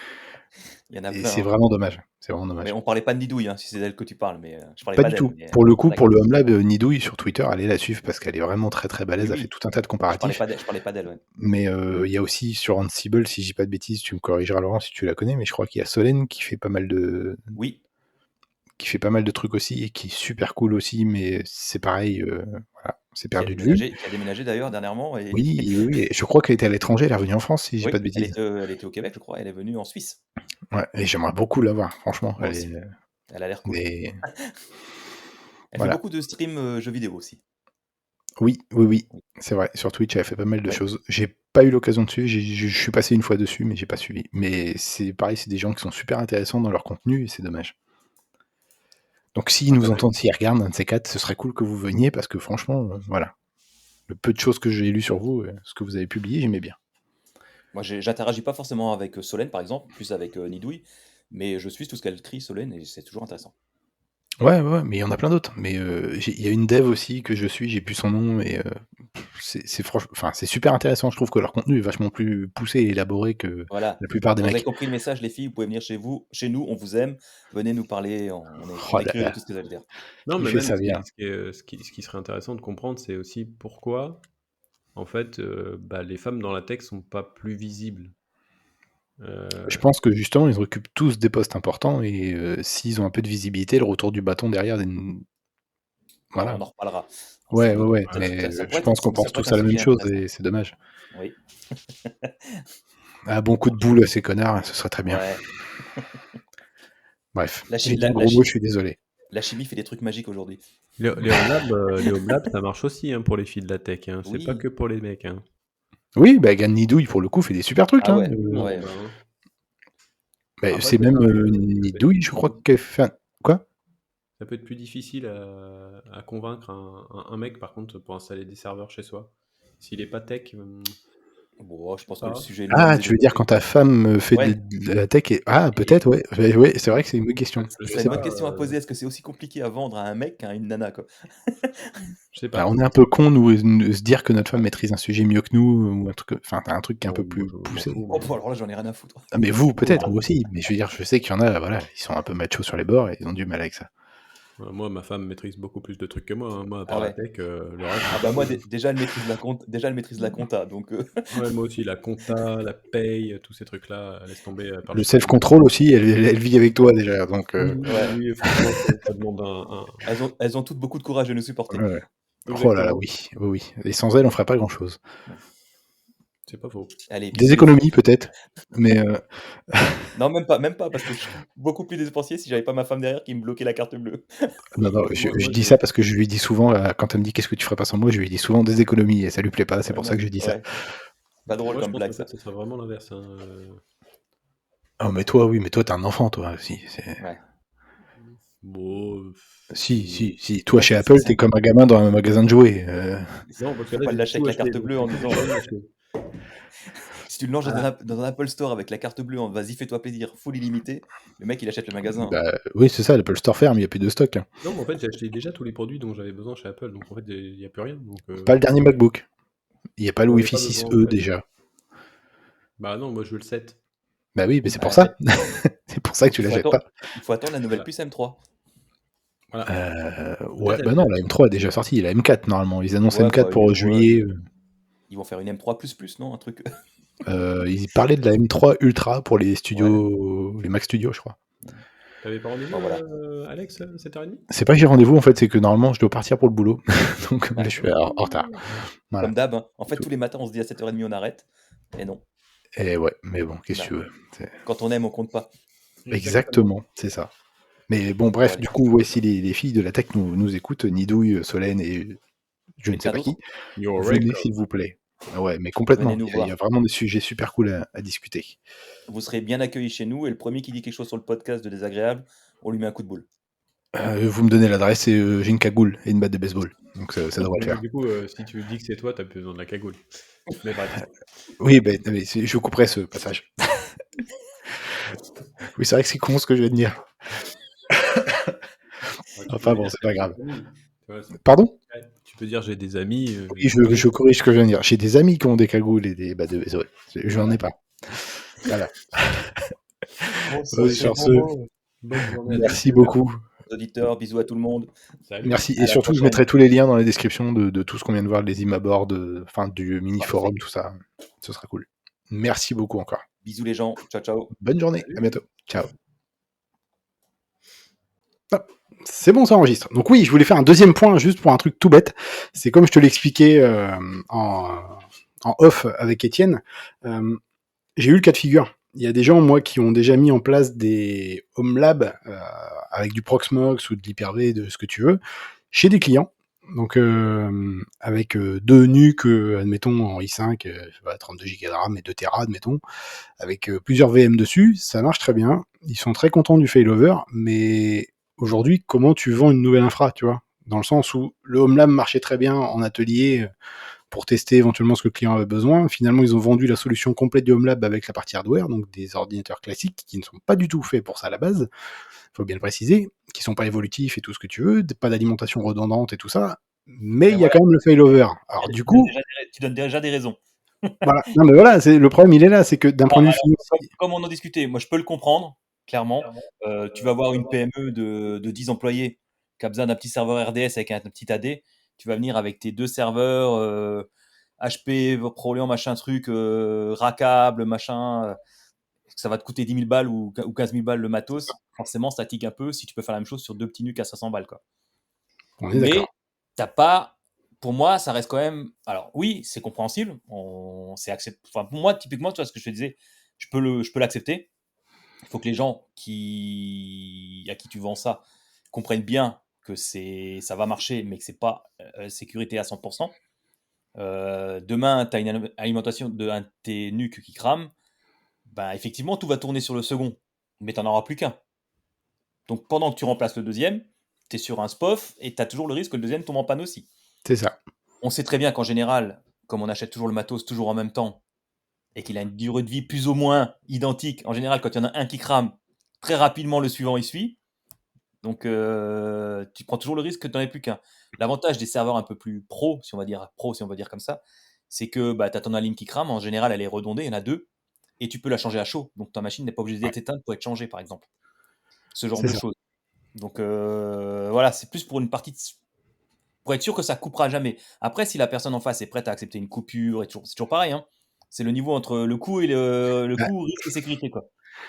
Il y en a Et plein. c'est Hein. vraiment dommage. C'est vraiment Mais dommage. on parlait pas de Nidouille, hein, si c'est d'elle que tu parles, mais je parlais Pas pas du d'elle. tout. Mais... Pour le coup, pour D'accord. le Home Lab Nidouille sur Twitter, allez la suivre parce qu'elle est vraiment très très balèze. Elle fait Oui. tout un tas de Je parlais comparatifs. pas d'elle, ouais. Mais il y a aussi sur Ansible, si je dis pas de bêtises, tu me corrigeras Laurent si tu la connais, mais je crois qu'il y a Solène qui fait pas mal de Oui. trucs aussi et qui est super cool aussi, mais c'est pareil, voilà, c'est Qui a perdu de vue. déménagé d'ailleurs dernièrement. Et... Oui, et je crois qu'elle était à l'étranger, elle est revenue en France si je dis Oui, pas de bêtises. elle était au Québec, je crois. Elle est venue en Suisse. Ouais, et j'aimerais beaucoup la voir, franchement. Moi aussi. Elle a l'air cool. Mais Elle fait voilà. beaucoup de streams jeux vidéo aussi. Oui, c'est vrai. Sur Twitch, elle a fait pas mal de Ouais. choses. J'ai pas eu l'occasion de suivre, je suis passé une fois dessus, mais j'ai pas suivi. Mais c'est pareil, c'est des gens qui sont super intéressants dans leur contenu et c'est dommage. Donc s'ils nous entendent, s'ils regardent un de ces quatre, ce serait cool que vous veniez parce que franchement, voilà. Le peu de choses que j'ai lu sur vous, ce que vous avez publié, j'aimais bien. Moi, j'interagis pas forcément avec Solène, par exemple, plus avec Nidouille, mais je suis tout ce qu'elle crie, Solène, et c'est toujours intéressant. Ouais, mais il y en a plein d'autres. Mais il y a une dev aussi que je suis, j'ai plus son nom, et c'est super intéressant. Je trouve que leur contenu est vachement plus poussé et élaboré que Voilà. la plupart des Vous avez mecs. compris le message, les filles, vous pouvez venir chez nous, on vous aime, venez nous parler, on Oh est là curieux de là, tout ce que vous allez dire. Non, il mais fait même ça bien. ce qui serait intéressant de comprendre, c'est aussi pourquoi, en fait, les femmes dans la tech sont pas plus visibles. Je pense que justement, ils occupent tous des postes importants et s'ils ont un peu de visibilité, le retour du bâton derrière, voilà. On en reparlera. Ouais, Ça- mais ça pourrait je être- pense qu'on ça pense pourrait être tous un à la même sujet chose intéressant. et c'est dommage. Oui. Un bon coup de boule à ces connards, ce serait très bien. Ouais. Bref, La j'ai chi- dit un la- la gros mot, chi- je suis désolé. La chimie fait des trucs magiques aujourd'hui. Les Home Labs, ça marche aussi hein, pour les filles de la tech. Hein. C'est pas Oui. que pour les mecs. Hein. Oui, Gan Nidouille, pour le coup, fait des super trucs. Ah ouais. Non, Ouais. hein. Mais Après, c'est même Nidouille, je crois qu'elle fait un... Quoi? Ça peut être plus difficile à convaincre un mec, par contre, pour installer des serveurs chez soi. S'il est pas tech, Bon, je pense que le pas. sujet Ah, lui-même tu veux dire quand ta femme fait Ouais. de la tech et... Ah, Et- peut-être, ouais. Ouais, c'est vrai que c'est une bonne question. Je C'est sais une pas, bonne question à poser. Est-ce que c'est aussi compliqué à vendre à un mec qu'à une nana, quoi? je sais Bah, pas. on est un peu con nous de se dire que notre femme maîtrise un sujet mieux que nous ou un truc. Enfin, t'as un truc qui est un peu Bon, plus moi, je m'en poussé. fous, Oh, moi. alors là, j'en ai rien à foutre. Ah, mais vous, peut-être, vous aussi. Mais je veux dire, je sais qu'il y en a, voilà, ils sont un peu machos sur les bords et ils ont du mal avec ça. Moi, ma femme maîtrise beaucoup plus de trucs que moi. Hein. Moi, à Ah part la ouais. tech, le reste. Ah bah moi, déjà, elle maîtrise la compta, donc... Ouais, moi aussi, la compta, la paye, tous ces trucs-là, laisse tomber. Elle parle Le super bien. self-control aussi, elle vit avec toi déjà, donc... Oui, Ouais. oui, franchement, ça demande un... Elles ont toutes beaucoup de courage de nous supporter. ouais. Oh là là, Exactement. oui. Et sans elle, on ferait pas grand-chose. C'est pas faux. Allez, Des bisous les économies peut-être, mais Non, même pas, parce que je suis beaucoup plus dépensier si j'avais pas ma femme derrière qui me bloquait la carte bleue. non, Moi, je moi, dis ça parce que je lui dis souvent, quand elle me dit qu'est-ce que tu ferais pas sans moi, je lui dis souvent des économies et ça lui plaît pas, c'est Ouais, pour ça non, que je dis ça. ouais. Pas drôle moi, je comme pense blague qu'en ça. fait, ce sera vraiment l'inverse. Hein. Oh, mais toi, oui, mais toi, t'es un enfant, toi aussi. Ouais. Bon, Si. Toi, Ouais, chez c'est Apple, c'est t'es un comme un gamin dans un magasin de jouets. non, parce que faut là, pas le j'ai lâcher tout avec la acheté, carte donc bleue en j'ai disant rien acheté. si tu le lances Voilà. dans un Apple Store avec la carte bleue en vas-y fais-toi plaisir, full illimité, le mec il achète le magasin. Bah, oui, c'est ça, l'Apple Store ferme, il n'y a plus de stock. Hein. Non, mais en fait, j'ai acheté déjà tous les produits dont j'avais besoin chez Apple, donc en fait, il n'y a plus rien. Donc, Pas le dernier MacBook. Il n'y a pas le j'en ai Wi-Fi pas besoin, en 6E fait. déjà. Bah non, moi, je veux le 7. Bah oui, mais c'est pour Bah, ça. C'est pour ça que tu il faut l'achètes attendre, pas. il faut attendre la nouvelle Voilà. puce M3. Voilà. Ouais, Peut-être bah la non, 4. la M3 est déjà sortie, la M4 normalement. Ils annoncent Ouais, M4 bah, pour ouais, juillet. ils vont faire une M3++, non? Un truc. Ils parlaient de la M3 Ultra pour les Ouais. studios, les Mac Studios, je crois. T'avais pas rendez-vous, Bon, voilà. Alex, 7h30? C'est pas que j'ai rendez-vous en fait, c'est que normalement je dois partir pour le boulot. Donc là, Ah, je suis en retard. Voilà. comme d'hab, hein. En fait, Tout. tous les matins, on se dit à 7h30, on arrête. Et non. Et ouais, mais bon, qu'est-ce que tu Non. veux. Quand on aime, on compte pas. Exactement, c'est ça. Mais bon, bref, allez. du coup, voici les filles de la tech nous écoutent, Nidouille, Solène et je ne sais Quelqu'un pas d'autre? qui. You're Venez welcome. s'il vous plaît. Ouais, mais Venez complètement. nous Il y a voir. vraiment des sujets super cool à discuter. Vous serez bien accueillis chez nous et le premier qui dit quelque chose sur le podcast de désagréable, on lui met un coup de boule. Vous me donnez l'adresse et j'ai une cagoule et une batte de baseball. Donc ça devrait le Mais faire. du coup, si tu dis que c'est toi, t'as plus besoin de la cagoule. Mais bref. Oui, ben, mais je couperai ce passage. Oui, c'est vrai que c'est con ce que je viens de dire. Enfin bon, c'est pas grave. Pardon? Tu peux dire j'ai des amis. Oui, je corrige ce que je viens de dire. J'ai des amis qui ont des cagoules et des battes de baseball. Je n'en ai pas. Voilà. Sur ce, merci beaucoup. Auditeurs, bisous à tout le monde. Salut. Merci. À Et la surtout, je prochaine. mettrai tous les liens dans la description de tout ce qu'on vient de voir, les imaboards, enfin du mini forum, tout ça. Ce sera cool. Merci beaucoup encore. Bisous les gens. Ciao, ciao. Bonne journée. Salut. À bientôt. Ciao. Ah, c'est bon, ça enregistre. Donc oui, je voulais faire un deuxième point juste pour un truc tout bête. C'est comme je te l'expliquais en off avec Étienne. J'ai eu le cas de figure. Il y a des gens, moi, qui ont déjà mis en place des home labs avec du Proxmox ou de l'Hyper-V, de ce que tu veux, chez des clients. Donc avec deux NUC, admettons, en i5, 32 Go de RAM et 2 Tera, admettons, avec plusieurs VM dessus, ça marche très bien. Ils sont très contents du failover, mais aujourd'hui, comment tu vends une nouvelle infra, tu vois? Dans le sens où le home lab marchait très bien en atelier pour tester éventuellement ce que le client avait besoin. Finalement, ils ont vendu la solution complète du home lab avec la partie hardware, donc des ordinateurs classiques qui ne sont pas du tout faits pour ça à la base, faut bien le préciser, qui sont pas évolutifs et tout ce que tu veux, pas d'alimentation redondante et tout ça, mais il y a quand même le failover. Alors du coup, Tu donnes déjà des raisons. voilà. Non mais voilà, le problème il est là, c'est que d'un point de vue financier, Comme on en discutait, moi je peux le comprendre, clairement. Tu vas avoir une PME de 10 employés qui a besoin d'un petit serveur RDS avec un petit AD. Tu vas venir avec tes deux serveurs HP, Proleon, machin truc, rackable, machin. Ça va te coûter 10 000 balles ou 15 000 balles le matos. Forcément, ça tique un peu si tu peux faire la même chose sur deux petits NUC à 500 balles. Quoi. on est Mais d'accord. t'as pas. Pour moi, ça reste quand même. Alors, oui, c'est compréhensible. C'est enfin, pour moi, typiquement, tu vois ce que je te disais, je peux l'accepter. Il faut que les gens à qui tu vends ça comprennent bien que ça va marcher, mais que c'est pas sécurité à 100%. Demain, tu as une alimentation de tes NUC qui crame. Ben, effectivement, tout va tourner sur le second, mais tu n'en auras plus qu'un. Donc, pendant que tu remplaces le deuxième, tu es sur un SPOF et tu as toujours le risque que le deuxième tombe en panne aussi. C'est ça. On sait très bien qu'en général, comme on achète toujours le matos toujours en même temps et qu'il a une durée de vie plus ou moins identique, en général, quand il y en a un qui crame, très rapidement, le suivant il suit. Donc, tu prends toujours le risque que tu n'en aies plus qu'un. L'avantage des serveurs un peu plus pro, si on va dire comme ça, c'est que tu as ton ligne qui crame. En général, elle est redondée, il y en a deux, et tu peux la changer à chaud. Donc, ta machine n'est pas obligée d'être éteinte pour être changée, par exemple. Ce genre de choses. Donc, voilà, c'est plus pour une partie pour être sûr que ça coupera jamais. Après, si la personne en face est prête à accepter une coupure, c'est toujours pareil. Hein. C'est le niveau entre le coût et le coût, risque et sécurité. Quoi.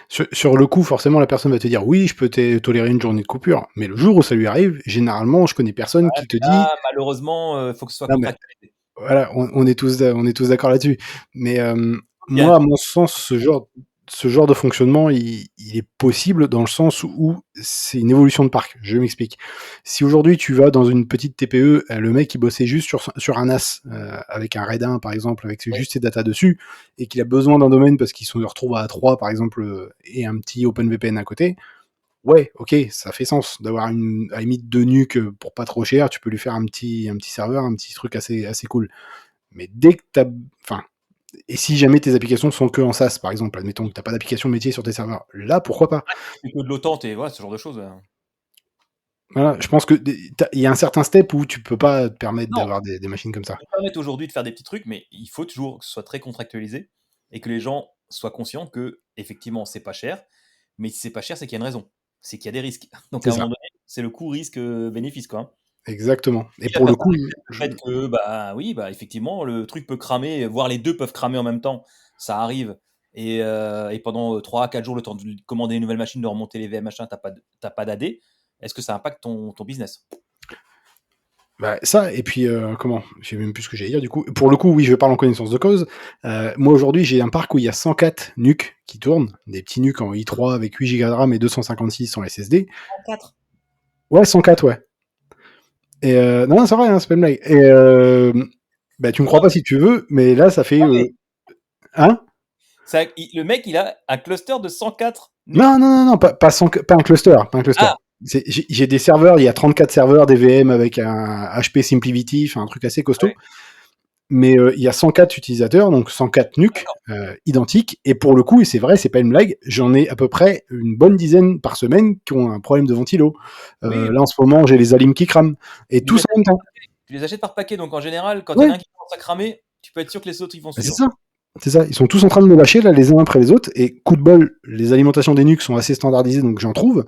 Sur le coup, forcément, la personne va te dire oui, je peux tolérer une journée de coupure, mais le jour où ça lui arrive, généralement, je connais personne qui te dit. Malheureusement, il faut que ce soit non, mais, contractualisé. voilà, on est tous d'accord là-dessus. Mais Bien. moi, à mon sens, ce genre de fonctionnement, il est possible dans le sens où c'est une évolution de parc. Je m'explique. Si aujourd'hui tu vas dans une petite TPE, le mec il bossait juste sur un NAS, avec un RAID 1 par exemple, avec Ouais. juste ses datas dessus, et qu'il a besoin d'un domaine parce qu'il se retrouve à 3 par exemple, et un petit OpenVPN à côté, ouais, ok, ça fait sens d'avoir à la limite 2 NUC pour pas trop cher, tu peux lui faire un petit serveur, un petit truc assez cool. Mais dès que t'as, enfin, et si jamais tes applications sont que en SaaS, par exemple, admettons que t'as pas d'application métier sur tes serveurs, là, pourquoi pas? C'est que de l'OTAN, et voilà, ce genre de choses. Voilà, je pense que il y a un certain step où tu peux pas te permettre Non, d'avoir des machines comme ça ça. peut permettre aujourd'hui de faire des petits trucs, mais il faut toujours que ce soit très contractualisé et que les gens soient conscients que effectivement c'est pas cher, mais si c'est pas cher, c'est qu'il y a une raison, c'est qu'il y a des risques. Donc à C'est un ça, moment donné, c'est le coût risque bénéfice quoi, hein. exactement. Et Et la pour le personne coup, accepte le fait que bah oui, bah effectivement le truc peut cramer, voire les 2 peuvent cramer en même temps, ça arrive et pendant 3 à 4 jours le temps de commander une nouvelle machine, de remonter les VM machin, tu pas d'AD. Est-ce que ça impacte ton business? bah, ça, et puis, comment? Je sais même plus ce que j'allais dire, du coup. Pour le coup, oui, je parle en connaissance de cause. Moi, aujourd'hui, j'ai un parc où il y a 104 NUC qui tournent, des petits NUC en i3 avec 8 Go de RAM et 256 en SSD. 4. Ouais, 104, ouais. Et non, non, c'est vrai, hein, c'est pas une blague. Et bah, tu me crois Moi pas si tu veux, mais là, ça fait, non mais hein? ça le mec il a un cluster de 104 Non, NUC. non, non, non, pas un cluster, pas un cluster. Ah! J'ai des serveurs, il y a 34 serveurs, des VM avec un HP SimpliVity, enfin, un truc assez Ouais, costaud. Mais il y a 104 utilisateurs, donc 104 NUC d'accord. identiques. Et pour le coup, et c'est vrai, c'est pas une blague, j'en ai à peu près une bonne dizaine par semaine qui ont un problème de ventilo. Oui, Là, en ce moment, j'ai les Alim qui crament. Et tu les tous achètes en même par temps. paquet. Tu les achètes par paquet, donc en général, quand il y en a Ouais, un qui commence à cramer, tu peux être sûr que les autres ils vont bah, c'est suivre. ça. C'est ça. Ils sont tous en train de me lâcher, là, les uns après les autres. Et coup de bol, les alimentations des NUC sont assez standardisées, donc j'en trouve.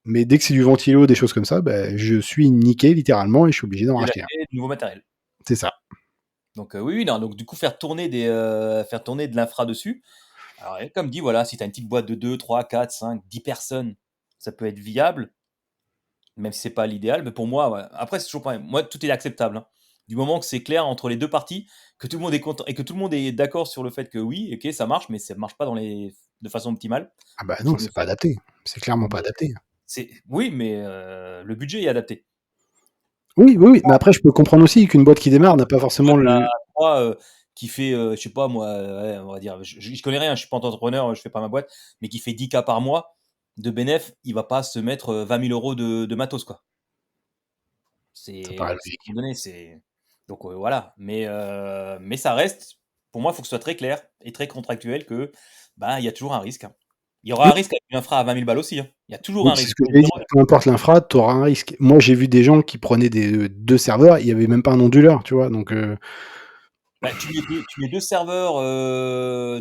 Mais dès que c'est du ventilo, des choses comme ça, bah, je suis niqué littéralement et je suis obligé d'en Et racheter un. d'acheter du nouveau matériel. C'est ça. Donc oui, oui, non, donc du coup faire tourner de l'infra dessus. Alors et comme dit, voilà, si tu as une petite boîte de 2, 3, 4, 5, 10 personnes, ça peut être viable, même si c'est pas l'idéal. Mais pour moi, ouais. Après, c'est toujours pareil. Moi, tout est acceptable, hein. Du moment que c'est clair entre les 2 parties, que tout le monde est content et que tout le monde est d'accord sur le fait que oui, OK, ça marche, mais ça marche pas de façon optimale, Ah bah non, qu'il le c'est pas fait. adapté. C'est clairement pas Mais adapté. oui, mais le budget est adapté. Oui, oui, oui. Mais après, je peux comprendre aussi qu'une boîte qui démarre n'a pas forcément Boîte à le. 3, qui fait, je sais pas moi, ouais, on va dire, je connais rien, je suis pas entrepreneur, je fais pas ma boîte, mais qui fait 10 K par mois de bénéf, il va pas se mettre 20 000 euros de matos, quoi. Ça paraît C'est à un logique. moment donné, donc voilà. Mais ça reste, pour moi, il faut que ce soit très clair et très contractuel que bah, il y a toujours un risque, hein. Il y aura un Oui, risque avec une infra à 20 000 balles aussi, hein. Il y a toujours oui, un c'est ce risque. que Faut j'avais dit. vraiment Peu importe l'infra, tu auras un risque. Moi, j'ai vu des gens qui prenaient deux serveurs, il y avait même pas un onduleur, tu vois. Donc, bah, tu mets 2 serveurs,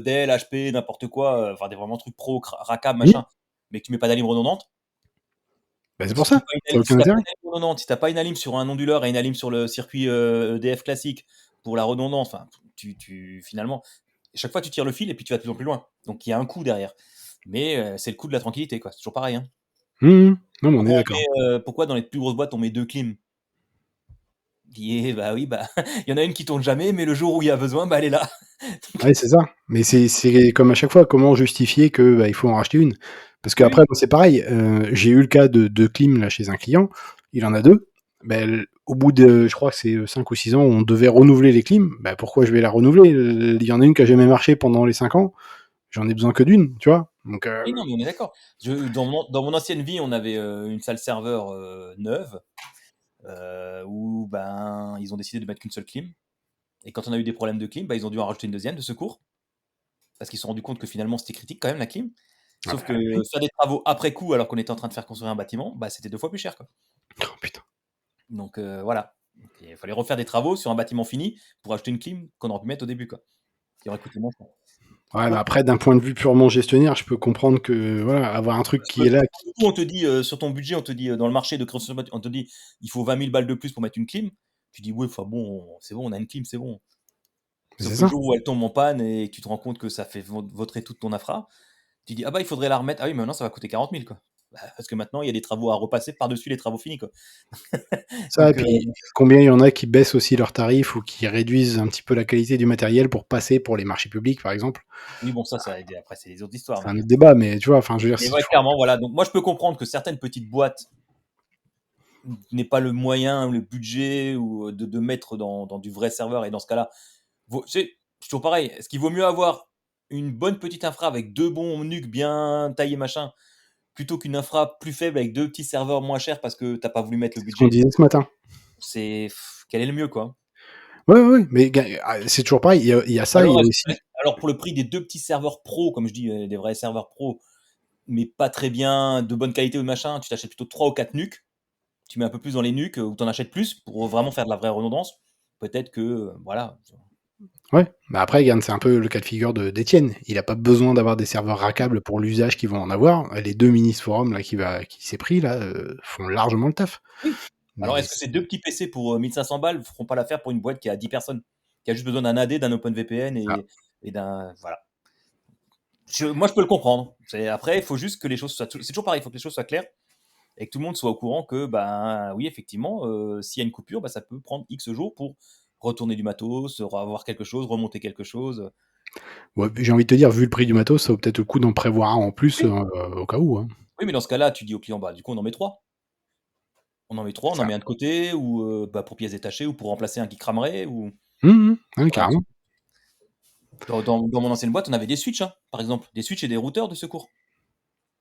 Dell, HP, n'importe quoi, enfin des vraiment trucs pro, RACAB, oui, machin, mais que tu mets pas d'alim redondante. bah, c'est pour Si tu ça. pas Ça n'a si aucun tu pas intérêt. une alim redondante, si tu pas une alim sur un onduleur et une alim sur le circuit, EDF classique pour la redondance, enfin, finalement, chaque fois tu tires le fil et puis tu vas de plus en plus loin. Donc il y a un coût derrière. Mais c'est le coût de la tranquillité, quoi. C'est toujours pareil, hein. Non, mais on est d'accord. Pourquoi dans les plus grosses boîtes on met 2 clims? Bah oui, bah, il y en a une qui tourne jamais, mais le jour où il y a besoin, bah, elle est là. Ouais, c'est ça. Mais c'est comme à chaque fois, comment justifier que bah, il faut en racheter une? Parce Oui, qu'après, moi, c'est pareil. J'ai eu le cas de clim là chez un client. Il en a deux. Ben, au bout de, je crois que c'est 5 ou 6 ans, on devait renouveler les clims. Ben, pourquoi je vais la renouveler? Il y en a une qui a jamais marché pendant les 5 ans. J'en ai besoin que d'une, tu vois. Donc, oui, non, mais on est d'accord. Dans mon ancienne vie, on avait une salle serveur neuve où ben, ils ont décidé de mettre qu'une seule clim. Et quand on a eu des problèmes de clim, bah, ils ont dû en rajouter une deuxième de secours. Parce qu'ils se sont rendus compte que finalement c'était critique quand même la clim. ah Sauf bah, que oui. faire des travaux après coup, alors qu'on était en train de faire construire un bâtiment, bah, c'était 2 fois plus cher, quoi. Oh, putain. Donc voilà. Donc, il fallait refaire des travaux sur un bâtiment fini pour acheter une clim qu'on aurait pu mettre au début, quoi. Qui aurait coûté moins cher. Ouais, mais Donc, après, d'un point de vue purement gestionnaire, je peux comprendre que voilà, avoir un truc qui est là. du coup, on te dit sur ton budget, on te dit dans le marché de construction, on te dit il faut 20 000 balles de plus pour mettre une clim. Tu dis oui, enfin bon, c'est bon, on a une clim, c'est bon. C'est Sauf que le ça. jour où elle tombe en panne et que tu te rends compte que ça fait vautrer toute ton infra, tu dis ah bah il faudrait la remettre. Ah oui, mais maintenant ça va coûter 40 000, quoi. Parce que maintenant, il y a des travaux à repasser par-dessus les travaux finis, quoi. Ça, et Donc, puis combien il y en a qui baissent aussi leurs tarifs ou qui réduisent un petit peu la qualité du matériel pour passer pour les marchés publics, par exemple. oui, bon, ça, après, c'est les autres histoires. C'est un autre débat, mais tu vois, enfin, je veux dire, Mais c'est ouais, toujours. clairement, voilà. Donc, moi, je peux comprendre que certaines petites boîtes n'aient pas le moyen, le budget ou de mettre dans du vrai serveur. Et dans ce cas-là, c'est toujours pareil. Est-ce qu'il vaut mieux avoir une bonne petite infra avec 2 bons NUC bien taillés, machin, plutôt qu'une infra plus faible avec 2 petits serveurs moins chers parce que t'as pas voulu mettre le C'est ce qu'on budget? disait ce matin. Quel est le mieux, quoi? Ouais, mais c'est toujours pareil. Il y a ça, il y a aussi. Alors, pour le prix des 2 petits serveurs pro, comme je dis, des vrais serveurs pro, mais pas très bien, de bonne qualité ou machin, tu t'achètes plutôt 3 ou 4 NUC. Tu mets un peu plus dans les NUC ou t'en achètes plus pour vraiment faire de la vraie redondance. Peut-être que, voilà. Ouais, bah après, Yann, c'est un peu le cas de figure d'Étienne. Il a pas besoin d'avoir des serveurs rackables pour l'usage qu'ils vont en avoir. Les 2 mini forums là qui s'est pris là font largement le taf. Oui. Alors, Mais est-ce que ces 2 petits PC pour 1500 balles ne feront pas l'affaire pour une boîte qui a 10 personnes, qui a juste besoin d'un AD, d'un OpenVPN et d'un. Voilà. Moi, je peux le comprendre. Après, il faut juste que les choses soient. C'est toujours pareil, il faut que les choses soient claires et que tout le monde soit au courant que, ben oui, effectivement, s'il y a une coupure, ben, ça peut prendre X jours pour retourner du matos, avoir quelque chose, remonter quelque chose. ouais, j'ai envie de te dire, vu le prix du matos, ça vaut peut-être le coup d'en prévoir un en plus Oui. au cas où. Hein. Oui, mais dans ce cas-là, tu dis au client, bah, du coup, on en met 3. On en met 3, on en Ça. met un de côté, ou pour pièces détachées, ou pour remplacer un qui cramerait. Ouais, Voilà. carrément. Dans mon ancienne boîte, on avait des switches, hein, par exemple. Des switches et des routeurs de secours.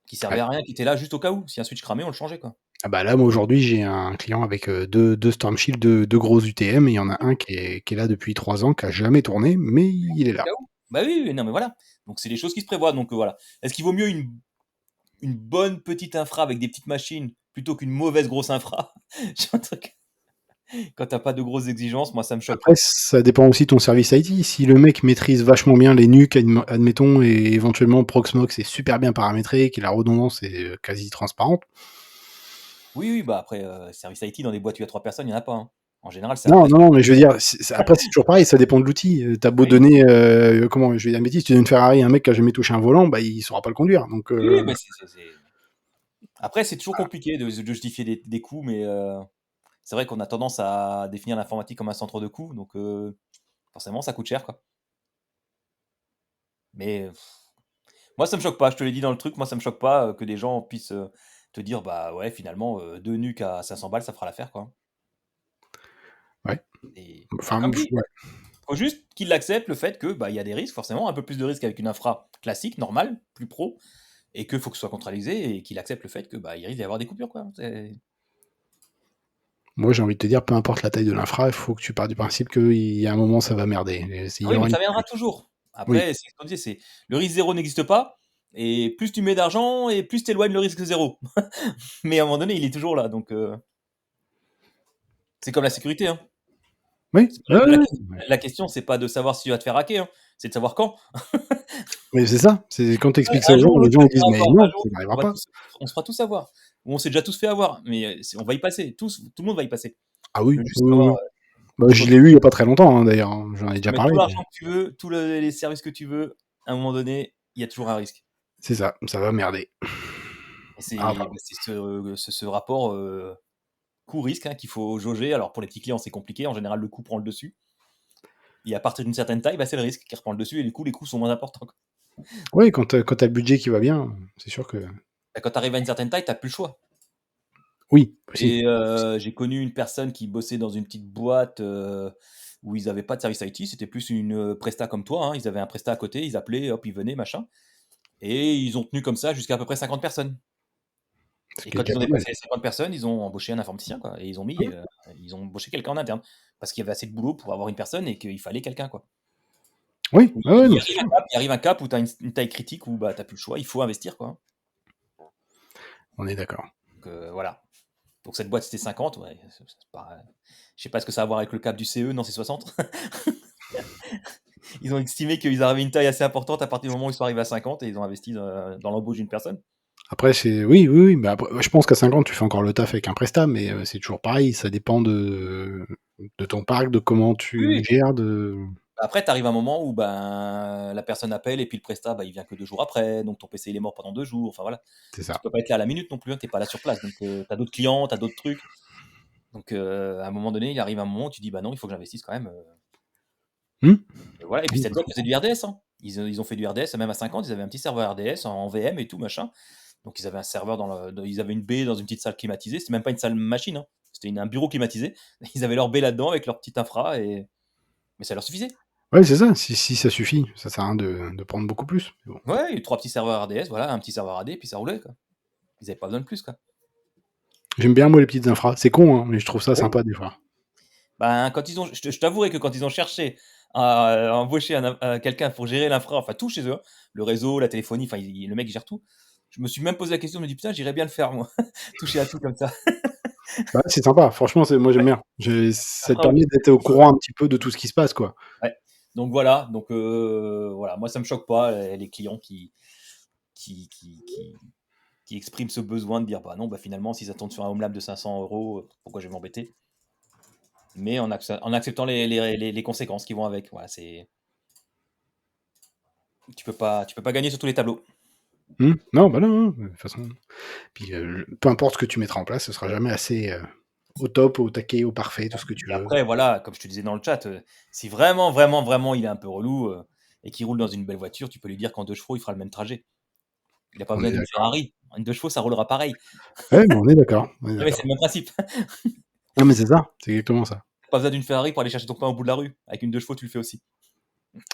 Qui servaient Ouais. à rien, qui étaient là juste au cas où. Si un switch cramait, on le changeait, quoi. Ah bah là, moi aujourd'hui, j'ai un client avec deux Storm Shield, deux gros UTM, et il y en a un qui est là depuis 3 ans, qui a jamais tourné, mais il est Au là. cas où. Bah oui, non, mais voilà. Donc, c'est des choses qui se prévoient. Donc, voilà. Est-ce qu'il vaut mieux une bonne petite infra avec des petites machines plutôt qu'une mauvaise grosse infra? J'ai un truc. Quand t'as pas de grosses exigences, moi, ça me choque Après, pas. ça dépend aussi de ton service IT. Si le mec maîtrise vachement bien les NUC, admettons, et éventuellement Proxmox est super bien paramétré, que la redondance est quasi transparente. Oui, bah après, service IT dans des boîtes où il y a 3 personnes, il n'y en a pas, hein. En général, c'est Non, après. non, mais je veux dire, après, c'est toujours pareil, ça dépend de l'outil. T'as beau Oui, donner, comment, je vais dire une bêtise, tu donnes une Ferrari à un mec qui a jamais touché un volant, bah, il saura pas le conduire. Donc, oui, bah après, c'est toujours compliqué de justifier des coûts, mais c'est vrai qu'on a tendance à définir l'informatique comme un centre de coûts, donc forcément, ça coûte cher, quoi. Mais moi, ça me choque pas, je te l'ai dit dans le truc, moi, ça me choque pas que des gens puissent te dire, bah ouais, finalement, 2 NUC à 500 balles, ça fera l'affaire, quoi. ouais. Et Enfin, comme dit, ouais. faut juste qu'ils acceptent le fait que bah il y a des risques, forcément, un peu plus de risques avec une infra classique, normale, plus pro, et qu'il faut que ce soit centralisé et qu'il accepte le fait que bah il risque d'y avoir des coupures, quoi. Moi, j'ai envie de te dire, peu importe la taille de l'infra, il faut que tu pars du principe qu'il y a un moment, ça va merder. Il Ah y oui, mais aura une. ça viendra toujours. Oui, Après, c'est ce qu'on disait, c'est le risque zéro n'existe pas, et plus tu mets d'argent, et plus tu éloignes le risque zéro. Mais à un moment donné, il est toujours là, donc c'est comme la sécurité, hein. oui, ouais, ouais, ouais. La question, c'est pas de savoir si tu vas te faire hacker, hein, c'est de savoir quand. Mais c'est ça. C'est quand tu expliques ça Un aux jour gens, ou les l'autre, gens tu ils te disent feras mais avoir. Un non, jour, ça n'arrivera pas. on se fera tous avoir. Ou on s'est déjà tous fait avoir, mais on va y passer. Tous, tout le monde va y passer. Ah Il oui, faut juste oui, savoir oui. Bah, de je quoi l'ai eu il y a pas très longtemps, hein, d'ailleurs. Hein. J'en ai déjà mettre tout parlé. l'argent que tu veux, tous les services que tu veux. À un moment donné, il y a toujours un risque. C'est ça va merder. Et Ah, c'est pardon. bah, ce rapport coût-risque, hein, qu'il faut jauger. Alors pour les petits clients, c'est compliqué. En général, le coût prend le dessus. Et à partir d'une certaine taille, bah, c'est le risque qui reprend le dessus. Et du coup, les coûts sont moins importants, quoi. Oui, quand t'as le budget qui va bien, c'est sûr que. Bah, quand tu arrives à une certaine taille, tu n'as plus le choix. Oui, aussi. Et j'ai connu une personne qui bossait dans une petite boîte où ils n'avaient pas de service IT, c'était plus une presta comme toi, hein. Ils avaient un presta à côté, ils appelaient, hop, ils venaient, machin. Et ils ont tenu comme ça jusqu'à à peu près 50 personnes. Ce Et qui est quand déjà ils ont pas mal. dépassé les 50 personnes, ils ont embauché un informaticien, quoi. Et ils ont embauché quelqu'un en interne. Parce qu'il y avait assez de boulot pour avoir une personne et qu'il fallait quelqu'un, quoi. Oui, ouais, non, c'est sûr. Il arrive un cap où tu as une taille critique où bah, tu n'as plus le choix, il faut investir, quoi. On est d'accord. Donc voilà. Donc cette boîte, c'était 50, ouais. Je sais pas ce que ça a à voir avec le cap du CE, non, c'est 60. Ils ont estimé qu'ils arrivaient à une taille assez importante à partir du moment où ils sont arrivés à 50 et ils ont investi dans l'embauche d'une personne. Après, c'est. Oui. Mais après, je pense qu'à 50, tu fais encore le taf avec un prestat, mais c'est toujours pareil. Ça dépend de ton parc, de comment Oui, tu oui. gères. Après, tu arrives à un moment où la personne appelle et puis le prestat, il vient que 2 jours après, donc ton PC il est mort pendant 2 jours. Enfin voilà, C'est tu ça. peux pas être là à la minute non plus, hein, tu pas là sur place. Donc tu as d'autres clients, tu as d'autres trucs. Donc à un moment donné, il arrive un moment où tu dis: «Bah non, il faut que j'investisse quand même». Mmh. Voilà. Et puis Oui, cette boîte faisait du RDS, hein. Ils ont fait du RDS, même à 50, ils avaient un petit serveur RDS en VM et tout machin. Donc ils avaient un serveur ils avaient une baie dans une petite salle climatisée. C'était même pas une salle machine, hein. C'était un bureau climatisé. Ils avaient leur baie là-dedans avec leur petite infra mais ça leur suffisait. ouais, c'est ça. Si ça suffit, ça sert à rien de prendre beaucoup plus. Mais bon. Ouais, 3 petits serveurs RDS, voilà, un petit serveur AD, puis ça roulait, quoi. Ils avaient pas besoin de plus, quoi. J'aime bien moi les petites infras. C'est con, hein, mais je trouve ça Oui. sympa des fois. Je t'avouerai que quand ils ont cherché à embaucher quelqu'un pour gérer l'infra, enfin tout chez eux, hein, le réseau, la téléphonie, enfin le mec il gère tout. Je me suis même posé la question, je me dis putain, j'irais bien le faire moi, toucher à tout comme ça. Bah, c'est sympa. Franchement, moi j'aime bien. Ça te Après, permet d'être au courant un petit peu de tout ce qui se passe, quoi. ouais. Donc voilà, voilà, moi ça me choque pas les clients qui, qui, qui, qui expriment ce besoin de dire bah non, finalement si ça tourne sur un home lab de 500 €, pourquoi je vais m'embêter? Mais en acceptant les conséquences qui vont avec. Voilà, tu peux pas gagner sur tous les tableaux. Non, bah non, de toute façon. Puis peu importe ce que tu mettras en place, ce sera jamais assez au top, au taquet, au parfait, tout ce que tu Et veux. après, voilà, comme je te disais dans le chat, si vraiment, vraiment, vraiment il est un peu relou et qu'il roule dans une belle voiture, tu peux lui dire qu'en 2 chevaux, il fera le même trajet. Il n'a pas On besoin est d'une d'accord. Ferrari. En 2 chevaux, ça roulera pareil. Ouais, mais on est d'accord. On est Non, mais d'accord. c'est le même principe. Non, mais c'est ça. C'est exactement ça. Pas besoin d'une Ferrari pour aller chercher ton pain au bout de la rue. Avec une 2 chevaux, tu le fais aussi.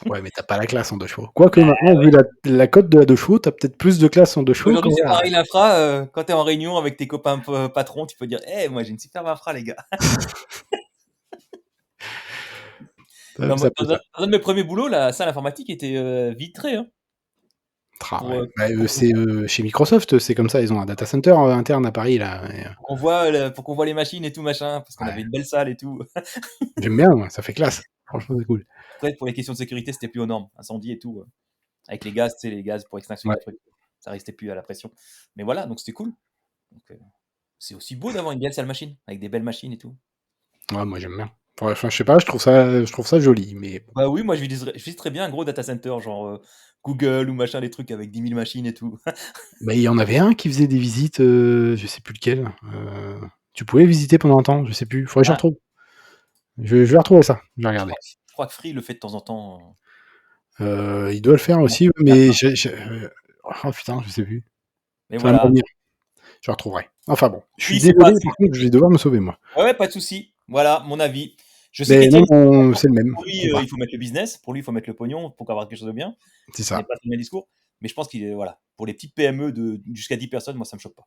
Ouais, mais t'as pas la classe en 2 chevaux. Quoique Bah, maintenant, vu la cote de la 2 chevaux, t'as peut-être plus de classe en 2 chevaux aujourd'hui, quand c'est même. pareil l'infra. Quand tu es en réunion avec tes copains patrons, tu peux dire moi, j'ai une superbe infra, les gars. Dans, Ça peut dans un de mes premiers boulots, la salle informatique était vitrée. Hein, pour, ouais. Bah, pour, c'est chez Microsoft, c'est comme ça. Ils ont un data center interne à Paris là. pour qu'on voit les machines et tout machin, parce qu'on Ouais. avait une belle salle et tout. J'aime bien, moi, ça fait classe. Franchement, c'est cool. Après, pour les questions de sécurité, c'était plus aux normes. Incendie et tout. Avec les gaz, tu sais, les gaz pour extinction Ouais. des trucs. Ça restait plus à la pression. Mais voilà, donc c'était cool. Donc, c'est aussi beau d'avoir une belle salle machine, avec des belles machines et tout. Ouais, moi j'aime bien. Enfin, je sais pas, je trouve ça joli, mais bon. Bah oui, moi je visiterais bien un gros data center, genre Google ou machin, des trucs avec 10 000 machines et tout. Bah, il y en avait un qui faisait des visites, je sais plus lequel. Tu pouvais visiter pendant un temps, je sais plus. Faudrait que je Ah, retrouve. Je vais retrouver ça. Je vais je regarder. crois, je crois que Free le fait de temps en temps. Il doit le faire aussi, mais oh putain, je sais plus. Mais Ça va me voilà. revenir. Je retrouverai. Enfin bon, je suis Oui, c'est désolé, pas. par contre, je vais devoir me sauver moi. Ouais, pas de souci. Voilà mon avis. Je sais Mais non, qu'Étienne, c'est le même. pour lui, On part. il faut mettre le business. Pour lui, il faut mettre le pognon pour avoir quelque chose de bien. C'est Ce n'est ça. pas son même discours. Mais je pense qu'il est, voilà, pour les petites PME jusqu'à 10 personnes, moi, ça me choque pas.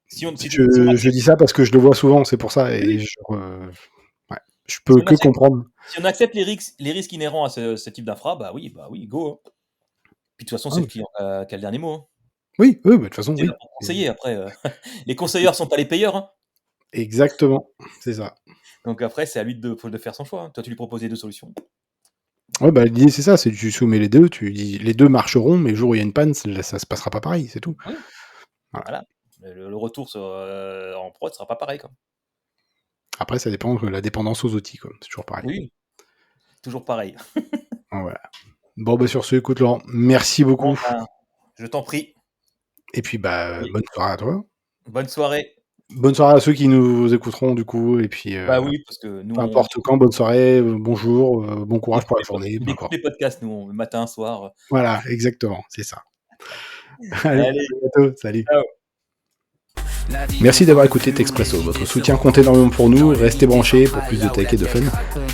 Si on Je accepte, dis ça parce que je le vois souvent, c'est pour ça, et oui, ouais, je si peux on que accepte, comprendre. si on accepte les risques inhérents à ce type d'infra, bah oui, go. Hein. Puis de toute façon, Ah, c'est le client qui a le dernier mot. Hein. oui, bah, de toute façon, C'est là oui. pour conseiller. Après, les conseilleurs sont pas les payeurs. Hein. Exactement, c'est ça. Donc après, c'est à lui de faire son choix. Hein. Toi, tu lui proposes les 2 solutions. Ouais, bah, l'idée, c'est ça, c'est que tu soumets les deux, tu dis les deux marcheront, mais le jour où il y a une panne, ça se passera pas pareil, c'est tout. Oui, Voilà. voilà. Le retour en prod sera pas pareil. Quoi. Après, ça dépend de la dépendance aux outils, quoi. C'est toujours pareil. Oui, toujours pareil. Bon, voilà. Bon, bah, sur ce, écoute, Laurent, merci Bon, beaucoup. je t'en prie. Et puis, bah, Oui. bonne soirée à toi. Bonne soirée. Bonne soirée à ceux qui nous écouteront, du coup, et puis, Bah oui, parce que nous, peu importe quand, bonne soirée, bonjour, bon on courage écoute pour la journée, on peu écoute importe. les podcasts, nous, le matin, soir. Voilà, exactement, c'est ça. Allez, Allez, à bientôt, salut. ciao. Merci d'avoir écouté Texpresso. Votre soutien compte énormément pour nous. Restez branchés pour plus de tech et de fun.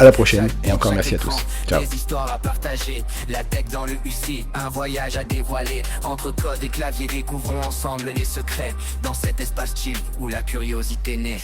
À la prochaine et encore merci à tous. Ciao. Des histoires à partager, la tech dans le UC, un voyage à dévoiler. Entre code et clavier, découvrons ensemble les secrets dans cet espace chill où la curiosité naît.